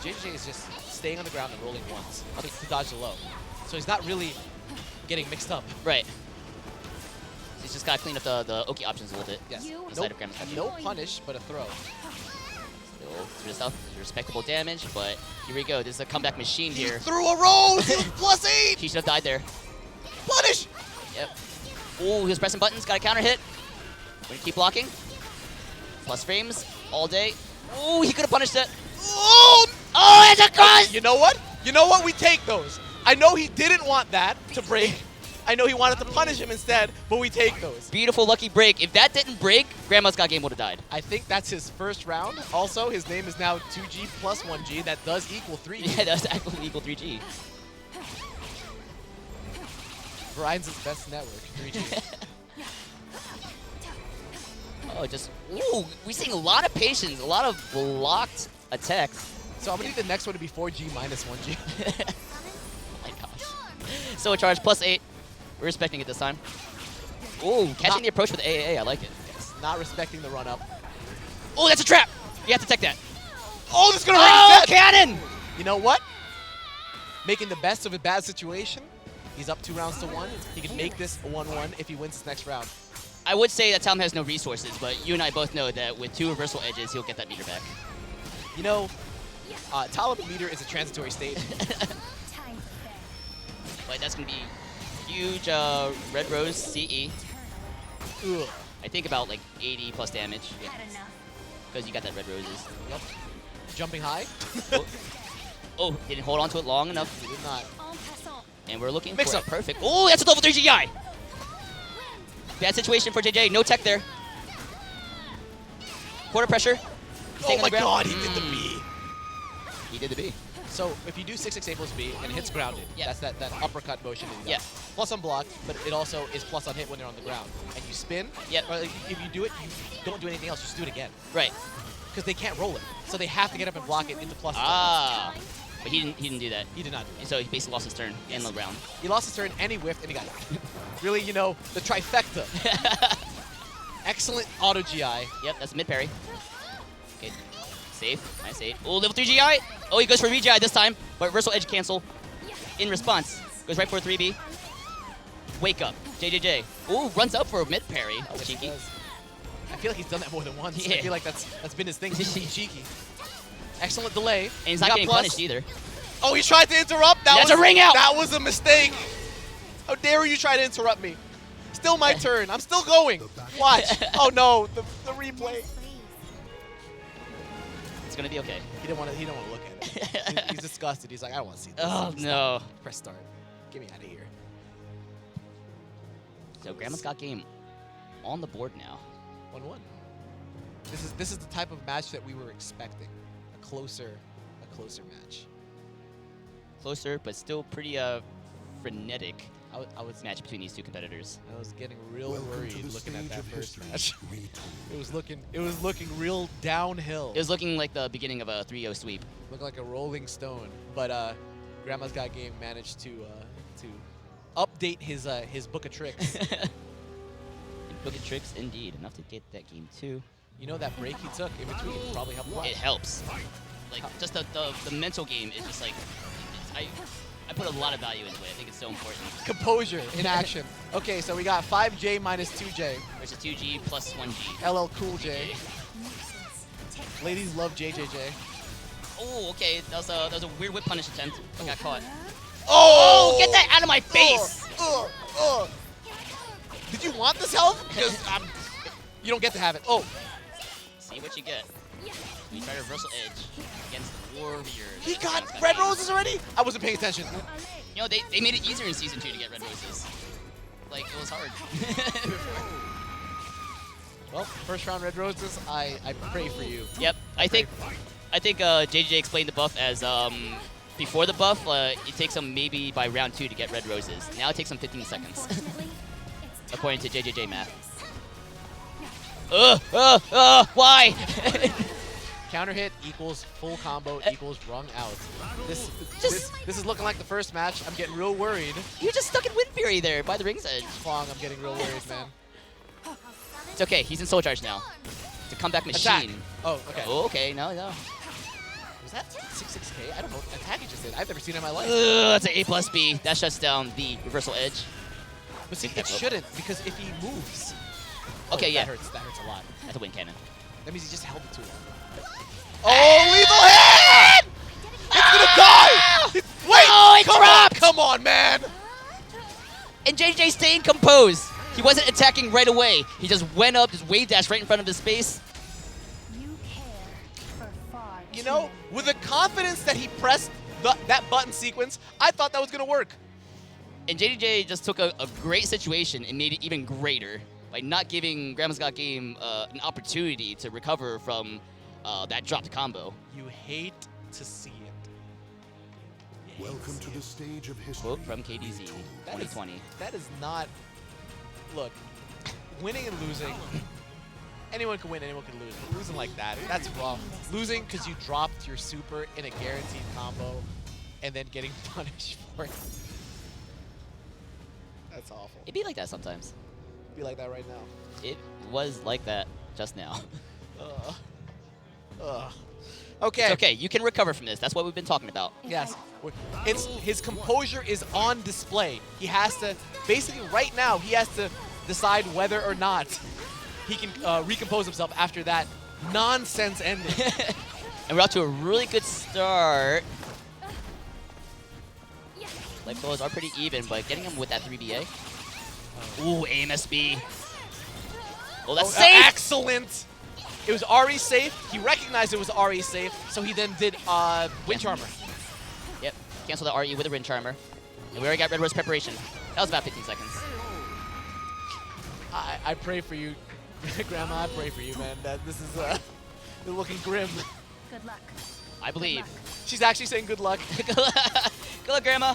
JJ is just staying on the ground and rolling once to dodge the low. So he's not really getting mixed up. right. He's just gotta clean up the Oki options a little bit. Yes. You- Inside of Grandma's Got Game. No punish, but a throw. Still through the stuff, respectable damage, but here we go. This is a comeback machine here. Threw a rose! He was +8! He should have died there. Punish! Yep. Ooh, he was pressing buttons, got a counter hit. We're gonna keep blocking. Plus frames all day. Ooh, he could have punished it. Oh! Oh, it's a cross! You know what? You know what? We take those. I know he didn't want that to break. I know he wanted to punish him instead, but we take those. Beautiful lucky break. If that didn't break, Grandma's Got Game would have died. I think that's his first round. Also, his name is now 2G plus 1G. That does equal 3G. Yeah, that's actually equal 3G. Verizon's best network, 3G. Oh, just, ooh, we're seeing a lot of patience, a lot of blocked attacks. So I'm gonna need the next one to be 4G minus 1G. Oh my gosh. So a charge plus 8. We're respecting it this time. Ooh, catching the approach with AAA, I like it. Yes, not respecting the run up. Oh, that's a trap! You have to tech that. Oh, this is gonna hurt Oh, his head! cannon! You know what? Making the best of a bad situation. He's up 2 rounds to 1. He can make this a 1-1 if he wins this next round. I would say that Tom has no resources, but you and I both know that with 2 reversal edges, he'll get that meter back. You know, Talib meter is a transitory state. Time for bed. But that's going to be huge Red Rose CE. Ugh. I think about like 80 plus damage. Had enough. Because you got that Red Roses. Yep. Jumping high. Oh, didn't hold on to it long enough. He did not. En passant. And we're looking Mix for up. a perfect. Oh, that's a level 3 GI! Bad situation for JJ. No tech there. Quarter pressure. He's Oh staying on my the ground. god, he did the B. He did the B. So if you do 668 plus B and it hits grounded, Yeah. that's that uppercut motion that he Yeah. does. Plus on block, but it also is plus on hit when they're on the ground. And you spin, Yep. or like, if you do it, you don't do anything else, just do it again. Right. Because they can't roll it. So they have to get up and block it into plus. Ah. But he didn't do that. He did not do And so he basically lost his turn in the round. it. He lost his turn and he whiffed and he got it. Really, you know, the trifecta. Excellent auto GI. Yep, that's mid parry. Okay. Safe. Nice 8. Oh, level 3 GI. Oh, he goes for VGI this time, but reversal edge cancel. In response, goes right for a 3B. Wake up. JJJ. Ooh, runs up for a mid parry. Oh, Yes, he cheeky. does. I feel like he's done that more than once. Yeah. I feel like that's been his thing. He's being cheeky. Excellent delay. And he's He not got getting plus. punished either. Oh, he tried to interrupt. That's a ring out. That was a mistake. How dare you try to interrupt me? Still my turn. I'm still going. Watch. Oh no, the replay. It's gonna be okay. He didn't want to look at it. He's disgusted. He's like, I don't want to see this. Oh Stop. no. Press start. Get me out of here. So Grandma's got game on the board now. 1-1. This is the type of match that we were expecting. A closer match. Closer, but still pretty frenetic I was match between these two competitors. I was getting real Welcome to worried the looking at stage that of first history. match. Retold. It was looking real downhill. It was looking like the beginning of a 3-0 sweep. Looked like a rolling stone. But Grandma's Got Game managed to update his book of tricks. Book of tricks, indeed. Enough to get that game too. You know that break he took in between probably helped a lot. It helps. Like, just the mental game is just like, I put a lot of value into it. I think it's so important. Composure in action. Okay, so we got 5J minus 2J. Versus 2G plus 1G. LL Cool J. Ladies love JJJ. Oh, okay. That was a weird whip punish attempt. I got caught. Oh! Get that out of my face! Did you want this health? Because you don't get to have it. Oh, See what you get. You try to reversal edge against the Warriors. he got red roses already? I wasn't paying attention. You know, they made it easier in Season 2 to get red roses. Like, it was hard. Well, first round red roses, I pray for you. Yep. I think JJ explained the buff as before the buff, it takes them maybe by round 2 to get red roses. Now it takes them 15 seconds, according to JJJ math. Why? Counter hit equals full combo equals wrung out. This is looking like the first match. I'm getting real worried. You're just stuck in Wind Fury there by the ring's edge. Fong, I'm getting real worried, man. It's okay. He's in Soul Charge now. It's a comeback Attack. machine. Oh, okay. Oh, okay. No. Was that 66K? I don't know. Attack he just did. I've never seen it in my life. That's an A plus B. That shuts down the reversal edge. But see, it shouldn't, because if he moves... Okay, oh, yeah. That hurts a lot. That's a win cannon. That means he just held it too long. Oh, lethal hit! It's gonna die! Wait! Oh, it come dropped! on, come on, man! And JJ staying composed. He wasn't attacking right away. He just went up, just wave dash right in front of his space. You care for far You too know, many. with the confidence that he pressed that button sequence, I thought that was gonna work. And JJ just took a great situation and made it even greater by not giving Grandma's Got Game an opportunity to recover from that dropped combo. You hate to see it. You hate Welcome to see the it. stage of history. Quote from KDZ, Retold. That is- 2020. That is not... Look, winning and losing, anyone can win, anyone can lose. But losing like that, that's rough. Losing because you dropped your super in a guaranteed combo and then getting punished for it. That's awful. It'd be like that sometimes. Be like that right now. It was like that just now. Ugh. Ugh. Okay. It's okay. You can recover from this. That's what we've been talking about. Yes. It's his composure is on display. He has to basically right now he has to decide whether or not he can recompose himself after that nonsense ending. And we're off to a really good start. Life totals are pretty even, but getting him with that 3BA. Ooh, AMSB. Oh, that's safe! Excellent! It was RE safe. He recognized it was RE safe, so he then did Wind Charmer. Yep, cancel the RE with a Wind Charmer. And we already got Red Rose preparation. That was about 15 seconds. I pray for you, Grandma. I pray for you, man. That this is looking grim. Good luck. I believe. She's actually saying good luck. Good luck, Grandma.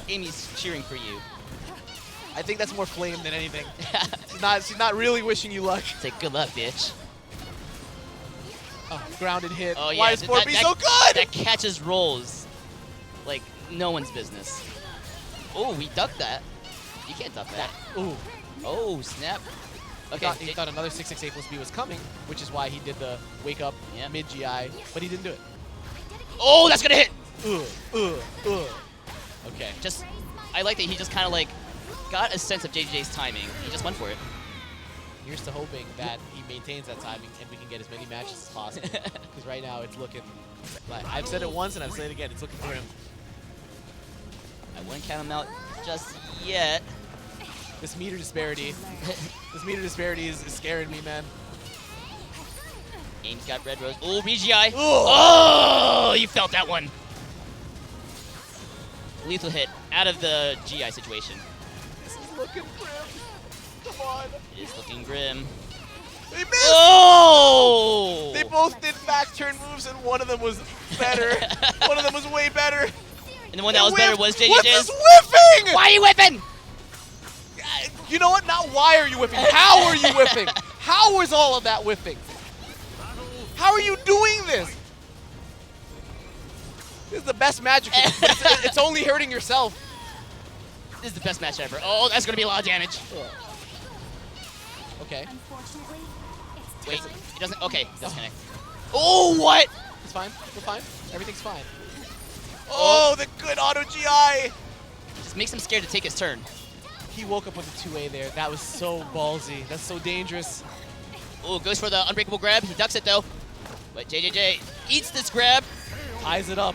Amy's cheering for you. I think that's more flame than anything. She's not really wishing you luck. Say good luck, bitch. Oh, grounded hit. Oh, yeah. Why is 4B so good? That catches rolls like no one's business. Oh, we ducked that. You can't duck that. Ooh. Oh, snap. Okay. He thought another 668 plus B was coming, which is why he did the wake up mid GI, but he didn't do it. Oh, that's gonna hit. Okay. Just, I like that he just kind of like got a sense of JJ's timing. He just went for it. Here's to hoping that he maintains that timing and we can get as many matches as possible. Because right now it's looking like I've said it once and I've said it again. It's looking grim. I wouldn't count him out just yet. This meter disparity, is scaring me, man. Amy's got Red Rose. Oh, BGI. Oh, you felt that one. Lethal hit out of the GI situation. This is looking grim. Come on. It is looking grim. They missed! Oh! They both did back turn moves and one of them was better. One of them was way better. And the one that was better was JJ's. What is whiffing? Why are you whipping? You know what? Not why are you whipping. How are you whipping? How is all of that whipping? How are you doing this? This is the best magic. It's only hurting yourself. This is the best match ever. Oh, that's going to be a lot of damage. Okay. Unfortunately, it's Wait, time. it doesn't. Okay, it doesn't connect. Oh, what? It's fine. We're fine. Everything's fine. Oh, the good auto GI. Just makes him scared to take his turn. He woke up with a 2A there. That was so ballsy. That's so dangerous. Oh, goes for the unbreakable grab. He ducks it though. But JJJ eats this grab. Ties it up.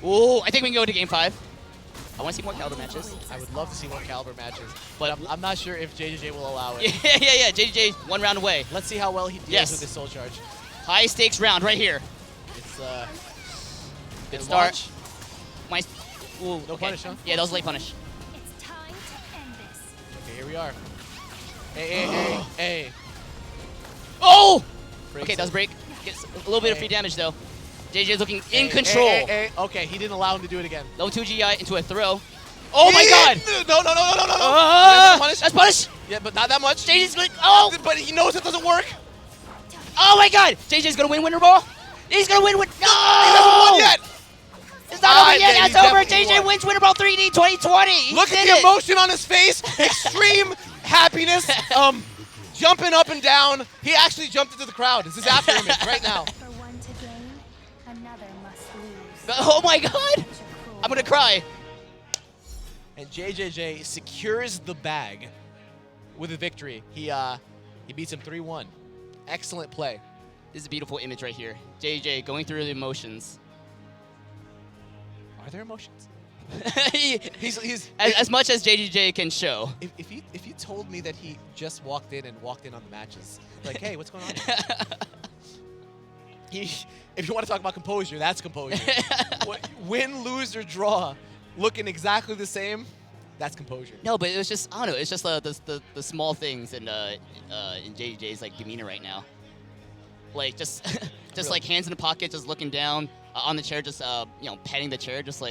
Oh, I think we can go to game 5. I want to see more Calibur matches. I would love to see more Calibur matches, But but I'm not sure if JJJ will allow it. yeah. JJJ 1 round away. Let's see how well he deals Yes. with his soul charge. High stakes round right here. It's Good and start. watch. My, ooh, No okay. punish, huh? Yeah, that was late punish. It's time to end this. Okay, here we are. Hey. Oh! Breaks Okay, that was it. break. Gets a little bit of Hey. free damage though. JJ's looking in Hey, control. hey. Okay, he didn't allow him to do it again. Level 2 GI into a throw. Oh my god! No. That's punish. That's punish! Yeah, but not that much. JJ's going. Oh! But he knows it doesn't work. Oh my god! JJ's gonna win Winter Ball! He's gonna win! No! He hasn't won yet. It's not over Ah, yet! then It's he's over! definitely JJ won. wins Winter Ball 3D 2020! He Look at did the it. emotion on his face. Extreme happiness. Jumping up and down. He actually jumped into the crowd. This is after image right now. For one to gain, another must lose. Oh my god! Such a cruel I'm gonna cry. And JJJ secures the bag with a victory. He beats him 3-1. Excellent play. This is a beautiful image right here. JJ going through the emotions. Are there emotions? He's as much as JJ can show. If you told me that he just walked in on the matches, like, hey, what's going on? If you want to talk about composure, that's composure. Win, lose, or draw, looking exactly the same, that's composure. No, but it was just, I don't know, it's just the small things in JJ's like demeanor right now. Like just Really? like hands in the pocket, just looking down on the chair, just petting the chair, just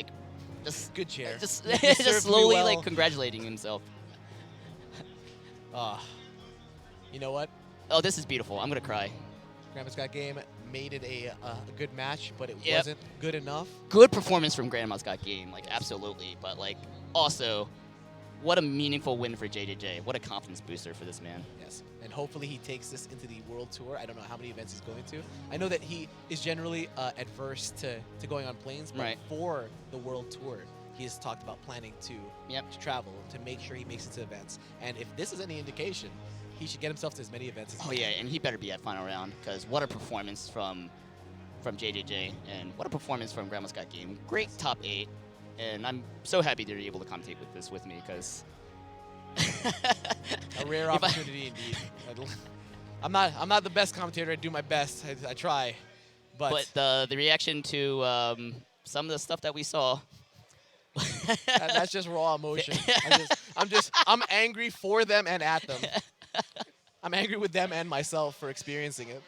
Good chair. just You served me slowly well. like congratulating himself. You know what? Oh, this is beautiful. I'm gonna cry. Grandma's Got Game made it a good match, but it Yep. wasn't good enough. Good performance from Grandma's Got Game, like absolutely, but like also, what a meaningful win for JJJ. What a confidence booster for this man. Yes, and hopefully he takes this into the World Tour. I don't know how many events he's going to. I know that he is generally adverse to going on planes, but Right. for the World Tour, he's talked about planning to, Yep. to travel to make sure he makes it to events. And if this is any indication, he should get himself to as many events as Oh he yeah, can. and he better be at final round because what a performance from JJJ and what a performance from Grandma's Got Game. Great top 8, and I'm so happy they're able to commentate with this with me because A rare opportunity indeed. I'm not the best commentator. I do my best. I try, but the reaction to some of the stuff that we saw. that's just raw emotion. I'm angry for them and at them. I'm angry with them and myself for experiencing it.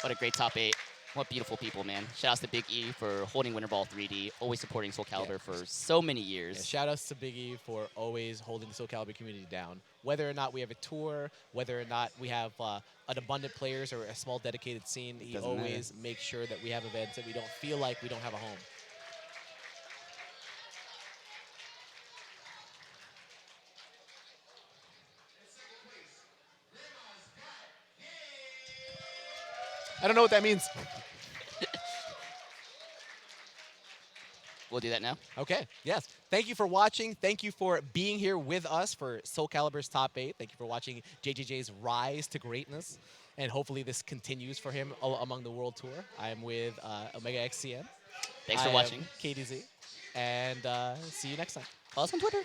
What a great top 8. What beautiful people, man. Shout outs to Big E for holding Winter Ball 3D, always supporting SoulCalibur Yeah. for so many years. Yeah, shout outs to Big E for always holding the SoulCalibur community down. Whether or not we have a tour, whether or not we have an abundant players or a small dedicated scene, he Doesn't always makes sure that we have events that we don't feel like we don't have a home. I don't know what that means. We'll do that now. Okay, yes. Thank you for watching. Thank you for being here with us for SoulCalibur's Top 8. Thank you for watching JJJ's rise to greatness. And hopefully this continues for him among the World Tour. I am with Omega XCN. Thanks for I am watching. KDZ. And see you next time. Follow us on Twitter.